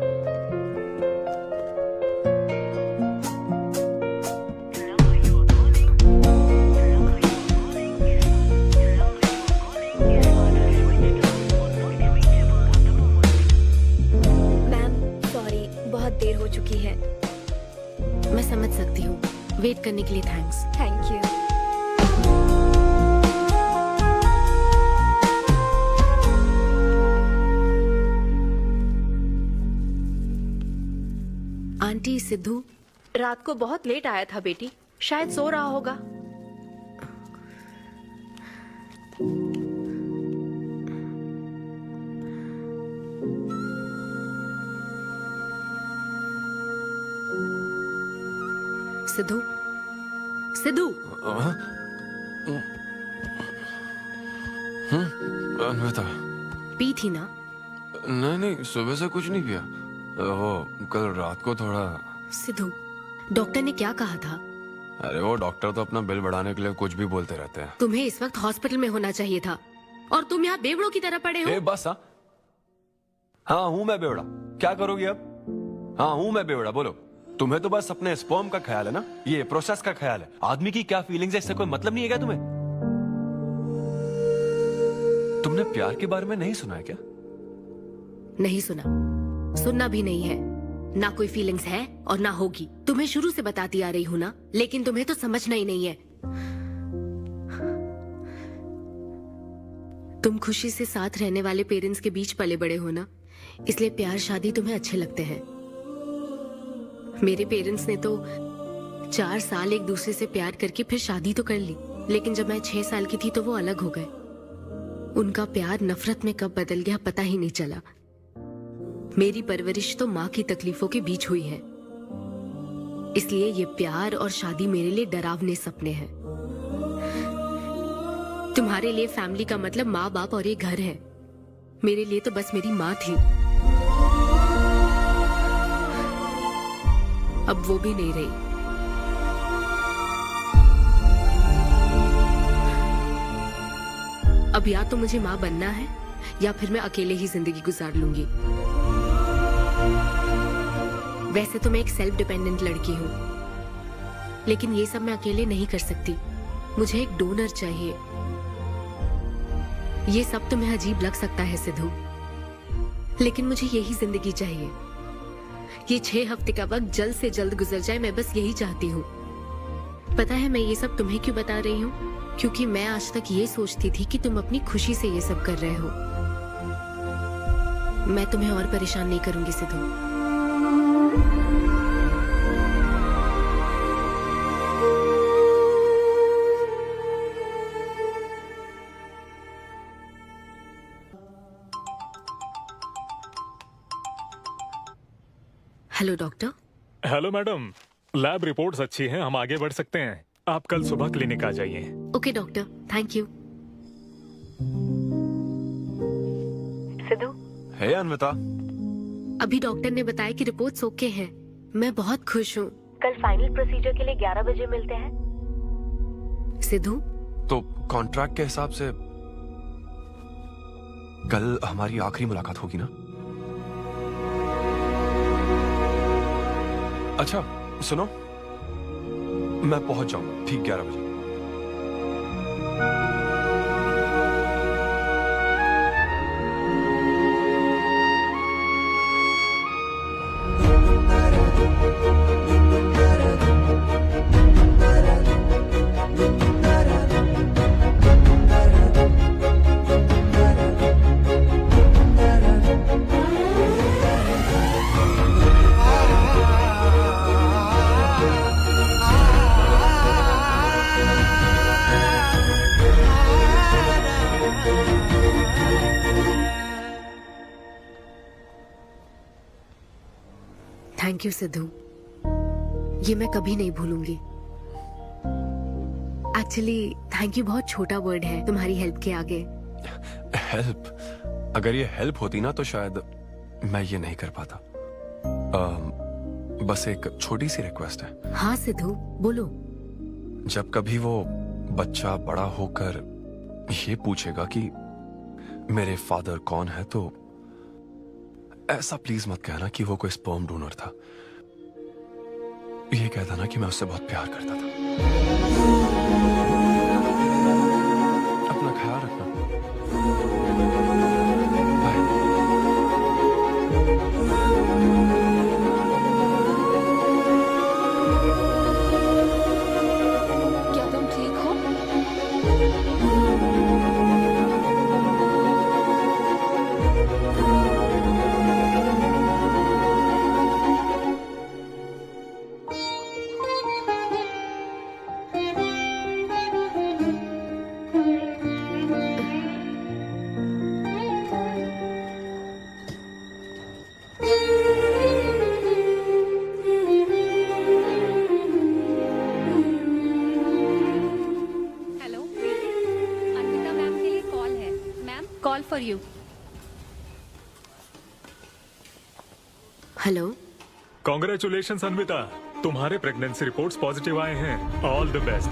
बहुत देर हो चुकी है। मैं समझ सकती हूँ। वेट करने के लिए thanks. Thank you. Aunty, Sidhu रात को बहुत लेट आया था बेटी, शायद सो रहा होगा। सिद्धू, सिद्धू। अन्विता, पी थी ना? नहीं, सुबह से कुछ नहीं पिया। वो कल रात को थोड़ा। सिद्धू, डॉक्टर ने क्या कहा था? अरे वो डॉक्टर तो अपना बिल बढ़ाने के लिए कुछ भी बोलते रहते हैं। तुम्हें इस वक्त हॉस्पिटल में होना चाहिए था और तुम यहाँ बेवड़ों की तरह पड़े हो। बस हाँ हूँ मैं बेवड़ा। क्या करोगी अब? हाँ हूँ मैं बेवड़ा, बोलो। तुम्हें तो बस अपने स्पर्म का ख्याल है ना, ये प्रोसेस का ख्याल है। आदमी की क्या फीलिंग्स है इससे कोई मतलब नहीं है क्या तुम्हें? तुमने प्यार के बारे में नहीं सुना है क्या? नहीं सुना, सुनना भी नहीं है। ना कोई फीलिंग्स है और ना होगी। तुम्हें शुरू से बताती आ रही हूँ ना, लेकिन तुम्हें तो समझना ही नहीं है। तुम खुशी से साथ रहने वाले पेरेंट्स के बीच पले बड़े हो ना, इसलिए प्यार शादी तुम्हें अच्छे लगते हैं। मेरे पेरेंट्स ने तो 4 साल एक दूसरे से प्यार करके फिर शादी तो कर ली, लेकिन जब मैं 6 साल की थी तो वो अलग हो गए। उनका प्यार नफरत में कब बदल गया पता ही नहीं चला। मेरी परवरिश तो माँ की तकलीफों के बीच हुई है, इसलिए ये प्यार और शादी मेरे लिए डरावने सपने हैं। तुम्हारे लिए फैमिली का मतलब माँ बाप और ये घर है। मेरे लिए तो बस मेरी माँ थी, अब वो भी नहीं रही। अब या तो मुझे माँ बनना है या फिर मैं अकेले ही जिंदगी गुजार लूंगी। वैसे तो मैं एक सेल्फ डिपेंडेंट लड़की हूँ, लेकिन ये सब मैं अकेले नहीं कर सकती। मुझे एक डोनर चाहिए। ये सब तुम्हें अजीब लग सकता है सिद्धू, लेकिन मुझे यही जिंदगी चाहिए। ये 6 हफ्ते का वक्त जल्द से जल्द गुजर जाए, मैं बस यही चाहती हूँ। पता है मैं ये सब तुम्हें क्यों बता रही हूँ? क्योंकि मैं आज तक ये सोचती थी कि तुम अपनी खुशी से ये सब कर रहे हो। मैं तुम्हें और परेशान नहीं करूंगी Sidhu. Hello doctor. Hello madam, lab reports अच्छी हैं, हम आगे बढ़ सकते हैं। आप कल सुबह क्लिनिक आ जाइए। Okay doctor, thank you. Siddhu. Hey Anvita. अभी डॉक्टर ने बताया कि रिपोर्ट्स ओके हैं। मैं बहुत खुश हूँ। कल फाइनल प्रोसीजर के लिए 11 बजे मिलते हैं। सिद्धू, तो कॉन्ट्रैक्ट के हिसाब से कल हमारी आखिरी मुलाकात होगी ना? अच्छा सुनो, मैं पहुंच जाऊंगा ठीक 11 बजे। थैंक यू सिद्धू, ये मैं कभी नहीं भूलूंगी। एक्चुअली थैंक यू बहुत छोटा वर्ड है तुम्हारी हेल्प के आगे। हेल्प? अगर ये हेल्प होती ना तो शायद मैं ये नहीं कर पाता। बस एक छोटी सी रिक्वेस्ट है। हाँ सिद्धू बोलो। जब कभी वो बच्चा बड़ा होकर ये पूछेगा कि मेरे फादर कौन है, तो ऐसा प्लीज मत कहना कि वो कोई स्पर्म डोनर था। ये कहता ना कि मैं उससे बहुत प्यार करता था। अपना ख्याल रखना। क्या तुम ठीक हो? हेलो अन्विता मैम के लिए कॉल है। Ma'am call for you. Hello. Congratulation Anvita, तुम्हारे प्रेगनेंसी रिपोर्ट्स पॉजिटिव आए हैं। All the best.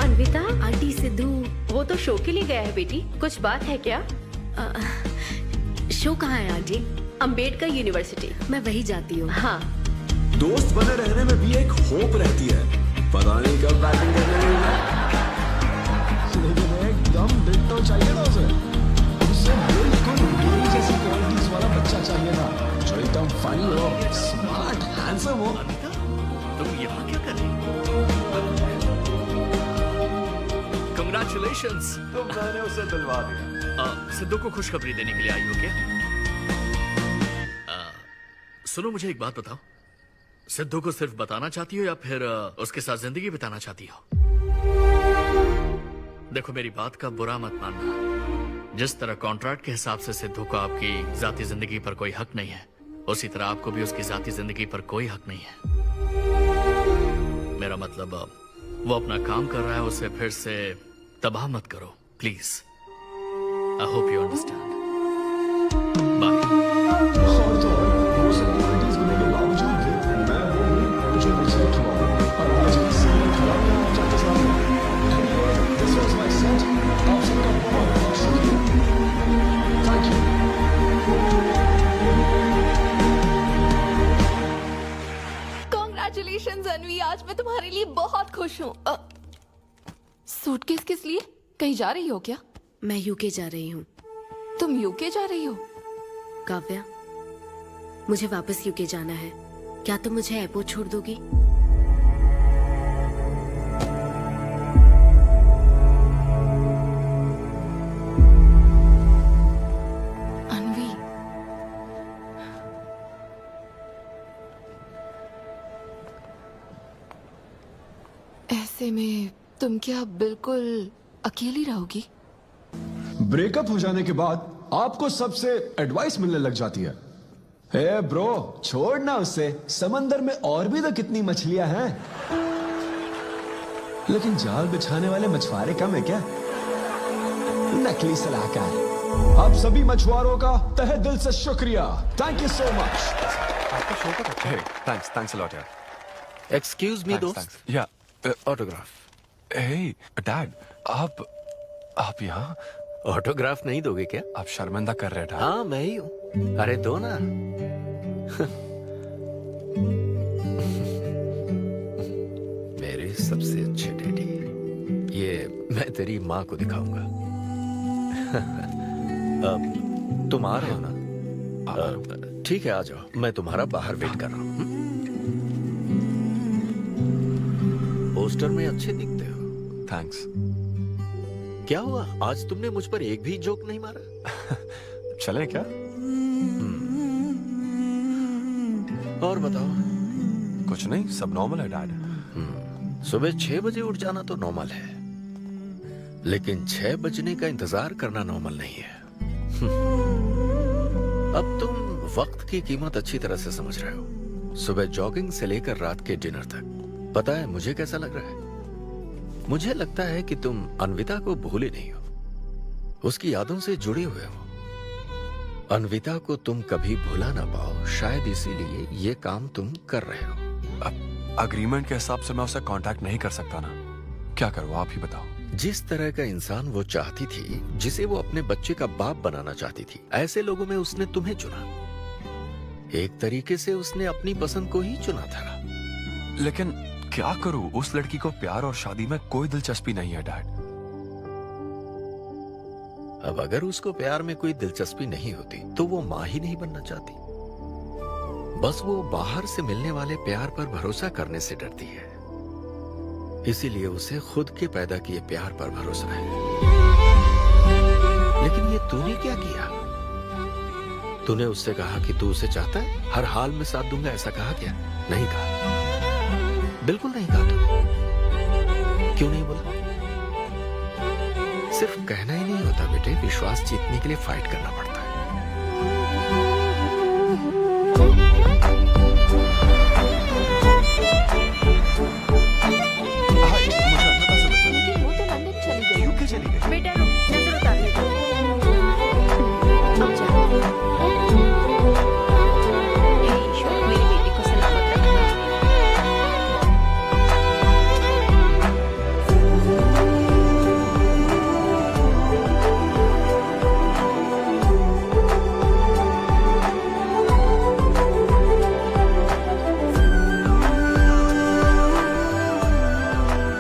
Anvita, aunty Sidhu वो तो शो के लिए गया है बेटी, कुछ बात है क्या? शो कहाँ है आंटी? अंबेडकर यूनिवर्सिटी। मैं वही जाती हूँ। हाँ। दोस्त बने रहने में भी एक होप रहती है, पता नहीं कब बैटिंग करने लगेगा। लेकिन एकदम डिट्टो चाहिए था उसे। उसे बिल्कुल मेरी जैसी क्वालिटीज वाला बच्चा चाहिए था, जो एकदम फनी हो, स्मार्ट, हैंडसम हो। तुम यहाँ क्या कर रही हो? Congratulations! तो मैंने उसे दिलवा दिया। सिद्धू को खुशखबरी देने के लिए आई हो क्या? सुनो, मुझे एक बात बताओ, सिद्धू को सिर्फ बताना चाहती हो या फिर उसके साथ जिंदगी बिताना चाहती हो? देखो, मेरी बात का बुरा मत मानना। जिस तरह कॉन्ट्रैक्ट के हिसाब से सिद्धू को आपकी जाती जिंदगी पर कोई हक नहीं है, उसी तरह आपको भी उसकी जाती जिंदगी पर कोई हक नहीं है। मेरा मतलब, वो अपना काम कर रहा है, उसे फिर से तबाह मत करो please. I hope you understand. Congratulations Anvi, आज मैं तुम्हारे लिए बहुत खुश हूँ। सूटकेस किस लिए? कहीं जा रही हो क्या? मैं यूके जा रही हूँ। तुम यूके जा रही हो? काव्या, मुझे वापस यूके जाना है। क्या तुम मुझे एयरपोर्ट छोड़ दोगी? अन्वी, ऐसे में तुम क्या बिल्कुल अकेली रहोगी? ब्रेकअप हो जाने के बाद आपको सबसे एडवाइस मिलने लग जाती है। हे ब्रो, छोड़ना उसे, समंदर में और भी तो कितनी मछलियां हैं। लेकिन जाल बिछाने वाले मछुआरे कम है क्या? नकली सलाहकार। आप सभी मछुआरों का तहे दिल से शुक्रिया। Thank you so much. आपका शो का अच्छा है। थैंक्स अ लॉट यार। एक्सक्यूज मी दोस्त। या ऑटोग्राफ। हे डैड, आप यहाँ? ऑटोग्राफ नहीं दोगे क्या? आप शर्मिंदा कर रहे हैं। हाँ, मैं ही हूँ। अरे दो ना। मेरे सबसे अच्छे डैडी, ये मैं तेरी माँ को दिखाऊंगा। अब तुम आ रहे हो ना? ठीक है, आ जाओ, मैं तुम्हारा बाहर वेट कर रहा हूँ। पोस्टर में अच्छे दिखते हो। थैंक्स। क्या हुआ, आज तुमने मुझ पर एक भी जोक नहीं मारा? चले क्या? और बताओ, कुछ नहीं, सब नॉर्मल है डैड। सुबह 6 बजे उठ जाना तो नॉर्मल है, लेकिन 6 बजने का इंतजार करना नॉर्मल नहीं है। अब तुम वक्त की कीमत अच्छी तरह से समझ रहे हो। सुबह जॉगिंग से लेकर रात के डिनर तक। पता है मुझे कैसा लग रहा है? मुझे लगता है कि तुम अन्विता को भूले नहीं हो, उसकी यादों से जुड़े हुए हो। अन्विता को तुम कभी भुला ना पाओ, शायद इसीलिए ये काम तुम कर रहे हो। अब अग्रीमेंट के हिसाब से मैं उसे कांटेक्ट नहीं कर सकता ना, क्या करूँ आप ही बताओ। जिस तरह का इंसान वो चाहती थी, जिसे वो अपने बच्चे का बाप बनाना चाहती थी, ऐसे लोगों में उसने तुम्हें चुना। एक तरीके से उसने अपनी पसंद को ही चुना था। लेकिन क्या करूं, उस लड़की को प्यार और शादी में कोई दिलचस्पी नहीं है डैड। अब अगर उसको प्यार में कोई दिलचस्पी नहीं होती तो वो माँ ही नहीं बनना चाहती। बस वो बाहर से मिलने वाले प्यार पर भरोसा करने से डरती है, इसीलिए उसे खुद के पैदा किए प्यार पर भरोसा है। लेकिन ये तूने क्या किया? तूने उससे कहा कि तू उसे चाहता है, हर हाल में साथ दूंगा, ऐसा कहा क्या? नहीं कहा, बिल्कुल नहीं कहा। तू क्यों नहीं बोला? सिर्फ कहना ही नहीं होता बेटे, विश्वास जीतने के लिए फाइट करना पड़ता है। लेकिन वो तो लंदन चली गई। यूके चली गई। बेटा रुक, नजर उतारने दो। हे ईश्वर, मेरी बेटी को सलामत रखना।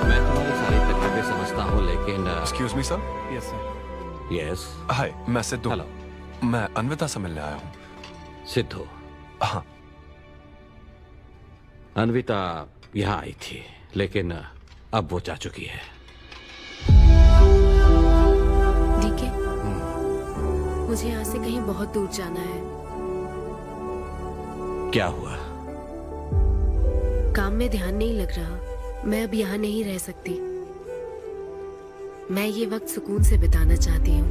मैं तुम्हारी सारी तकलीफें समझता हूँ, लेकिन excuse me sir. Yes sir. Yes. Hi, मैं सिद्धू। हेलो। मैं अन्विता से मिलने आया हूँ। सिद्धू? हाँ। अन्विता यहाँ आई थी, लेकिन अब वो जा चुकी है। ठीक है, मुझे यहाँ से कहीं बहुत दूर जाना है। क्या हुआ? काम में ध्यान नहीं लग रहा, मैं अब यहाँ नहीं रह सकती। मैं ये वक्त सुकून से बिताना चाहती हूँ।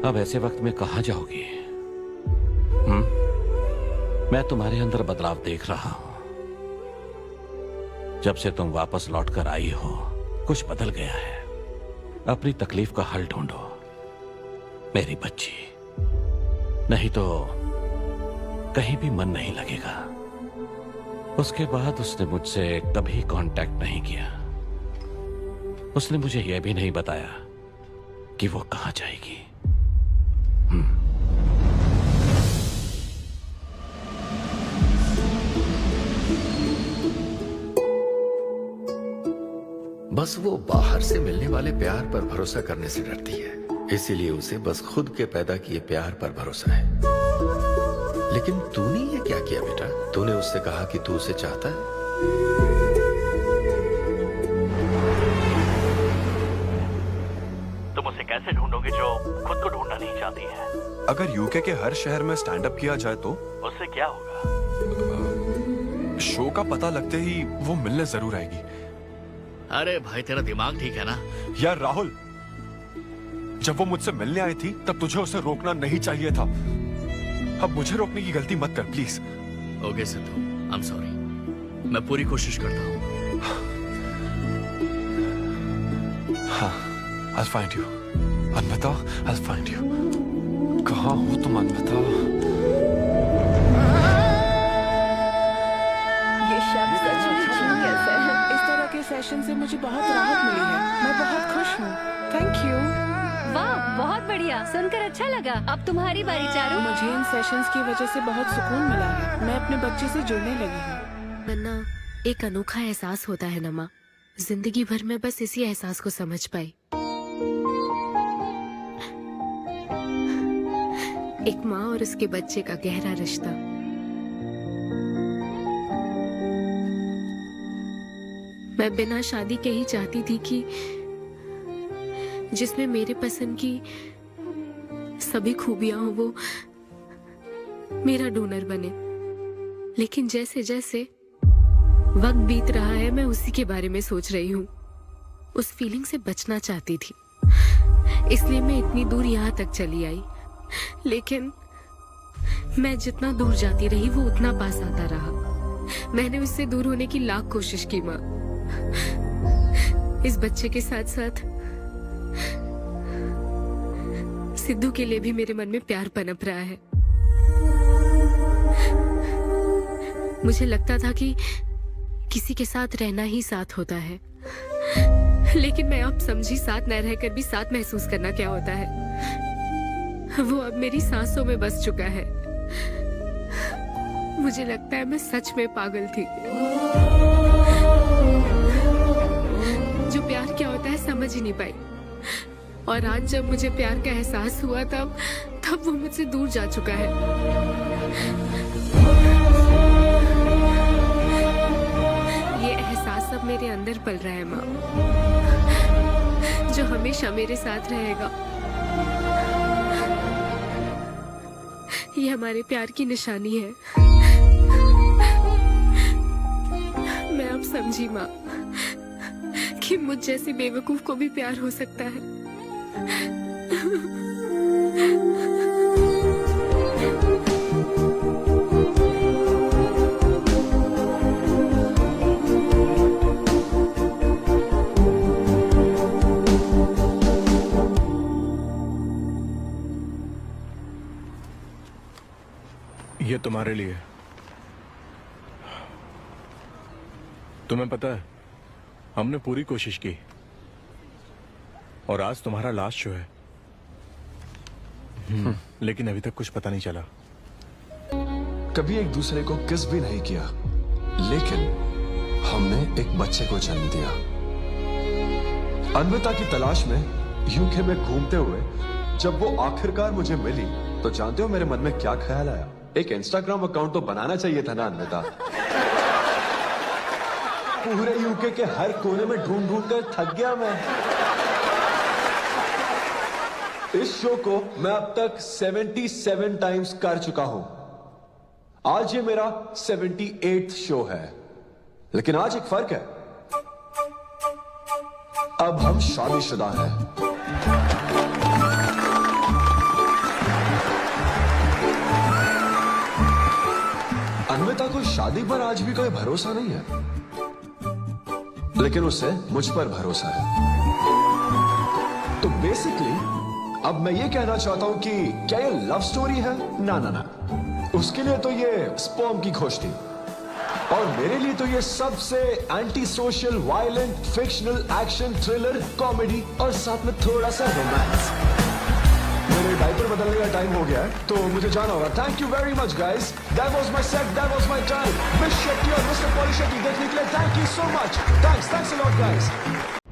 अब ऐसे वक्त में कहाँ जाओगी? मैं तुम्हारे अंदर बदलाव देख रहा हूँ। जब से तुम वापस लौट कर आई हो, कुछ बदल गया है। अपनी तकलीफ का हल ढूंढो मेरी बच्ची, नहीं तो कहीं भी मन नहीं लगेगा। उसके बाद उसने मुझसे कभी कांटेक्ट नहीं किया। उसने मुझे यह भी नहीं बताया कि वो कहाँ जाएगी। बस वो बाहर से मिलने वाले प्यार पर भरोसा करने से डरती है, इसीलिए उसे बस खुद के पैदा किए प्यार पर भरोसा है। लेकिन तूने ये क्या किया बेटा? तूने उससे कहा कि तू उसे चाहता है। तुम उसे कैसे ढूंढोगे जो खुद को ढूंढना नहीं चाहती है? अगर यूके के हर शहर में स्टैंड अप किया जाए तो उससे क्या होगा? शो का पता लगते ही वो मिलने जरूर आएगी। अरे भाई, तेरा दिमाग ठीक है ना? यार राहुल, जब वो मुझसे मिलने आई थी तब तुझे उसे रोकना नहीं चाहिए था। अब मुझे रोकने की गलती मत कर please. Okay Sidhu, I am sorry. मैं पूरी कोशिश करता हूँ। हाँ, I'll find you. Anvita, I'll find you. कहाँ हो तुम अन्विता? ये शब्द सच में genius है। इस तरह के सेशन से मुझे बहुत राहत मिली है। मैं बहुत खुश हूँ। Thank you. वाह, बहुत बढ़िया, सुनकर अच्छा लगा। अब तुम्हारी बारी चारू। मुझे इन सेशंस की वजह से बहुत सुकून मिला है। मैं अपने बच्चे से जुड़ने लगी हूँ। नन्ना, एक अनोखा एहसास होता है नमा। जिंदगी भर में बस इसी एहसास को समझ पाई। एक माँ और उसके बच्चे का गहरा रिश्ता। मैं बिना शादी के ही चाहती थी कि जिसमें मेरे पसंद की सभी खूबियां हो वो मेरा डोनर बने। लेकिन जैसे जैसे वक्त बीत रहा है मैं उसी के बारे में सोच रही हूँ। उस फीलिंग से बचना चाहती थी, इसलिए मैं इतनी दूर यहाँ तक चली आई। लेकिन मैं जितना दूर जाती रही वो उतना पास आता रहा। मैंने उससे दूर होने की लाख कोशिश की माँ। इस बच्चे के साथ साथ सिद्धू के लिए भी मेरे मन में प्यार पनप रहा है। मुझे लगता था कि किसी के साथ रहना ही साथ होता है, लेकिन मैं अब समझी साथ न रहकर भी साथ महसूस करना क्या होता है। वो अब मेरी सांसों में बस चुका है। मुझे लगता है मैं सच में पागल थी। जो प्यार क्या होता है समझ ही नहीं पाई, और आज जब मुझे प्यार का एहसास हुआ तब वो मुझसे दूर जा चुका है। ये एहसास अब मेरे अंदर पल रहा है माँ, जो हमेशा मेरे साथ रहेगा। ये हमारे प्यार की निशानी है। मैं अब समझी माँ कि मुझ जैसे बेवकूफ को भी प्यार हो सकता है। ये तुम्हारे लिए। तुम्हें पता है हमने पूरी कोशिश की और आज तुम्हारा लास्ट शो है, लेकिन अभी तक कुछ पता नहीं चला। कभी एक दूसरे को किस भी नहीं किया, लेकिन हमने एक बच्चे को जन्म दिया। अन्विता की तलाश में यूके में घूमते हुए जब वो आखिरकार मुझे मिली तो जानते हो मेरे मन में क्या ख्याल आया? एक इंस्टाग्राम अकाउंट तो बनाना चाहिए था ना अन्विता। पूरे यूके के हर कोने में ढूंढ ढूंढ कर थक गया मैं। इस शो को मैं अब तक 77 टाइम्स कर चुका हूं। आज ये मेरा 78th शो है, लेकिन आज एक फर्क है, अब हम शादीशुदा हैं। अन्विता को शादी पर आज भी कोई भरोसा नहीं है, लेकिन उसे मुझ पर भरोसा है। तो बेसिकली अब मैं ये कहना चाहता हूं कि क्या ये लव स्टोरी है? ना ना ना, उसके लिए तो ये स्पर्म की खोज थी, और मेरे लिए तो ये सबसे anti social, violent, fictional, action, thriller, comedy और साथ में थोड़ा सा रोमांस। मेरे डायपर बदलने का टाइम हो गया है, तो मुझे जाना होगा। Thank you very much guys, that was my set, that was my time. Miss Shetty और मिस्टर पॉली शेट्टी देखने के लिए thank you so much. Thanks a lot guys.